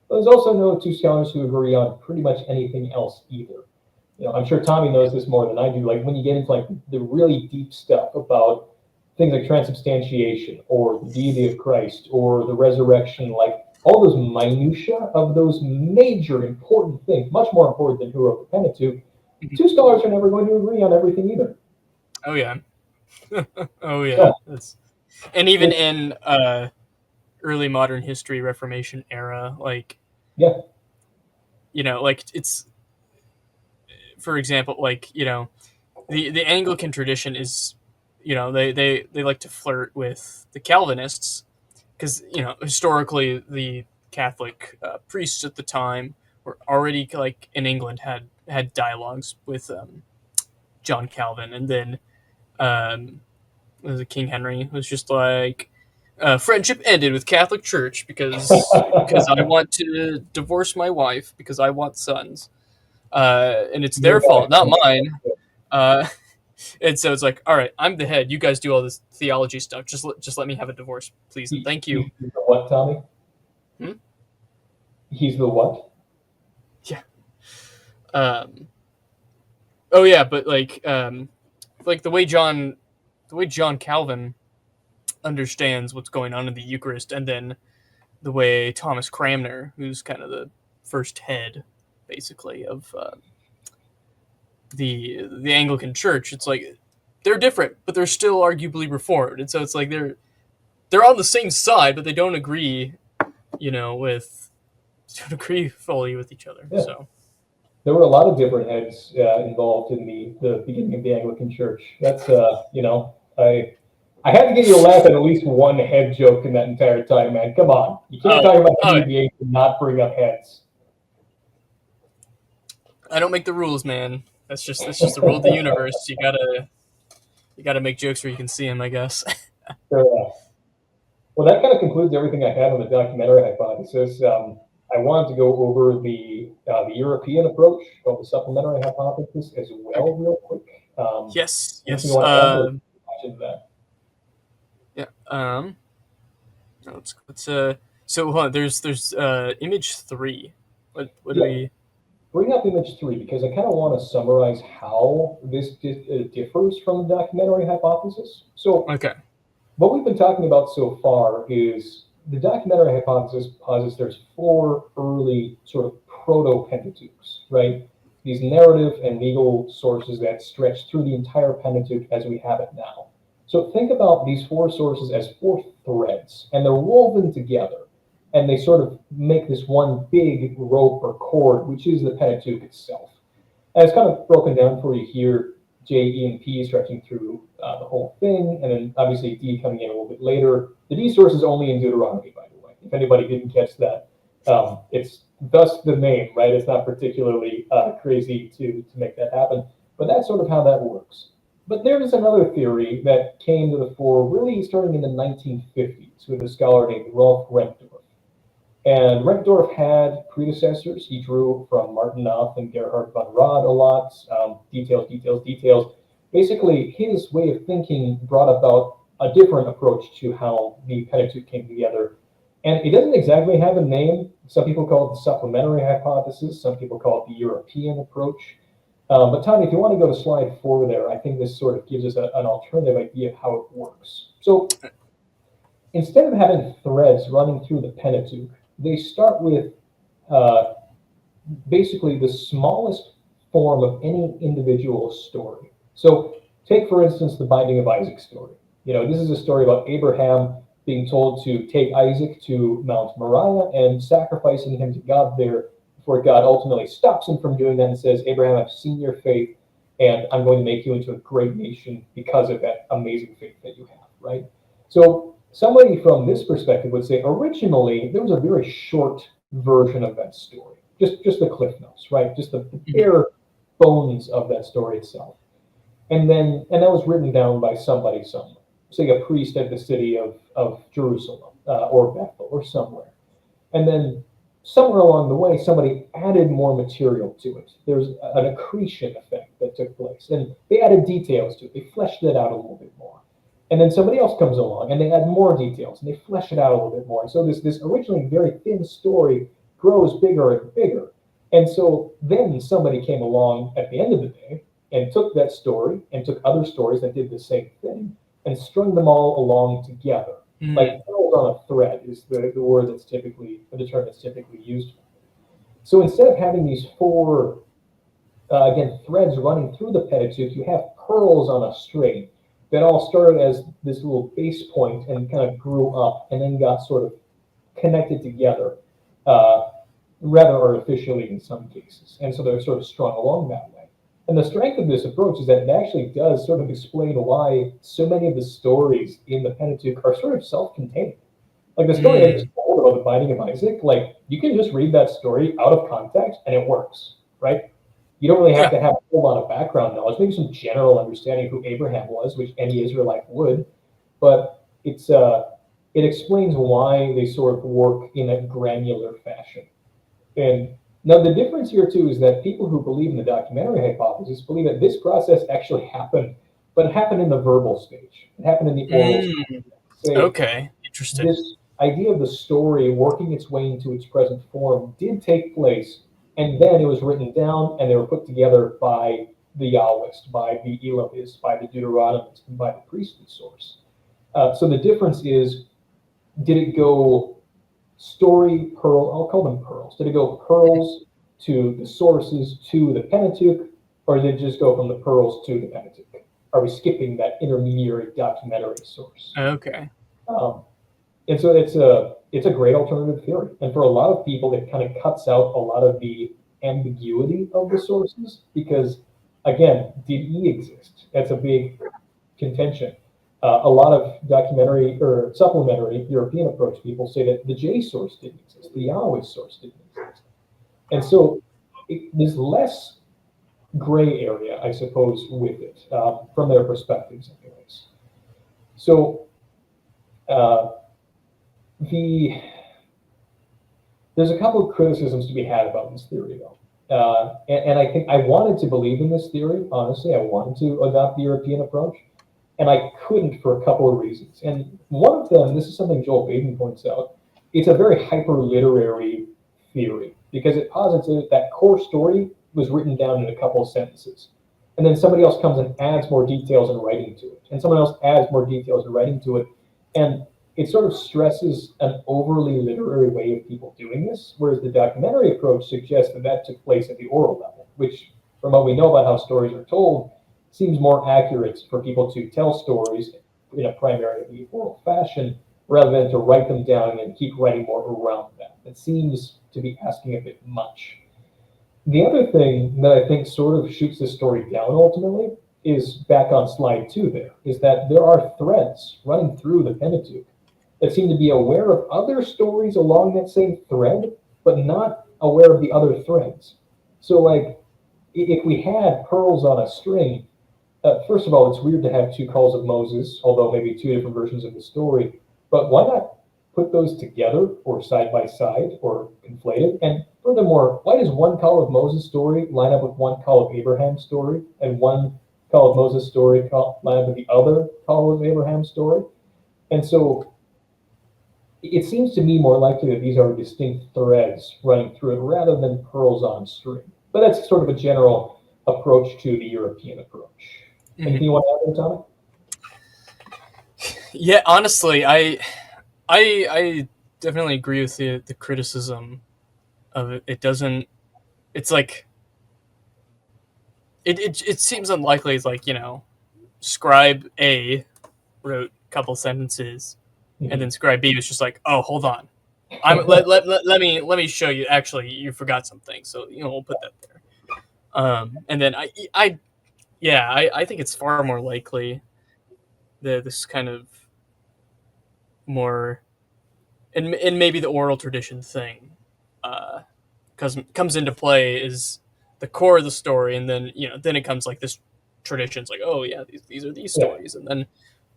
But there's also no 2 scholars who agree on pretty much anything else either. I'm sure Tommy knows this more than I do. Like when you get into like the really deep stuff about things like transubstantiation or the deity of Christ or the resurrection, like all those minutia of those major important things, much more important than who wrote the Pentateuch, 2 scholars are never going to agree on everything either. Oh yeah. Oh yeah. So, And even in early modern history, Reformation era, like yeah, like it's, for example, like the Anglican tradition is they like to flirt with the Calvinists because historically the Catholic priests at the time were already like in England had dialogues with John Calvin, and then was it King Henry was just like friendship ended with Catholic Church because I want to divorce my wife because I want sons, and it's their fault, not mine. Uh, and so it's like, all right, I'm the head. You guys do all this theology stuff. Just let me have a divorce, please, and thank you. He's the what, Tommy? Hmm? He's the what? Yeah. Oh yeah, but like the way John Calvin understands what's going on in the Eucharist, and then the way Thomas Cranmer, who's kind of the first head, basically of the Anglican Church, it's like they're different, but they're still arguably reformed, and so it's like they're on the same side, but they don't agree, with don't agree fully with each other. Yeah. So There were a lot of different heads involved in the beginning of the Anglican Church. That's I had to get you to laugh at least one head joke in that entire time, man. Come on, you can't talk about Henry VIII and not bring up heads. I don't make the rules, man. That's just the rule of the universe. You gotta make jokes where you can see them, I guess. Fair enough. Well, that kind of concludes everything I had on the documentary hypothesis. I wanted to go over the European approach called the supplementary hypothesis as well, real quick. Yes. Anything you want to add to that? Yeah. Let's so hold on, there's image 3. What do we bring up image 3 because I kind of want to summarize how this differs from the documentary hypothesis. So okay. What we've been talking about so far is the documentary hypothesis posits there's 4 early sort of proto-Pentateuchs, right? These narrative and legal sources that stretch through the entire Pentateuch as we have it now. So think about these 4 sources as 4 threads, and they're woven together, and they sort of make this one big rope or cord, which is the Pentateuch itself. And it's kind of broken down for you here. J, E, and P stretching through the whole thing, and then obviously D coming in a little bit later. The D source is only in Deuteronomy, by the way. If anybody didn't catch that, it's thus the name, right? It's not particularly crazy to make that happen, but that's sort of how that works. But there's another theory that came to the fore really starting in the 1950s with a scholar named Rolf Remsdorf. And Remsdorf had predecessors. He drew from Martin Nath and Gerhard von Rad a lot. Details. Basically, his way of thinking brought about a different approach to how the Pentateuch came together. And it doesn't exactly have a name. Some people call it the supplementary hypothesis. Some people call it the European approach. But Tommy, if you want to go to slide 4 there, I think this sort of gives us an alternative idea of how it works. So instead of having threads running through the Pentateuch, they start with basically the smallest form of any individual story. So take, for instance, the Binding of Isaac story. This is a story about Abraham being told to take Isaac to Mount Moriah and sacrificing him to God there before God ultimately stops him from doing that and says, Abraham, I've seen your faith, and I'm going to make you into a great nation because of that amazing faith that you have, right? So somebody from this perspective would say, originally, there was a very short version of that story, just the cliff notes, right? Just the bare bones of that story itself. And that was written down by somebody somewhere, say a priest at the city of Jerusalem or Bethel or somewhere. And then somewhere along the way, somebody added more material to it. There's an accretion effect that took place, and they added details to it. They fleshed it out a little bit more. And then somebody else comes along and they add more details and they flesh it out a little bit more. And so this originally very thin story grows bigger and bigger. And so then somebody came along at the end of the day and took that story and took other stories that did the same thing and strung them all along together. Like held on a thread is the word that's typically, the term that's typically used. So instead of having these 4, again, threads running through the Pentateuch, you have pearls on a string that all started as this little base point and kind of grew up and then got sort of connected together, rather artificially in some cases. And so they're sort of strung along that way. And the strength of this approach is that it actually does sort of explain why so many of the stories in the Pentateuch are sort of self-contained. Like the story I just Mm. told about the binding of Isaac, like you can just read that story out of context and it works, right? You don't really have Yeah. to have a whole lot of background knowledge, maybe some general understanding of who Abraham was, which any Israelite would, but it explains why they sort of work in a granular fashion. And now the difference here too is that people who believe in the documentary hypothesis believe that this process actually happened, but it happened in the verbal stage. It happened in the oral stage. Mm. Say Okay. Interesting. this idea of the story working its way into its present form did take place, and then it was written down and they were put together by the Yahwist, by the Elohist, by the Deuteronomist, and by the priestly source. So the difference is, did it go story pearl? I'll call them pearls. Did it go pearls to the sources to the Pentateuch, or did it just go from the pearls to the Pentateuch? Are we skipping that intermediary documentary source? Okay. Um, and so it's a great alternative theory. And for a lot of people, it kind of cuts out a lot of the ambiguity of the sources because, again, did E exist? That's a big contention. A lot of documentary or supplementary European approach people say that the J source didn't exist, the Yahweh source didn't exist. And so there's less gray area, I suppose, with it from their perspectives, anyways. So uh, the there's a couple of criticisms to be had about this theory, though. And I think I wanted to believe in this theory, honestly. I wanted to adopt the European approach, and I couldn't for a couple of reasons. And one of them, this is something Joel Baden points out, it's a very hyper-literary theory because it posits that that core story was written down in a couple of sentences. And then somebody else comes and adds more details in writing to it. And someone else adds more details in writing to it. And it sort of stresses an overly literary way of people doing this, whereas the documentary approach suggests that that took place at the oral level, which, from what we know about how stories are told, seems more accurate for people to tell stories in a primarily oral fashion rather than to write them down and keep writing more around that. It seems to be asking a bit much. The other thing that I think sort of shoots the story down ultimately is back on slide 2 there, is that there are threads running through the Pentateuch that seem to be aware of other stories along that same thread, but not aware of the other threads. So, like, if we had pearls on a string, first of all, it's weird to have two calls of Moses, although maybe two different versions of the story. But why not put those together or side by side or conflated? And furthermore, why does one call of Moses story line up with one call of Abraham's story and one call of Moses story line up with the other call of Abraham's story? And so it seems to me more likely that these are distinct threads running through it rather than pearls on string. But that's sort of a general approach to the European approach. Anything you want to add there, Tommy? Yeah, honestly, I definitely agree with the criticism of it. It doesn't. It's like it seems unlikely. It's like, Scribe A wrote a couple sentences, and then Scribe B was just like, "Oh, hold on, let me show you. Actually, you forgot something, so we'll put that there." And then I think it's far more likely that this kind of more and maybe the oral tradition thing comes into play is the core of the story, and then then it comes like this traditions like, oh yeah, these are these Yeah. stories, and then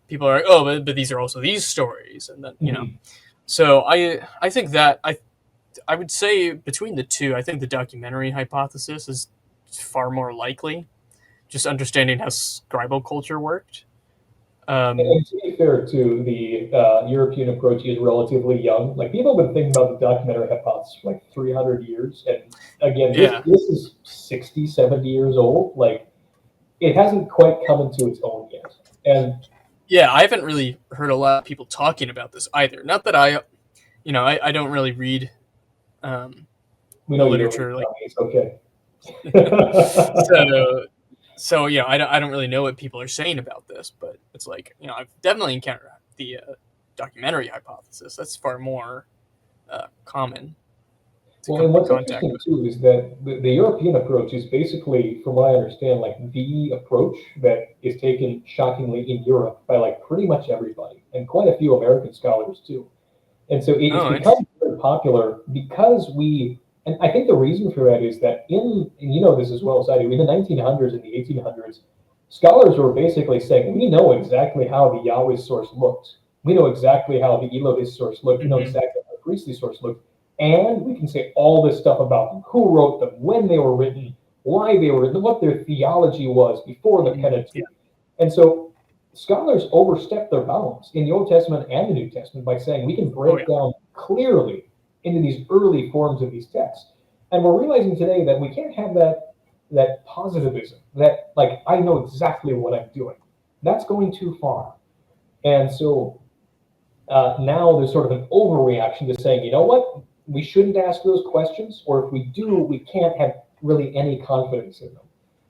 people are like, oh, but these are also these stories, and then Mhm. so I think that I would say between the two, I think the documentary hypothesis is far more likely, just understanding how scribal culture worked. um, And to be fair, too, the European approach is relatively young. Like people have been thinking about the documentary hypothesis for like 300 years, and again, this yeah. this is 60, 70 years old. Like it hasn't quite come into its own yet. And Yeah, I haven't really heard a lot of people talking about this either. Not that I don't really read um, we know you don't read literature like Tommy. It's okay. so. So I don't really know what people are saying about this, but it's like I've definitely encountered the documentary hypothesis. That's far more common. Well, come and into what's contact interesting with. too is that the European approach is basically, from what I understand, like the approach that is taken shockingly in Europe by like pretty much everybody, and quite a few American scholars too. And so it's Oh, become interesting. very popular because and I think the reason for that is that and you know this as well as I do, in the 1900s and the 1800s, scholars were basically saying, we know exactly how the Yahweh source looked. We know exactly how the Elohim source looked. We know Hmm. exactly how the priestly source looked. And we can say all this stuff about them, who wrote them, when they were written, why they were written, what their theology was before the Hmm. Yeah. Pentateuch. And so scholars overstep their bounds in the Old Testament and the New Testament by saying we can Oh, yeah. break down clearly into these early forms of these texts. And we're realizing today that we can't have that positivism, that like I know exactly what I'm doing. That's going too far. And so now there's sort of an overreaction to saying, you know what, we shouldn't ask those questions, or if we do, we can't have really any confidence in them.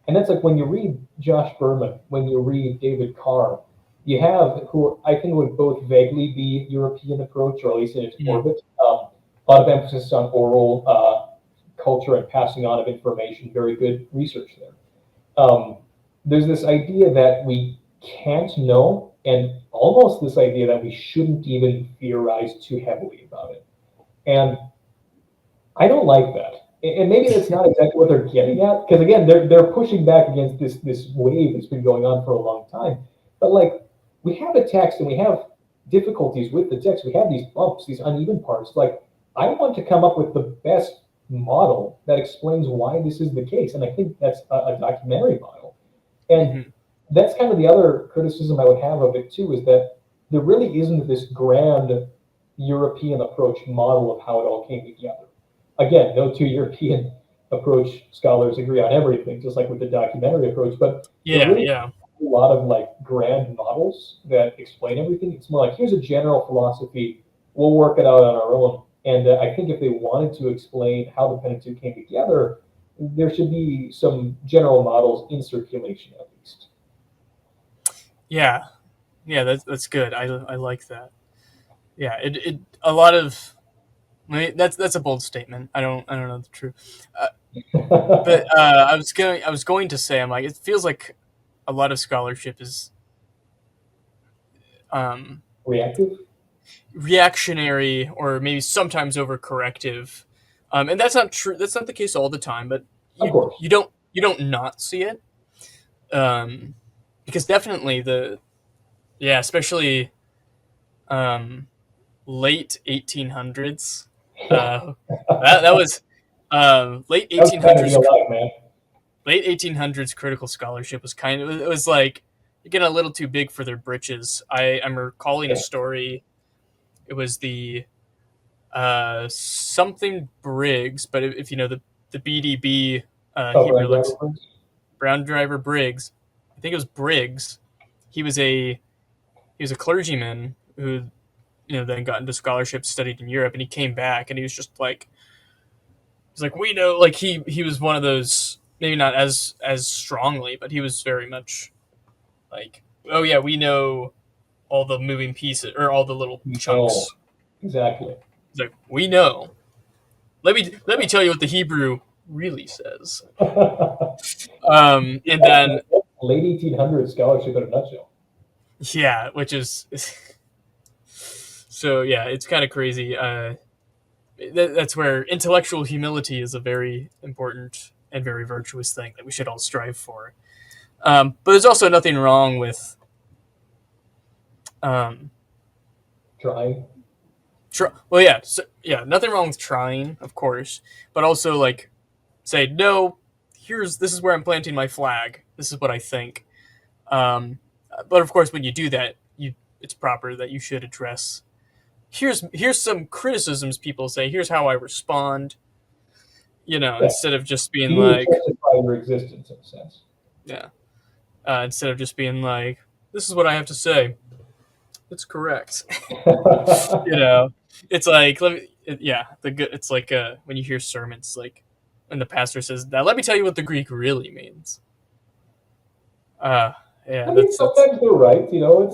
And that's like when you read Josh Berman, when you read David Carr, you have who I think would both vaguely be European approach, or at least in its Mhm. orbit. A lot of emphasis on oral culture and passing on of information. Very good research there. There's this idea that we can't know, and almost this idea that we shouldn't even theorize too heavily about it. And I don't like that. And maybe that's not exactly what they're getting at, because again, they're pushing back against this wave that's been going on for a long time. But like, we have a text and we have difficulties with the text. We have these bumps, these uneven parts. Like, I want to come up with the best model that explains why this is the case, and I think that's a documentary model. And Hmm. that's kind of the other criticism I would have of it too, is that there really isn't this grand European approach model of how it all came together. Again, no two European approach scholars agree on everything, just like with the documentary approach, but there Yeah, really yeah. a lot of like grand models that explain everything. It's more like, here's a general philosophy, we'll work it out on our own. And I think if they wanted to explain how the Pentateuch came together, there should be some general models in circulation at least. Yeah, yeah. That's good. I like that. Yeah, it a lot of. I mean, that's a bold statement. I don't know the truth. But I was going to say, I'm like, it feels like a lot of scholarship is um, Reactive? reactionary or maybe sometimes overcorrective, and that's not true. That's not the case all the time, but Of course. you don't not see it, um, because definitely yeah, especially um, late 1800s. Yeah, Uh, that was late that was kind of the 1800s. alive, man. Late 1800s critical scholarship was kind of, it was like you're getting a little too big for their britches. I'm recalling a Yeah. story. It was the something Briggs, but if you know the BDB Oh, Hebrew Brian lex Driver? Brown Driver Briggs, I think it was Briggs. He was a he was a clergyman who then got into scholarship, studied in Europe, and he came back and he was just like he's like, we know, like he was one of those, maybe not as strongly, but he was very much like, oh yeah, we know all the moving pieces or all the little No, chunks. exactly. He's like, we know. Let me tell you what the Hebrew really says. And then Late 1800s scholarship in a nutshell. yeah, which is so yeah, it's kind of crazy. That's where intellectual humility is a very important and very virtuous thing that we should all strive for. But there's also nothing wrong with um, Trying. well, yeah, yeah, nothing wrong with trying, of course, but also like say no. This is where I'm planting my flag. This is what I think. Um, but of course, when you do that, it's proper that you should address. Here's some criticisms people say. Here's how I respond. Yeah. Instead of just being You need to like, justify your existence in a sense. yeah, instead of just being like, this is what I have to say. It's correct. you know, it's like yeah, the good. It's like when you hear sermons, like when the pastor says, "Now let me tell you what the Greek really means." Uh, yeah, I mean, that's sometimes they're right. You know,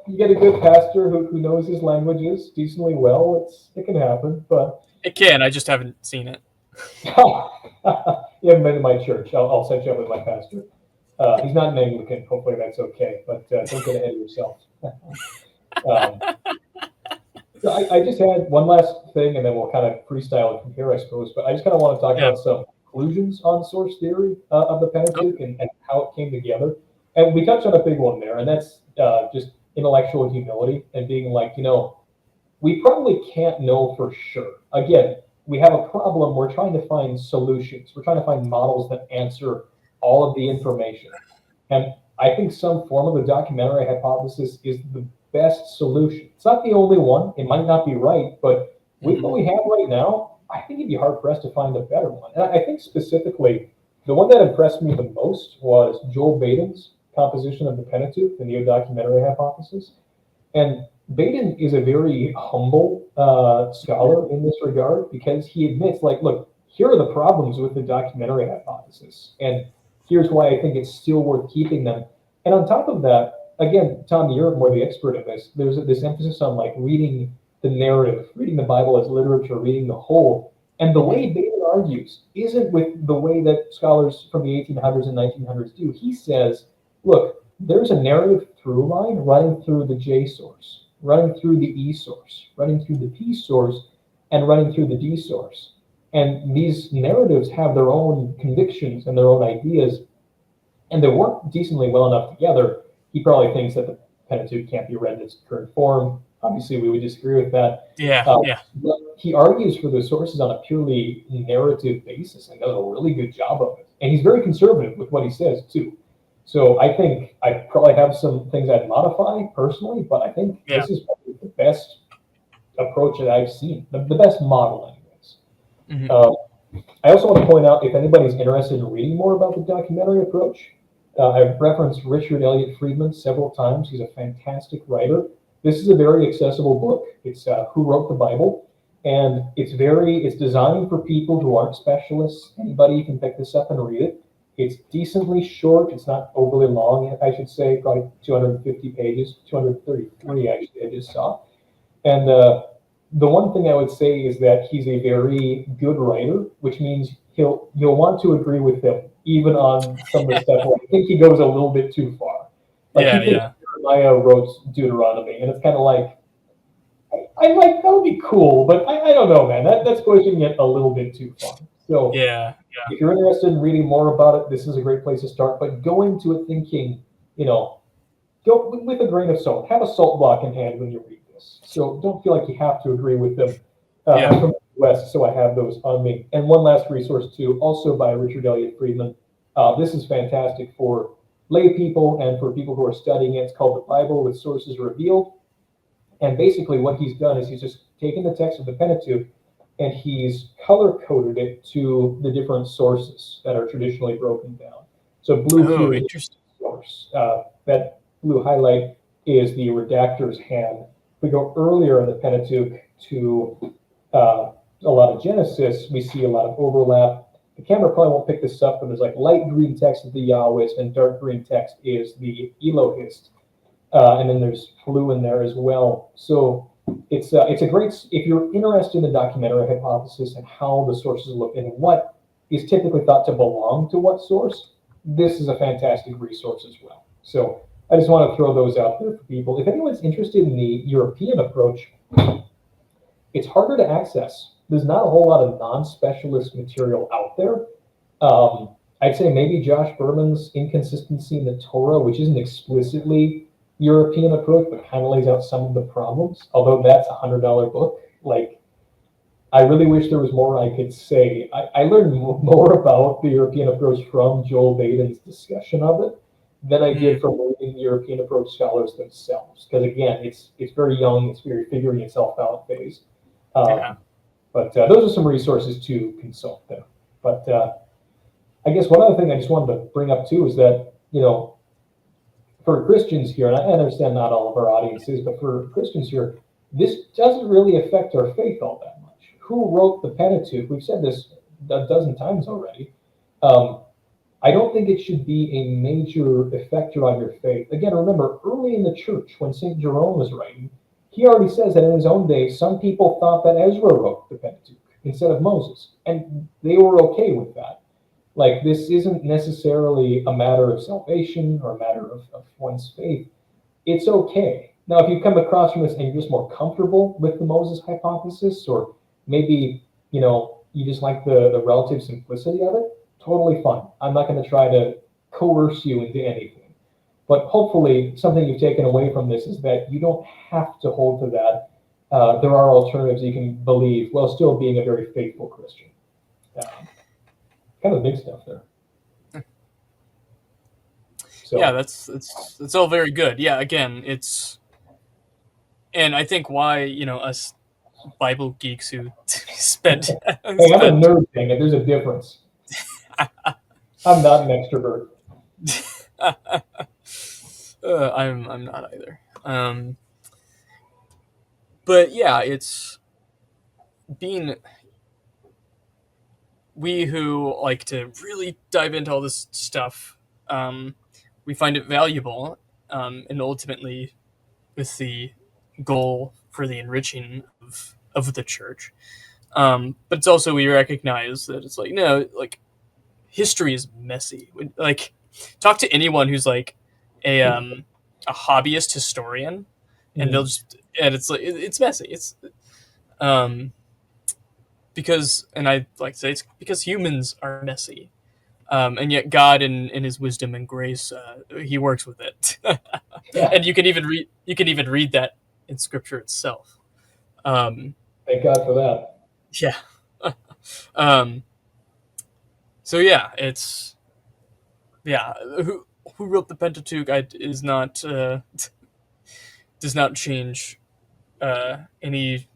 you get a good pastor who knows his languages decently well. It can happen, but It can. I just haven't seen it. You haven't been to my church. I'll set you up with my pastor. He's not an Anglican. Hopefully that's okay, but don't get ahead of yourself. um, so I just had one last thing, and then we'll kind of freestyle it from here, I suppose. But I just kind of want to talk Yeah. about some conclusions on source theory of the Pentateuch and how it came together. And we touched on a big one there, and that's just intellectual humility and being like, we probably can't know for sure. Again, we have a problem. We're trying to find solutions. We're trying to find models that answer all of the information. And I think some form of the documentary hypothesis is the best solution. It's not the only one. It might not be right, but with what we have right now, I think you'd be hard pressed to find a better one. And I think specifically, the one that impressed me the most was Joel Baden's composition of the Pentateuch, the neo-documentary hypothesis. And Baden is a very humble scholar in this regard because he admits, like, look, here are the problems with the documentary hypothesis, and here's why I think it's still worth keeping them. And on top of that, again, Tom, you're more the expert in this. There's this emphasis on like reading the narrative, reading the Bible as literature, reading the whole. And the way Baden argues isn't with the way that scholars from the 1800s and 1900s do. He says, look, there's a narrative through line running through the J source, running through the E source, running through the P source, and running through the D source. And these narratives have their own convictions and their own ideas, and they work decently well enough together. He probably thinks that the Pentateuch can't be read in its current form. Obviously, we would disagree with that. Yeah, yeah. But he argues for the sources on a purely narrative basis and does a really good job of it. And he's very conservative with what he says, too. So I think I probably have some things I'd modify personally, but I think this is probably the best approach that I've seen, the best model anyways. I also want to point out, if anybody's interested in reading more about the documentary approach, I've referenced Richard Elliott Friedman several times. He's a fantastic writer. This is a very accessible book. It's Who Wrote the Bible? And it's designed for people who aren't specialists. Anybody can pick this up and read it. It's decently short. It's not overly long, I should say, probably 250 pages, 233 actually, I just saw. And the one thing I would say is that he's a very good writer, which means you'll want to agree with him, even on some of the stuff where I think he goes a little bit too far. Like Jeremiah wrote Deuteronomy, and it's kind of like, I like, that would be cool, but I don't know, man. That's pushing it a little bit too far. So if you're interested in reading more about it, this is a great place to start. But go into it thinking, go with a grain of salt. Have a salt block in hand when you read this. So don't feel like you have to agree with them. I'm from the West, so I have those on me. And one last resource, too, also by Richard Elliott Friedman. This is fantastic for lay people and for people who are studying it. It's called The Bible with Sources Revealed. And basically what he's done is he's just taken the text of the Pentateuch and he's color-coded it to the different sources that are traditionally broken down. So blue here is the source. That blue highlight is the redactor's hand. If we go earlier in the Pentateuch to a lot of Genesis, we see a lot of overlap. The camera probably won't pick this up, but there's like light green text is the Yahwist and dark green text is the Elohist. And then there's blue in there as well. So it's a great, if you're interested in the documentary hypothesis and how the sources look and what is typically thought to belong to what source, this is a fantastic resource as well. So I just want to throw those out there for people. If anyone's interested in the European approach, it's harder to access. There's not a whole lot of non-specialist material out there. I'd say maybe Josh Berman's Inconsistency in the Torah, which isn't explicitly European approach, but kind of lays out some of the problems. Although that's a $100 book. Like, I really wish there was more I could say. I learned more about the European approach from Joel Baden's discussion of it than I did from reading European approach scholars themselves. Because again, it's very young, it's very figuring itself out phase. But those are some resources to consult there. But I guess one other thing I just wanted to bring up too is that, for Christians here, and I understand not all of our audiences, but for Christians here, this doesn't really affect our faith all that much. Who wrote the Pentateuch? We've said this a dozen times already. I don't think it should be a major effector on your faith. Again, remember, early in the church, when St. Jerome was writing, he already says that in his own day, some people thought that Ezra wrote the Pentateuch. instead of Moses. And they were okay with that. Like, this isn't necessarily a matter of salvation or a matter of one's faith. It's okay. Now, if you come across from this and you're just more comfortable with the Moses hypothesis, or maybe, you just like the relative simplicity of it, totally fine. I'm not going to try to coerce you into anything. But hopefully, something you've taken away from this is that you don't have to hold to that. There are alternatives you can believe while still being a very faithful Christian. Kind of big stuff there. So, Yeah, that's all very good. Yeah, again, and I think why us Bible geeks who spent hey, I'm a nerd thing, and there's a difference. I'm not an extrovert. I'm not either. But yeah, it's being we who like to really dive into all this stuff. We find it valuable, and ultimately, with the goal for the enriching of the church. But it's also we recognize that it's like no, like history is messy. Like talk to anyone who's like a hobbyist historian, and they'll just and it's like it's messy. It's because and I like to say it's because humans are messy. And yet God in his wisdom and grace, he works with it. Yeah. And you can even read that in scripture itself. Thank God for that. Yeah. So yeah, it's who wrote the Pentateuch is not does not change any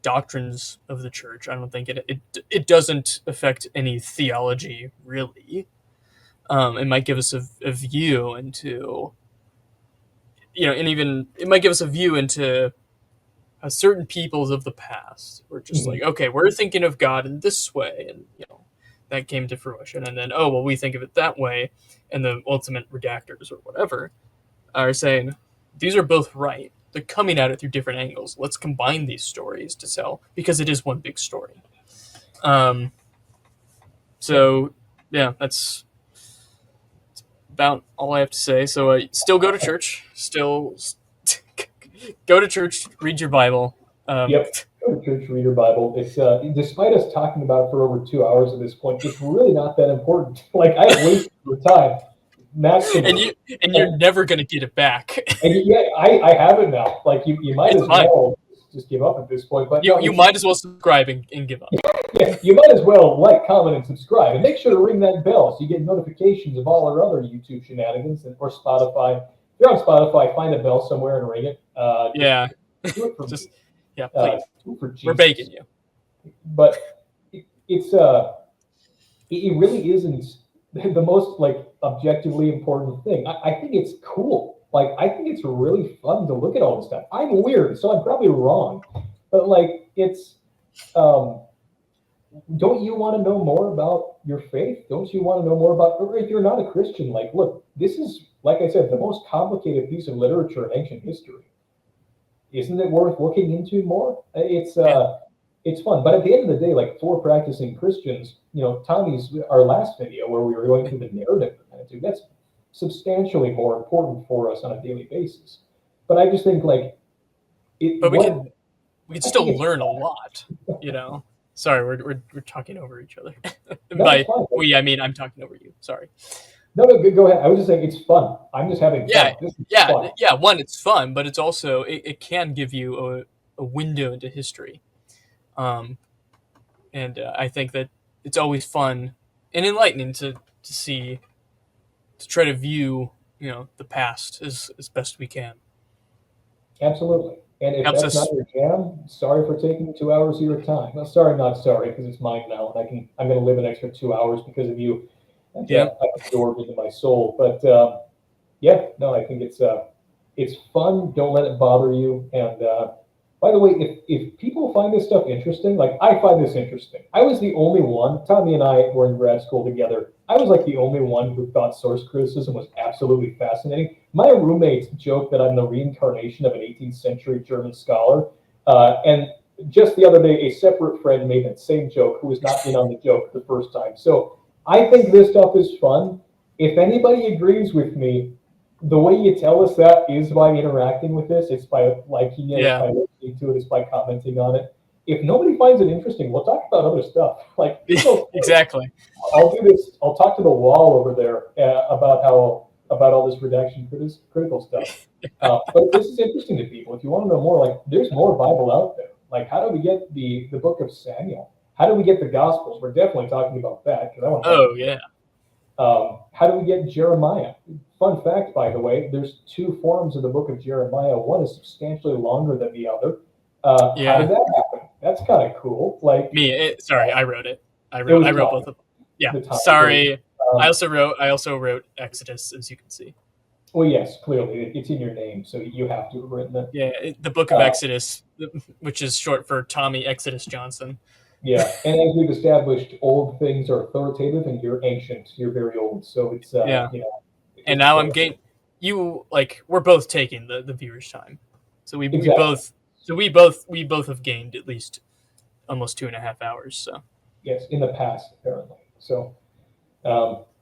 doctrines of the church. I don't think it doesn't affect any theology really. It might give us a view into and even it might give us a view into certain peoples of the past. We're just like, okay, we're thinking of God in this way, and that came to fruition. And then, oh well, we think of it that way, and the ultimate redactors or whatever are saying these are both right. They're coming at it through different angles. Let's combine these stories to sell because it is one big story. So yeah, that's about all I have to say. So still go to church. Still go to church. Read your Bible. Yep. Go to church, read your Bible. It's despite us talking about it for over 2 hours at this point, it's really not that important. Like I have wasted your time. Maximum. And you're never gonna get it back. And yeah, I have it now. Like you might as well just give up at this point. But you might as well subscribe and give up. Yeah, you might as well like, comment, and subscribe, and make sure to ring that bell so you get notifications of all our other YouTube shenanigans or Spotify. If you're on Spotify, find a bell somewhere and ring it. Yeah. Do it for just me. yeah, please. Do it for Jesus. We're begging you. But it really isn't the most like objectively important thing. I think it's cool. Like I think it's really fun to look at all this stuff. I'm weird, so I'm probably wrong, but like it's. Don't you want to know more about your faith? Don't you want to know more about, or if you're not a Christian, like, look, this is, like I said, the most complicated piece of literature in ancient history. Isn't it worth looking into more? It's fun. But at the end of the day, like for practicing Christians, Tommy's, our last video where we were going through the narrative of the Pentateuch, that's substantially more important for us on a daily basis. But I just think like, but we can still learn a lot, Sorry, we're talking over each other. By we, I mean I'm talking over you. Sorry. No, go ahead. I was just saying it's fun. I'm just having fun. Yeah. One, it's fun, but it's also it can give you a window into history, and I think that it's always fun and enlightening to try to view the past as best we can. Absolutely. And if that's not your jam, sorry for taking 2 hours of your time. Well, sorry, not sorry, because it's mine now, and I'm going to live an extra 2 hours because of you. And, yeah, I've absorbed into my soul. But I think it's fun. Don't let it bother you. And by the way, if people find this stuff interesting, like I find this interesting. I was the only one. Tommy and I were in grad school together. I was like the only one who thought source criticism was absolutely fascinating. My roommates joke that I'm the reincarnation of an 18th century German scholar. And just the other day, a separate friend made that same joke who was not in on the joke the first time. So I think this stuff is fun. If anybody agrees with me, the way you tell us that is by interacting with this. It's by liking it, it's Yeah. by listening to it, it's by commenting on it. If nobody finds it interesting, we'll talk about other stuff. Like, Exactly. I'll do this. I'll talk to the wall over there about all this redaction critical stuff. But if this is interesting to people, if you want to know more, like there's more Bible out there. Like how do we get the book of Samuel? How do we get the Gospels? We're definitely talking about that because I want to. Oh yeah. How do we get Jeremiah? Fun fact, by the way, there's two forms of the book of Jeremiah. One is substantially longer than the other. How did that happen? That's kind of cool. Like sorry, I wrote it. I was wrote time. both of them. Yeah. The time Sorry. was, I also wrote Exodus, as you can see. Well, yes, clearly it's in your name, so you have to have written it. Yeah, the Book of Exodus, which is short for Tommy Exodus Johnson. Yeah, and as we've established, old things are authoritative, and you're ancient. You're very old, so it's Yeah. you know. And now I'm getting you like we're both taking the viewers' time, so we both have gained at least almost 2.5 hours. So Yes, in the past apparently. So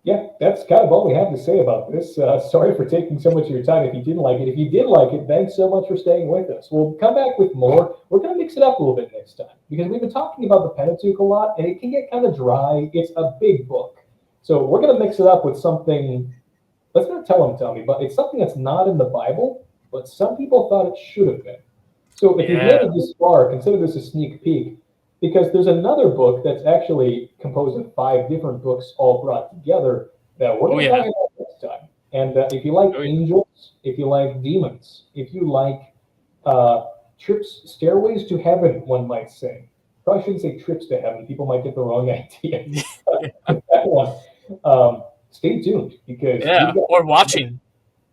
yeah, that's kind of all we have to say about this. Sorry for taking so much of your time. If you didn't like it, if you did like it, thanks so much for staying with us. We'll come back with more. We're going to mix it up a little bit next time because we've been talking about the Pentateuch a lot, and it can get kind of dry. It's a big book, so we're going to mix it up with something. Let's not tell them, Tommy, but it's something that's not in the Bible, but some people thought it should have been. So if you've made it this far, consider this a sneak peek, because there's another book that's actually composed of 5 different books all brought together that we're going to talk about next time. And if you like angels, if you like demons, if you like stairways to heaven, one might say. Probably shouldn't say trips to heaven. People might get the wrong idea. That one. Stay tuned because or watching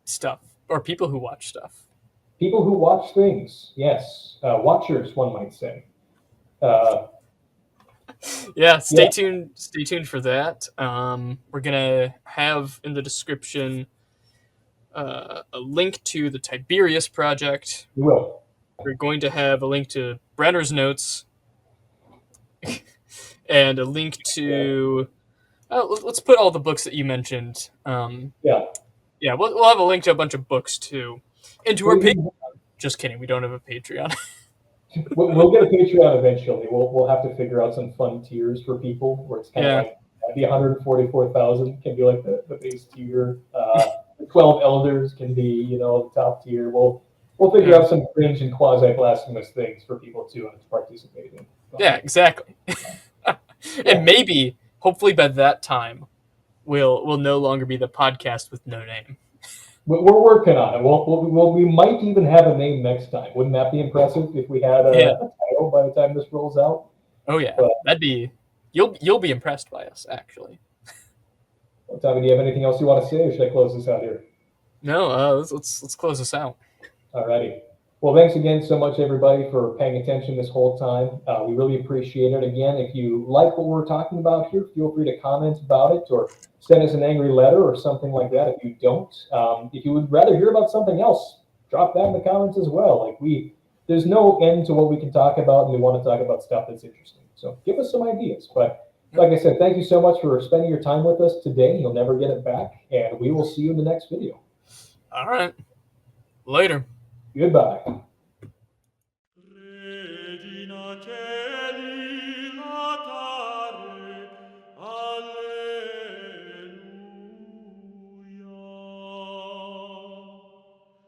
stuff or people who watch stuff. People who watch things, yes, watchers, one might say. Stay tuned. Stay tuned for that. We're gonna have in the description a link to the Tiberius Project. We will. We're going to have a link to Brenner's notes and a link to. Let's put all the books that you mentioned. We'll have a link to a bunch of books too, and to our Patreon. Just kidding, we don't have a Patreon. We'll get a Patreon eventually. We'll have to figure out some fun tiers for people where it's kind of like the 144,000 can be like the base tier. The 12 elders can be the top tier. We'll figure out some cringe and quasi blasphemous things for people to participate in. Yeah, exactly. And maybe, hopefully, by that time, we'll no longer be the podcast with no name. We're working on it. We might even have a name next time. Wouldn't that be impressive if we had a title by the time this rolls out? Oh yeah, that'd be. You'll be impressed by us, actually. Well, Tommy, do you have anything else you want to say, or should I close this out here? No, let's close this out. Alrighty. Well, thanks again so much, everybody, for paying attention this whole time. We really appreciate it. Again, if you like what we're talking about here, feel free to comment about it or send us an angry letter or something like that. If you don't, if you would rather hear about something else, drop that in the comments as well. There's no end to what we can talk about, and we want to talk about stuff that's interesting. So give us some ideas. But like I said, thank you so much for spending your time with us today. You'll never get it back, and we will see you in the next video. All right. Later. Goodbye.